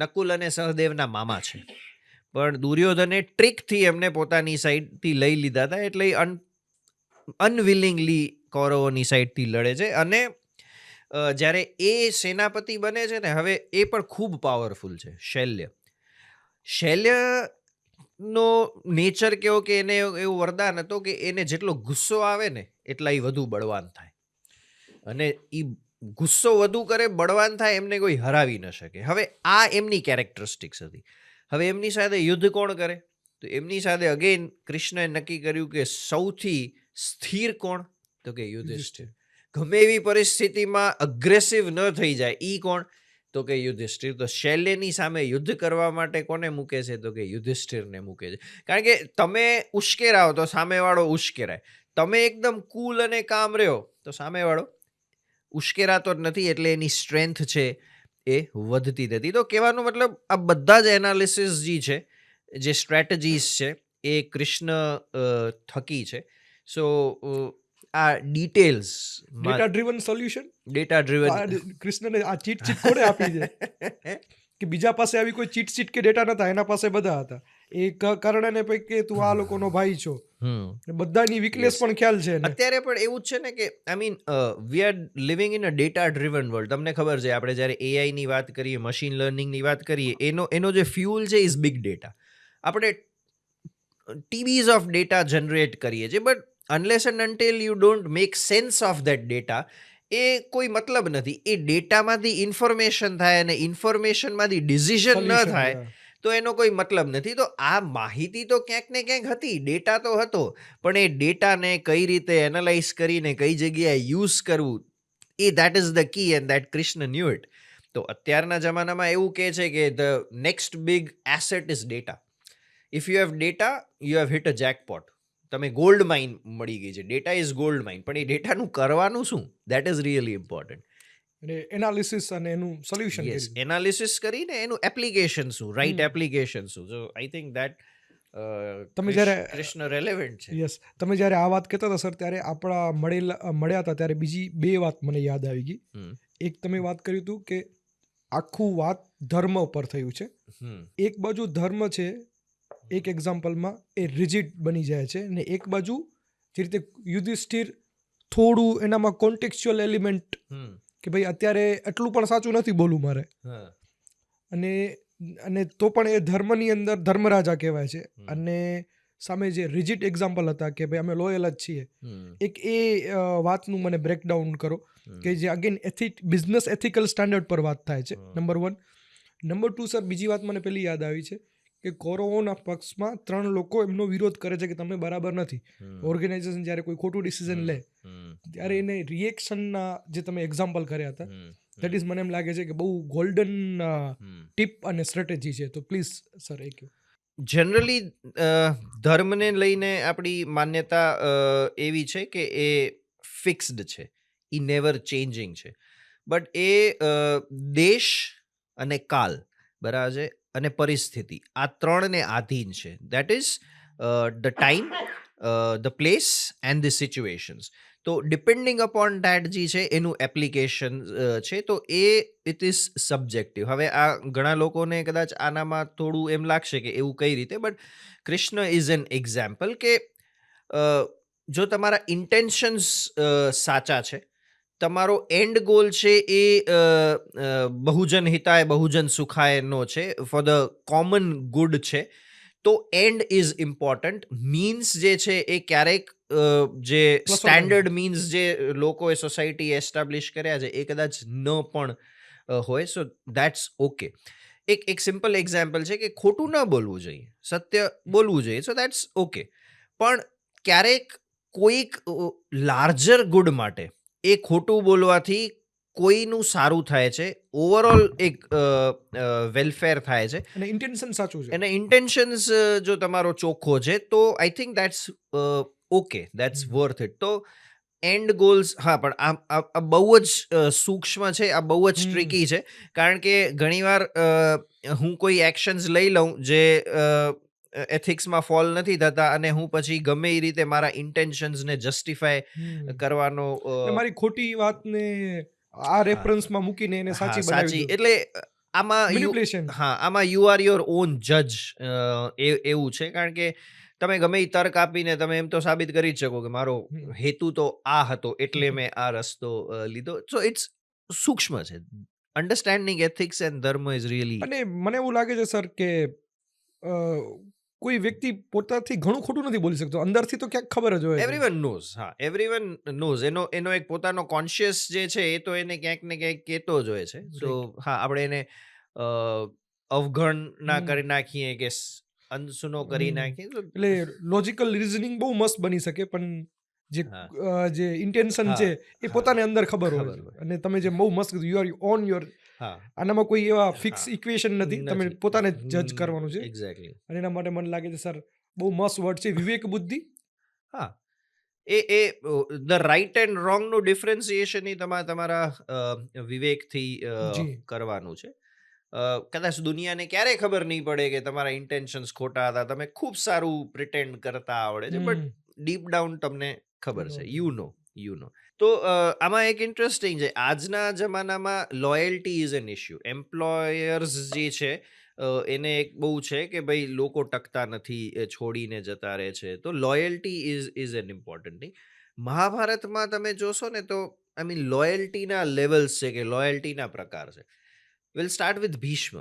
નકુલ અને સહદેવના મામા છે, પણ દુર્યોધને ટ્રીકથી એમને પોતાની સાઈડથી લઈ લીધા હતા, એટલે અનવિલિંગલી કૌરવોની સાઈડથી લડે છે. અને જ્યારે એ સેનાપતિ બને છે ને, હવે એ પણ ખૂબ પાવરફુલ છે શૈલ્યનો નેચર કેવો કે એને એવું વરદાન હતો કે એને જેટલો ગુસ્સો આવે ને એટલા એ વધુ બળવાન થાય, અને એ ગુસ્સો વધુ કરે, બળવાન થાય, એમને કોઈ હરાવી ન શકે. હવે આ એમની કેરેક્ટરિસ્ટિક્સ હતી. હવે એમની સાથે યુદ્ધ કોણ કરે? તો એમની સાથે અગેન કૃષ્ણએ નક્કી કર્યું કે સૌથી સ્થિર કોણ? તો કે યુધિષ્ઠિર. ગમે એવી પરિસ્થિતિમાં અગ્રેસિવ ન થઈ જાય ઈ કોણ? તો કે યુધિષ્ઠિર. તો શૈલ્યની સામે યુદ્ધ કરવા માટે કોને મૂકે છે? તો કે યુધિષ્ઠિરને મૂકે છે. કારણ કે તમે ઉશ્કેરાઓ તો સામેવાળો ઉશ્કેરાય, તમે એકદમ કૂલ અને કામ રહ્યો તો સામેવાળો ઉશ્કેરાતો જ નથી, એટલે એની સ્ટ્રેન્થ છે એ વધતી નથી. તો કહેવાનો મતલબ આ બધા જ એનાલિસિસ છે, જે સ્ટ્રેટેજીસ છે, એ કૃષ્ણ થકી છે. સો આ details data driven solution data driven કૃષ્ણને આ ચીટ કોને આપી છે કે બીજા પાસે આવી કોઈ ચીટ કે ડેટા નતા, એના પાસે બધા હતા. એ કારણે કે તું આ લોકોનો ભાઈ છો, બધાની વીકનેસ પણ ખ્યાલ છે ને. અત્યારે પણ એવું જ છે ને કે I mean we are living in a data driven world. તમને ખબર છે, આપણે જ્યારે એઆઈ ની વાત કરીએ, મશીન લર્નિંગની વાત કરીએ, એનો જે ફ્યુલ છે ઇઝ બિગ ડેટા. આપણે TBs ઓફ ડેટા જનરેટ કરીએ છીએ, but unless and until you don't make sense of that data, એ કોઈ મતલબ નથી. એ ડેટામાંથી ઇન્ફોર્મેશન થાય અને ઇન્ફોર્મેશનમાંથી ડિસિઝન ન થાય તો એનો કોઈ મતલબ નથી. તો આ માહિતી તો ક્યાંક ને ક્યાંક હતી, ડેટા તો હતો, પણ એ ડેટાને કઈ રીતે એનાલાઇઝ કરીને કઈ જગ્યાએ યુઝ કરવું, એ that is the key, and that Krishna knew it. તો અત્યારના જમાનામાં એવું કહે છે કે the next big asset is data. If you have data, you have hit a jackpot. તમે ગોલ્ડ માઇન મળી ગઈ છે. ડેટા ઇઝ ગોલ્ડ માઇન, પણ એ ડેટાનું કરવાનું શું? That is really important. Analysis અને એનું સોલ્યુશન. યસ, એનાલિસિસ કરીને એનું એપ્લિકેશન શું, રાઈટ એપ્લિકેશન શું. સો આઈ થિંક દેટ તમે જ્યારે કૃષ્ણ રેલેવન્ટ છે. યસ, તમે જ્યારે આ વાત કહેતા હતા સર, ત્યારે આપણા મળ્યા હતા ત્યારે બીજી બે વાત મને યાદ આવી ગઈ. એક તમે વાત કર્યું હતું કે આખું વાત ધર્મ પર થયું છે. એક બાજુ ધર્મ છે, એક એક્ઝામ્પલમાં એ રિજિડ બની જાય છે, ને એક બાજુ જે રીતે યુધિષ્ઠિર થોડું એનામાં કોન્ટેક્સ્ચ્યુઅલ એલિમેન્ટ કે ભાઈ અત્યારે એટલું પણ સાચું નથી બોલવું મારે, અને તો પણ એ ધર્મની અંદર ધર્મરાજા કહેવાય છે. અને સામે જે રિજિડ એક્ઝામ્પલ હતા કે ભાઈ અમે લોયલ જ છીએ. એક એ વાતનું મને બ્રેકડાઉન કરો કે જે અગેન બિઝનેસ એથિકલ સ્ટાન્ડર્ડ પર વાત થાય છે, નંબર 1. નંબર 2 સર, બીજી વાત મને પેલી યાદ આવી છે કે કૌરવોના પક્ષમાં 3 લોકો એમનો વિરોધ કરે છે કે તમે બરાબર નથી. ઓર્ગેનાઇઝેશન જ્યારે કોઈ ખોટું ડિસિઝન લે ત્યારે એને રિએક્શનના જે તમે એક્ઝામ્પલ કર્યા હતા, દેટ ઇઝ મને એમ લાગે છે કે બહુ ગોલ્ડન ટીપ અને સ્ટ્રેટેજી છે. તો પ્લીઝ સર એ કહો. જનરલી ધર્મને લઈને આપણી માન્યતા એવી છે કે એ ફિક્સ્ડ છે, એ નેવર ચેન્જિંગ છે. બટ એ દેશ અને કાલ, બરાબર છે, અને પરિસ્થિતિ, આ 3ને આધીન છે. That is the time, the place and the situations. તો ડિપેન્ડિંગ અપોન દેટ જે છે એનું એપ્લિકેશન છે. તો ઇટ ઇઝ સબ્જેક્ટિવ. હવે આ ઘણા લોકોને કદાચ આનામાં થોડું એમ લાગશે કે એવું કઈ રીતે, but Krishna is an example કે જો તમારા ઇન્ટેન્શન્સ સાચા છે, તમારો એન્ડ ગોલ છે એ બહુજન હિતાય બહુજન સુખાયનો છે, ફોર ધ કોમન ગુડ છે, તો એન્ડ ઇઝ ઇમ્પોર્ટન્ટ. મીન્સ જે છે એ ક્યારેક જે સ્ટેન્ડર્ડ મીન્સ જે લોકોએ સોસાયટી એસ્ટાબ્લિશ કર્યા છે એ કદાચ ન પણ હોય. સો દેટ્સ ઓકે. એક સિમ્પલ એક્ઝામ્પલ છે કે ખોટું ન બોલવું જોઈએ, સત્ય બોલવું જોઈએ. સો દેટ્સ ઓકે. પણ ક્યારેક કોઈક લાર્જર ગુડ માટે એ ખોટું બોલવાથી કોઈનું સારું થાય છે, ઓવરઓલ એક વેલફેર થાય છે, અને ઇન્ટેન્શન સાચું છે, અને ઇન્ટેન્શન્સ જો તમારો ચોખ્ખો છે, તો I think that's okay, that's worth it. તો એન્ડ ગોલ્સ, હા, પણ આ બહુ જ સૂક્ષ્મ છે, આ બહુ જ ટ્રિકી છે. કારણ કે ઘણીવાર હું કોઈ એક્શન્સ લઈ લઉં જે એથિક્સમાં ફોલ નથી થતા, અને હું પછી ગમે એ રીતે મારા ઇન્ટેન્શન્સને જસ્ટિફાય કરવાનો મારી ખોટી વાતને આ હા રેફરન્સમાં મૂકીને એને હા સાચી બનાવી સાચી દો. એટલે આમાં મેનિપ્યુલેશન. આમાં યુ આર યોર ઓન જજ એવું છે કારણ કે તમે ગમે ઈ તર્ક આપીને તમે એમ તો સાબિત કરી જ શકો કે મારો હમ. હેતુ તો આ હતો એટલે મેં આ રસ્તો લીધો. સો ઇટ્સ સૂક્ષ્મ છે. અન્ડરસ્ટેન્ડિંગ એથિક્સ એન્ડ ધર્મ ઇઝ રિયલી અને મને એવું લાગે છે સર કે અ, કોઈ વ્યક્તિ પોતાથી ઘણું ખોટું નથી બોલી શકતો, અંદરથી તો ક્યાંક ખબર જ હોય છે. Everyone knows. હા, એવરીવન નોઝ. એનો એનો એક પોતાનો કોન્શિયસ જે છે એ તો એને ક્યાંક ને ક્યાંક કહેતો જ હોય છે. સો રાઈટ. હા, આપણે એને અ, અવગણ ના હમ. કરી નાખીએ કે અનસુનો કરી હમ. નાખીએ તો એટલે લોજિકલ રીઝનિંગ બહુ મસ્ત બની શકે, પણ જે હા જે ઇન્ટેન્શન હા છે એ હા પોતાને અંદર ખબર હોય ખબર છે. હોય. અને તમે જે બહુ મસ્ત કીધું, યુ આર ઓન યોર, હા આનામાં કોઈ એવા ફિક્સ હા ઇક્વેશન નથી, તમે નથી. પોતાને જજ કરવાનું છે. એક્ઝેક્ટલી. અને એના માટે મને લાગે છે સર બહુ મસ્ત વર્ડ છે, વિવેક બુદ્ધિ. હા, એ ધ રાઈટ એન્ડ રોંગનું ડિફરન્સિએશન એ તમારા વિવેકથી જી. કરવાનું છે. કદાચ દુનિયાને ક્યારેય ખબર નહીં પડે કે તમારા ઇન્ટેન્શન્સ ખોટા હતા. તમે ખૂબ સારું પ્રિટેન્ડ કરતા આવડે છે, બટ હમ. ડીપ ડાઉન તમને ખબર છે. બરોબર. You know. તો આમાં એક ઇન્ટરેસ્ટિંગ છે. આજના જમાનામાં loyalty is an issue. Employers જે છે એને એક બહુ છે કે ભાઈ લોકો ટકતા નથી, એ છોડીને જતા રહે છે. તો loyalty is an important thing. મહાભારતમાં તમે જોશો ને તો આઈ મીન લોયલ્ટીના લેવલ્સ છે કે લોયલ્ટીના પ્રકાર છે. Will start with Bhishma.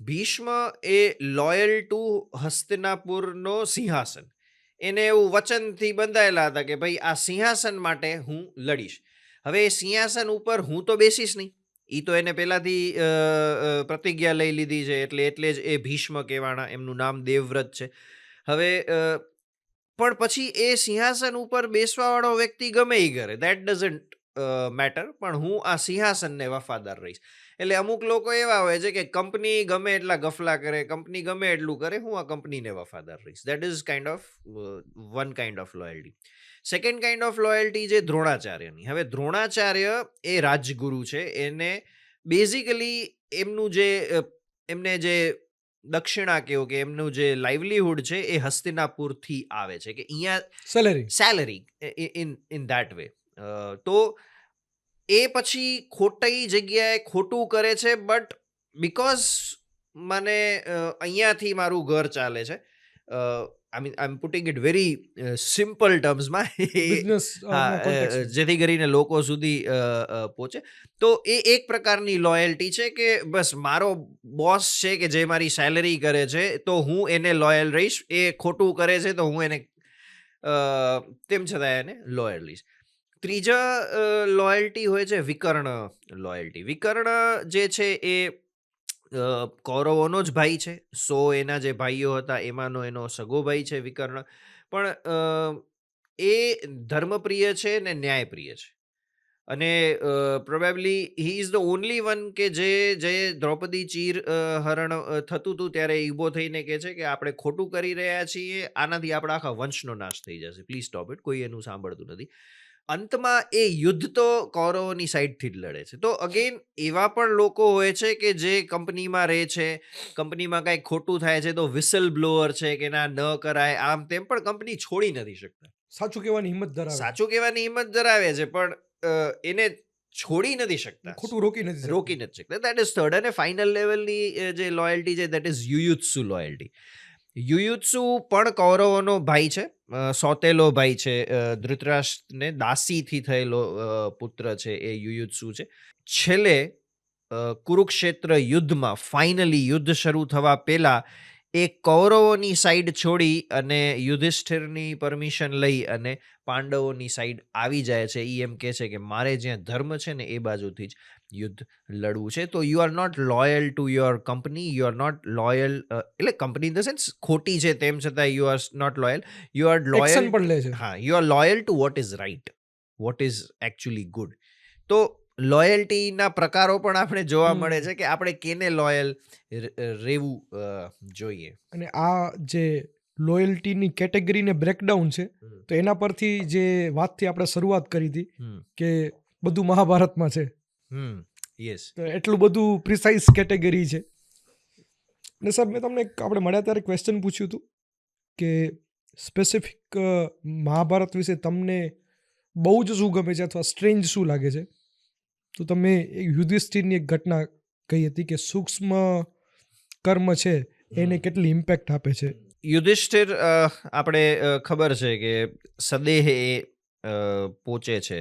Bhishma એ લોયલ ટુ હસ્તિનાપુરનો સિંહાસન. એને એવું વચનથી બંધાયેલા હતા કે ભાઈ આ સિંહાસન માટે હું લડીશ. હવે એ સિંહાસન ઉપર હું તો બેસીશ નહીં. એ તો એને પહેલાથી પ્રતિજ્ઞા લઈ લીધી છે, એટલે જ એ ભીષ્મ કહેવાના. એમનું નામ દેવવ્રત છે. હવે પણ પછી એ સિંહાસન ઉપર બેસવાવાળો વ્યક્તિ ગમે ઈ કરે, દેટ ડઝન્ટ મેટર, પણ હું આ સિંહાસનને વફાદાર રહીશ. એટલે અમુક લોકો એવા હોય છે કે કંપની ગમે એટલા ગફલા કરે, કંપની ગમે એટલું કરે, હું આ કંપનીને વફાદાર રહીશ. That is kind of one kind of loyalty. Second kind of loyalty છે દ્રોણાચાર્યની. હવે દ્રોણાચાર્ય એ રાજગુરુ છે. એને બેઝિકલી એમનું જે એમને જે દક્ષિણા કેવો કે એમનું જે લાઇવલીહુડ છે એ હસ્તિનાપુરથી આવે છે કે અહીંયા salary. Salary in that way. તો એ પછી ખોટી જગ્યાએ ખોટું કરે છે, બટ બીકોઝ મને અહીંયાથી મારું ઘર ચાલે છે. I am putting it very simple ટર્મ્સમાં. બિઝનેસ હા, ના કોન્ટેક્સ્ટમાં. જેથી કરીને લોકો સુધી પહોંચે. તો એ એક પ્રકારની લોયલ્ટી છે કે બસ મારો બોસ છે કે જે મારી સેલરી કરે છે તો હું એને લોયલ રહીશ. એ ખોટું કરે છે તો હું એને તેમ છતાં એને લોયલ રહીશ. ત્રીજા લોયલ્ટી હોય છે વિકર્ણ લોયલ્ટી. વિકર્ણ જે છે એ કૌરવોનો જ ભાઈ છે. 100 એના જે ભાઈઓ હતા એમાંનો એનો સગો ભાઈ છે વિકર્ણ. પણ એ ધર્મપ્રિય છે ને ન્યાયપ્રિય છે. અને probably he is the only one કે જે દ્રૌપદી ચીર હરણ થતું હતું ત્યારે એ ઊભો થઈને કહે છે કે આપણે ખોટું કરી રહ્યા છીએ, આનાથી આપણા આખા વંશનો નાશ થઈ જશે, પ્લીઝ સ્ટોપ ઇટ. કોઈ એનું સાંભળતું નથી. અંતમાં એ યુદ્ધ તો કૌરવોની સાઈડથી જ લડે છે. તો અગેન એવા પણ લોકો હોય છે કે જે કંપનીમાં રહે છે, કંપનીમાં કાંઈક ખોટું થાય છે તો વિસલ બ્લોઅર છે કે ના ન કરાય આમ તેમ, પણ કંપની છોડી નથી શકતા. સાચું કહેવાની હિંમત ધરાવે છે. સાચું કહેવાની હિંમત ધરાવે છે, પણ એને છોડી નથી શકતા, ખોટું રોકી નથી શકતા. રોકી નથી શકતા. That is third. અને ફાઇનલ લેવલની જે લોયલ્ટી છે દેટ ઇઝ યુયુત્સુ લોયલ્ટી. યુયુત્સુ પણ કૌરવોનો ભાઈ છે, સોતેલો ભાઈ છે. ધૃતરાષ્ટ્રને દાસીથી થયેલો પુત્ર છે એ યુયુત્સુ છે. છેલ્લે કુરુક્ષેત્ર યુદ્ધમાં ફાઇનલી યુદ્ધ શરૂ થવા પહેલા એ કૌરવોની સાઈડ છોડી અને યુધિષ્ઠિરની પરમિશન લઈ અને પાંડવોની સાઈડ આવી જાય છે. એ એમ કહે છે કે મારે જ્યાં ધર્મ છે ને એ બાજુથી જ યુદ્ધ લડવું છે. તો you are not loyal to your company, you are not loyal, એટલે કંપની ઇન ધ સેન્સ ખોટી છે તેમ છતાં you are not loyal. You are loyal, action પણ લે છે. હા, you are loyal to what is right, what is actually good. તો લોયલ્ટીના પ્રકારો પણ આપણે જોવા મળે છે કે આપણે કેને લોયલ રહેવું જોઈએ. અને આ જે લોયલ્ટીની કેટેગરીને બ્રેકડાઉન છે, તો એના પરથી જે વાતથી આપણે શરૂઆત કરી હતી કે બધું મહાભારતમાં છે, યસ. તો એટલું બધું પ્રિસાઇઝ કેટેગરી છે. ને સર મેં તમને આપણે મળ્યા ત્યારે ક્વેશ્ચન પૂછ્યું હતું કે સ્પેસિફિક મહાભારત વિશે તમને બહુ જ શું ગમે છે અથવા સ્ટ્રેન્જ શું લાગે છે? તો તમે યુધિષ્ઠિરની એક ઘટના કહી હતી કે સૂક્ષ્મ કર્મ છે એને કેટલી ઇમ્પેક્ટ આપે છે. યુધિષ્ઠિર આપણે ખબર છે કે સદેહ એ પહોંચે છે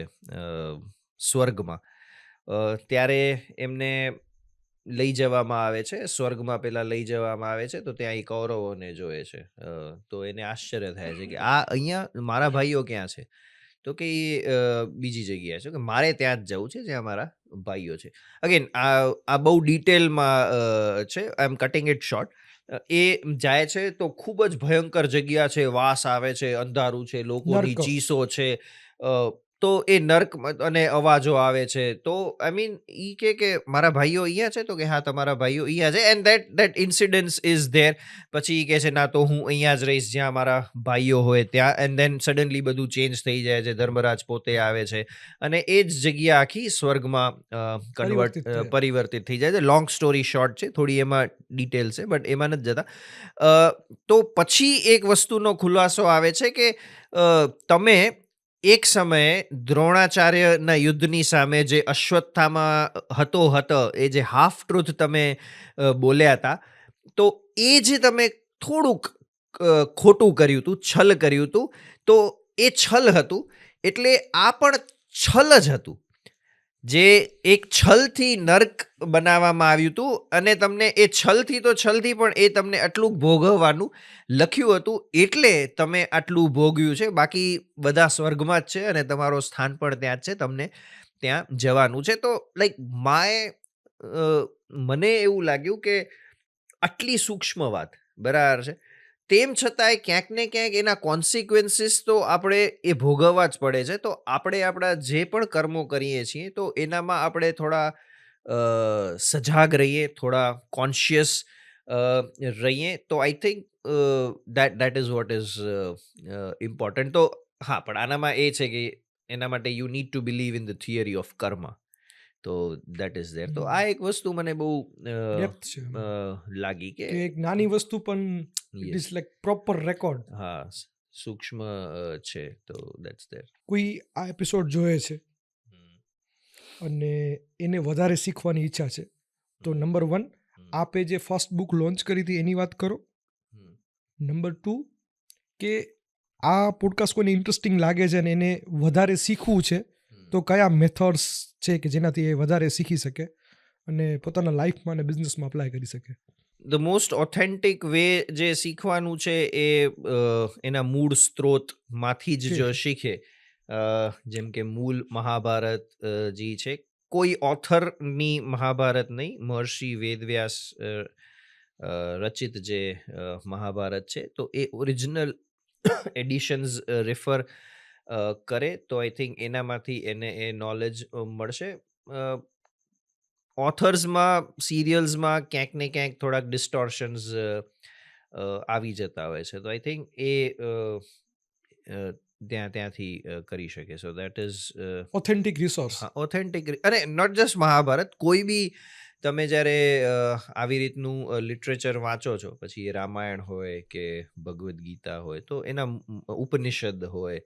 સ્વર્ગમાં. ત્યારે એમને લઈ જવામાં આવે છે સ્વર્ગમાં, પેલા લઈ જવામાં આવે છે તો ત્યાં એ કૌરવોને જોવે છે. તો એને આશ્ચર્ય થાય છે કે આ અહીંયા મારા ભાઈઓ ક્યાં છે? તો કે એ બીજી જગ્યાએ છે, કે મારે ત્યાં જ જવું છે જ્યાં મારા ભાઈઓ છે. અગેન આ બહુ ડિટેલમાં છે, I M cutting it short. એ જાય છે તો ખૂબ જ ભયંકર જગ્યા છે, વાસ આવે છે, અંધારું છે, લોકોની નર્ક. ચીસો છે. તો એ નર્ક અને અવાજો આવે છે. તો આઈ મીન ઈ કે મારા ભાઈઓ અહીંયા છે, તો કે હા તમારા ભાઈઓ અહીંયા છે, and that incidence is there. પછી ઈ કહે છે ના, તો હું અહીંયા જ રહીશ જ્યાં મારા ભાઈઓ હોય ત્યાં. એન્ડ ધેન સડનલી બધું ચેન્જ થઈ જાય છે, ધર્મરાજ પોતે આવે છે અને એ જ જગ્યા આખી સ્વર્ગમાં પરિવર્તિત થાય. પરિવર્તિત થઈ જાય છે. લોંગ સ્ટોરી શોર્ટ છે, થોડી એમાં ડિટેલ છે, બટ એમાં નથી જતા. તો પછી એક વસ્તુનો ખુલાસો આવે છે કે તમે એક સમયે દ્રોણાચાર્યના યુદ્ધની સામે જે અશ્વત્થામા હતો એ જે હાફ ટ્રુથ તમે બોલ્યા હતા, તો એ જે તમે થોડુંક ખોટું કર્યું હતું, છલ કર્યું હતું, તો એ છલ હતું. એટલે આ પણ છલ જ હતું, જે એક છલથી નર્ક બનાવવામાં આવ્યું હતું. અને તમને એ છલથી પણ એ તમને આટલું ભોગવવાનું લખ્યું હતું, એટલે તમે આટલું ભોગવ્યું છે. બાકી બધા સ્વર્ગમાં જ છે અને તમારો સ્થાન પણ ત્યાં જ છે, તમને ત્યાં જવાનું છે. તો લાઈક મને એવું લાગ્યું કે આટલી સૂક્ષ્મ વાત, બરાબર છે, તેમ છતાંય ક્યાંક ને ક્યાંક એના કોન્સિક્વન્સીસ તો આપણે એ ભોગવવા જ પડે છે. તો આપણે આપણા જે પણ કર્મો કરીએ છીએ તો એનામાં આપણે થોડા સજાગ રહીએ, થોડા કોન્શિયસ રહીએ. તો I think that is what is important. તો હા, પણ આનામાં એ છે કે એના માટે you need to believe in the theory of કર્મ. તો દેટ ઇઝ દેર. તો આ એક વસ્તુ મને બહુ ડેપ્થ છે એમાં. લાગી કે કે એક નાની વસ્તુ પણ it Yes. Is like proper record. હા, સૂક્ષ્મ છે. તો દેટ્સ દેર. કોઈ આ એપિસોડ જોવે છે અને એને વધારે શીખવાની ઈચ્છા છે, તો નંબર 1 આપે જે ફર્સ્ટ બુક લોન્ચ કરી હતી એની વાત કરો. નંબર 2 કે આ પોડકાસ્ટ કોઈને ઇન્ટરેસ્ટિંગ લાગે છે અને એને વધારે શીખવું છે, તો કયા મેથડ્સ છે કે જેનાથી એ વધારે શીખી શકે અને પોતાના લાઈફમાં અને બિઝનેસમાં અપ્લાય કરી શકે. ધ મોસ્ટ ઓથેન્ટિક વે જે શીખવાનું છે એ એના મૂળ સ્ત્રોતમાંથી જ જો શીખે. જેમ કે મૂળ મહાભારત જે છે, કોઈ ઓથરની મહાભારત નહીં, મહર્ષિ વેદવ્યાસ રચિત જે મહાભારત છે, તો એ ઓરિજિનલ એડિશન્સ રેફર કરે તો આઈ થિંક એનામાંથી એને એ નોલેજ મળશે. ઓથર્સમાં, સિરિયલ્સમાં ક્યાંક ને ક્યાંક થોડાક ડિસ્ટોર્શન્સ આવી જતા હોય છે. તો આઈ થિંક એ ત્યાંથી કરી શકે. સો that is authentic resource. Authentic. અને નોટ જસ્ટ મહાભારત, કોઈ બી તમે જ્યારે આવી રીતનું લિટરેચર વાંચો છો, પછી એ રામાયણ હોય કે ભગવદ્ ગીતા હોય, તો એના ઉપનિષદ હોય,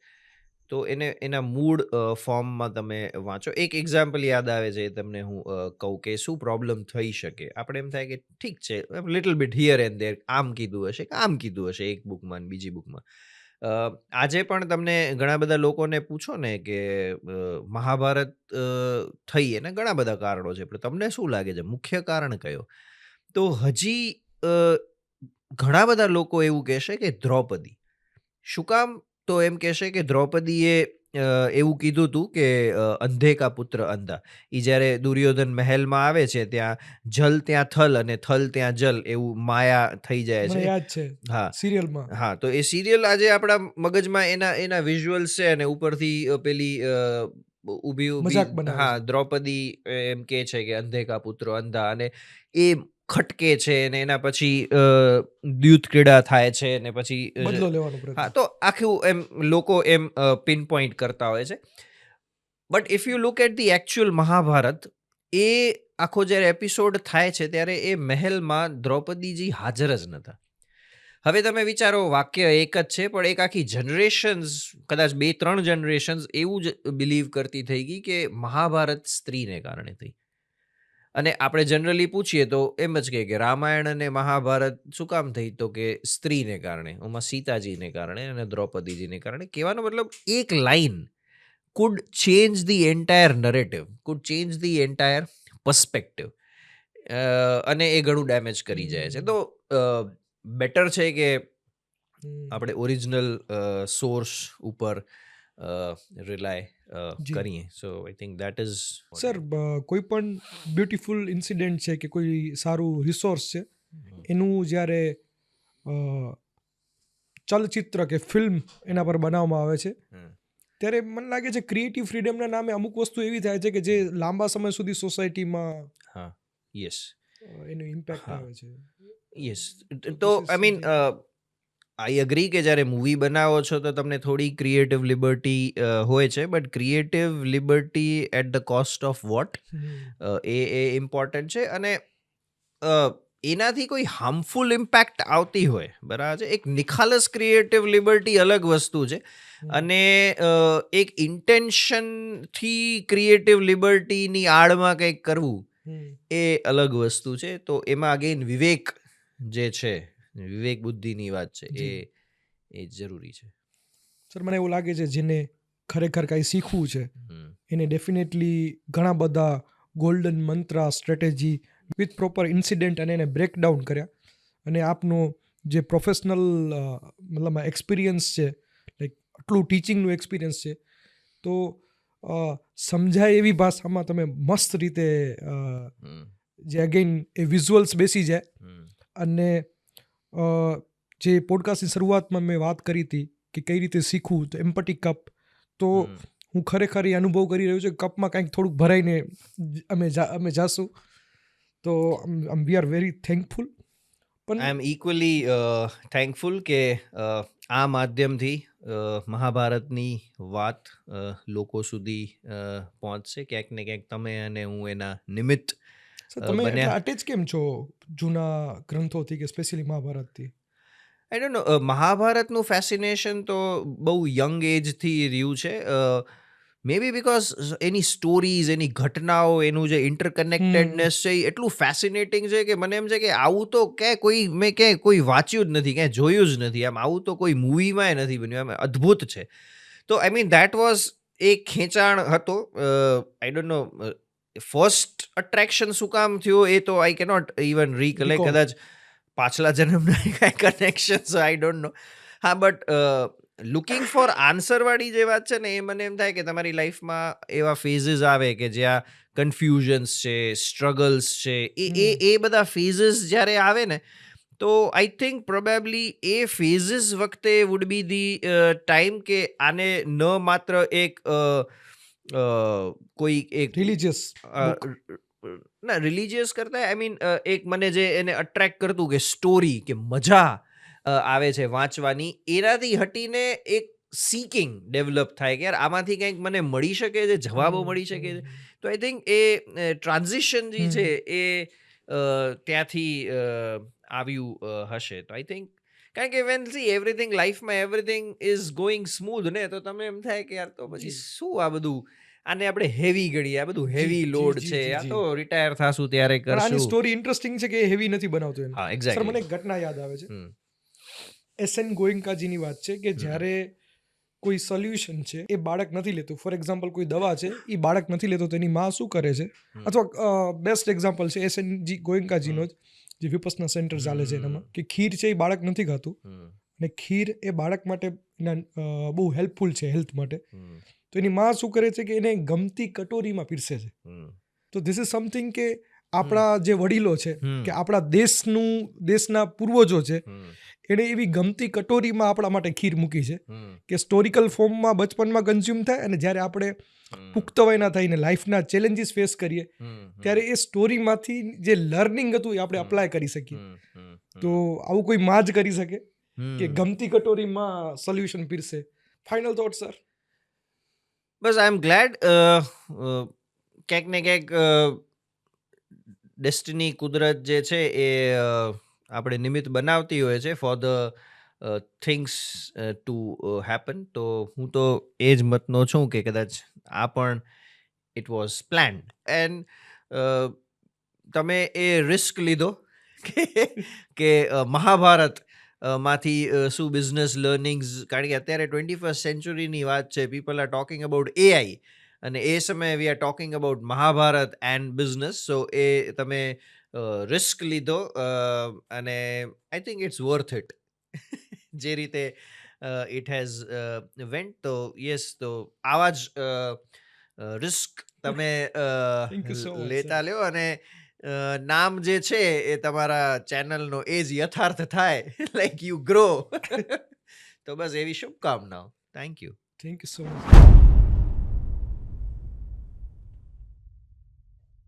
તો એના મૂળ ફોર્મમાં તમે વાંચો. એક એક્ઝામ્પલ યાદ આવે છે, તમને હું કહું કે શું પ્રોબ્લેમ થઈ શકે. આપણે એમ થાય કે ઠીક છે, little bit here and there, આમ કીધું હશે કે આમ કીધું હશે એક બુકમાં બીજી બુકમાં. આજે પણ તમને ઘણા બધા લોકોને પૂછો ને કે મહાભારત થઈ એને ઘણા બધા કારણો છે, પણ તમને શું લાગે છે મુખ્ય કારણ કયો? તો હજી ઘણા બધા લોકો એવું કહેશે કે દ્રૌપદી. શું કામ? તો એમ કહેશે કે દ્રૌપદીએ એવું કીધું હતું કે અંધે કા પુત્ર અંધા. એ જ્યારે દુર્યોધન મહેલમાં આવે છે, ત્યાં જલ ત્યાં થલ અને થલ ત્યાં જલ, એવું માયા થઈ જાય મને છે. યાદ છે હા સિરિયલમાં. હા, તો એ સિરિયલ આજે આપણા મગજમાં એના વિઝ્યુઅલ્સ છે, અને ઉપરથી પેલી ઊભી મજાક ઊભી, બનાવે હા, છે. દ્રૌપદી એમ કહે છે કે અંધે કા પુત્ર અંધા, અને એ ખટકે છે અને એના પછી દ્યુત ક્રીડા થાય છે અને પછી બદલો લેવાનો હા, પ્રયત્ન. તો આખું એમ લોકો એમ પિન પોઈન્ટ કરતા હોય છે. But if you look at the actual Mahabharat, એ આખો જ્યારે એપિસોડ થાય છે ત્યારે એ મહેલમાં દ્રૌપદીજી હાજર જ નહોતા. હવે તમે વિચારો વાક્ય એક જ છે પણ એક આખી જનરેશન્સ કદાચ 2-3 જનરેશન્સ એવું જ બિલીવ કરતી થઈ ગઈ કે મહાભારત સ્ત્રીને કારણે થઈ. અને આપણે જનરલી પૂછીએ તો એમ જ કહે કે રામાયણ અને મહાભારત શું કામ થઈ? તો કે સ્ત્રીને કારણે, એમાં સીતાજીને કારણે અને દ્રૌપદીજીને કારણે. કહેવાનો મતલબ એક line could change the entire narrative, could change the entire perspective. અને એ ઘણું ડેમેજ કરી જાય છે. તો બેટર છે કે આપણે ઓરિજિનલ સોર્સ ઉપર રિલાય જી કરીએ. So I think that is sir, કોઈ પણ બ્યુટીફુલ ઇન્સિડન્ટ છે કે કોઈ સારું રિસોર્સ છે, એનું જ્યારે અ, ચલચિત્ર કે ફિલ્મ એના પર બનાવવામાં આવે છે, ત્યારે મને લાગે છે ક્રિએટિવ ફ્રીડમના નામે અમુક વસ્તુ એવી થાય છે કે જે લાંબા સમય સુધી સોસાયટીમાં હા યસ એનું ઇમ્પેક્ટ હા. આવે છે. યસ So તો this is I mean I agree કે જ્યારે મૂવી બનાવો છો તો તમને થોડી ક્રિએટિવ લિબર્ટી હોય છે, but creative liberty at the cost of what એ ઇમ્પોર્ટન્ટ છે. અને એનાથી કોઈ હાર્મફુલ ઇમ્પેક્ટ આવતી હોય, બરાબર છે. એક નિખાલસ ક્રિએટિવ લિબર્ટી અલગ વસ્તુ છે અને એક ઇન્ટેન્શનથી ક્રિએટિવ લિબર્ટીની આડમાં કંઈક કરવું એ અલગ વસ્તુ છે. તો એમાં અગેન વિવેક જે છે, વિવેક બુદ્ધિની વાત છે, એ જરૂરી છે. સર, મને એવું લાગે છે જેને ખરેખર કાંઈ શીખવું છે હમ. એને ડેફિનેટલી ઘણા બધા ગોલ્ડન મંત્ર, સ્ટ્રેટેજી વિથ પ્રોપર ઇન્સિડન્ટ અને એને બ્રેકડાઉન કર્યા. અને આપનો જે પ્રોફેશનલ મતલબ એક્સપિરિયન્સ છે, લાઈક આટલું ટીચિંગનું એક્સપિરિયન્સ છે, તો સમજાય એવી ભાષામાં તમે મસ્ત રીતે જે અગેન એ વિઝ્યુઅલ્સ બેસી જાય. અને જે પોડકાસ્ટની શરૂઆતમાં મેં વાત કરી હતી કે કઈ રીતે શીખવું, તો એમ્પેટી કપ, તો હું ખરેખર એ અનુભવ કરી રહ્યો છું. કપમાં કંઈક થોડુંક ભરાઈને અમે જાશું. તો we are very thankful. I am equally thankful કે આ માધ્યમથી મહાભારતની વાત લોકો સુધી પહોંચશે. ક્યાંક ને ક્યાંક તમે અને હું એના નિમિત્ત સર, તમે બન્યા. અટેચ કેમ છો જૂના ગ્રંથોથી કે સ્પેશિયલી મહાભારતથી? આઈ ડોન્ટ નો, મહાભારતનું ફેસિનેશન તો બહુ યંગ એજથી રહ્યું છે. મે બી બિકોઝ એની સ્ટોરીઝ, એની ઘટનાઓ, એનું જે ઇન્ટરકનેક્ટેડનેસ છે એ એટલું ફેસિનેટિંગ છે કે મને એમ છે કે આવું તો મેં ક્યાંય કોઈ વાંચ્યું જ નથી, ક્યાંય જોયું જ નથી. આમ આવું તો કોઈ મૂવીમાં નથી બન્યું. એમ અદ્ભુત છે. તો આઈ મીન દેટ વોઝ એક ખેંચાણ હતો. આઈ ડોન્ટ નો ફર્સ્ટ અટ્રેક્શન શું કામ થયો એ તો આઈ કેનોટ ઇવન રીકલેક્ટ. કદાચ પાછલા જન્મના કાંઈ કનેક્શન, આઈ ડોન્ટ નો. હા, બટ લુકિંગ ફોર આન્સરવાળી જે વાત છે ને, એ મને એમ થાય કે તમારી લાઈફમાં એવા ફેઝિસ આવે કે જ્યાં કન્ફ્યુઝન્સ છે, સ્ટ્રગલ્સ છે, એ બધા ફેઝિસ જ્યારે આવે ને, તો આઈ થિંક પ્રોબેબલી એ ફેઝિસ વખતે વુડ બી ધી ટાઈમ કે આને ન માત્ર એક કોઈ એક રિલિજિયસ ના રિલિજિયસ કરતા આઈ મીન એક મને જે એને અટ્રેક્ટ કરતું કે સ્ટોરી, કે મજા આવે છે વાંચવાની, એનાથી હટીને એક સીકિંગ ડેવલપ થાય કે યાર આમાંથી કંઈક મને મળી શકે છે, જવાબો મળી શકે છે. તો આઈ થિંક એ ટ્રાન્ઝિશન જે છે એ ત્યાંથી આવ્યું હશે. તો આઈ થિંક કારણ કે વેન સી એવરીથિંગ લાઈફમાં એવરીથિંગ ઇઝ ગોઈંગ સ્મૂધ ને, તો તમે એમ થાય કે યાર તો પછી શું આ બધું, આને આપણે હેવી ગણીએ, આ બધું હેવી લોડ છે, આ તો રિટાયર થાશું ત્યારે પણ આની કરશું. સ્ટોરી ઇન્ટરેસ્ટિંગ છે કે હેવી નથી બનાવતો એને. હા, સર, એક્ઝેક્ટલી. મને એક ઘટના યાદ આવે છે. એસએન ગોયંકાજીની વાત છે કે જ્યારે કોઈ સોલ્યુશન છે એ બાળક નથી લેતું, ફોર એક્ઝામ્પલ કોઈ દવા છે એ બાળક નથી લેતો, તો એની માં શું કરે છે? અથવા બેસ્ટ એક્ઝામ્પલ છે એસએનજી ગોયંકાજીનો જ, જે વિપસના સેન્ટર ચાલે છે એનામાં, કે ખીર છે એ બાળક નથી ખાતું, અને ખીર એ બાળક માટે બહુ હેલ્પફુલ છે હેલ્થ માટે. તો એની માં શું કરે છે કે એને ગમતી કટોરીમાં પીરસે છે. તો ધીસ ઇઝ સમથિંગ કે આપણા જે વડીલો છે, કે આપણા દેશના પૂર્વજો છે, એણે એવી ગમતી કટોરીમાં આપણા માટે ખીર મૂકી છે કે સ્ટોરિકલ ફોર્મમાં બચપનમાં કન્ઝ્યુમ થાય, અને જ્યારે આપણે પુખ્ત વયના થઈને લાઈફના ચેલેન્જીસ ફેસ કરીએ ત્યારે એ સ્ટોરીમાંથી જે લર્નિંગ હતું એ આપણે અપ્લાય કરી શકીએ. તો આવું કોઈ માં જ કરી શકે કે ગમતી કટોરીમાં સોલ્યુશન પીરસે. Final thought sir? બસ આઈ એમ ગ્લેડ ક્યાંક ને ક્યાંક ડેસ્ટિની, કુદરત જે છે એ આપણે નિમિત્ત બનાવતી હોય છે for the things to happen. તો હું તો એ જ મતનો છું કે કદાચ આ પણ ઇટ વોઝ પ્લાન્ડ. એન્ડ તમે એ રિસ્ક લીધો કે મહાભારત માંથી શું બિઝનેસ લર્નિંગ્સ, કારણ કે અત્યારે 21st સેન્ચુરીની વાત છે, people are talking about AI, અને એ સમયે we are talking about Mahabharat and business. So એ તમે રિસ્ક લીધો, અને I think it's worth it જે રીતે ઇટ હેઝ વેન્ટ. તો યસ, તો આવા જ રિસ્ક તમે થેન્ક યુ સો મચ લેતા સર. લ્યો, અને નામ જે છે એ તમારા ચેનલનો એ જ યથાર્થ થાય લાઈક યુ ગ્રો. તો બસ એવી શુભકામનાઓ. Thank you. Thank you so much.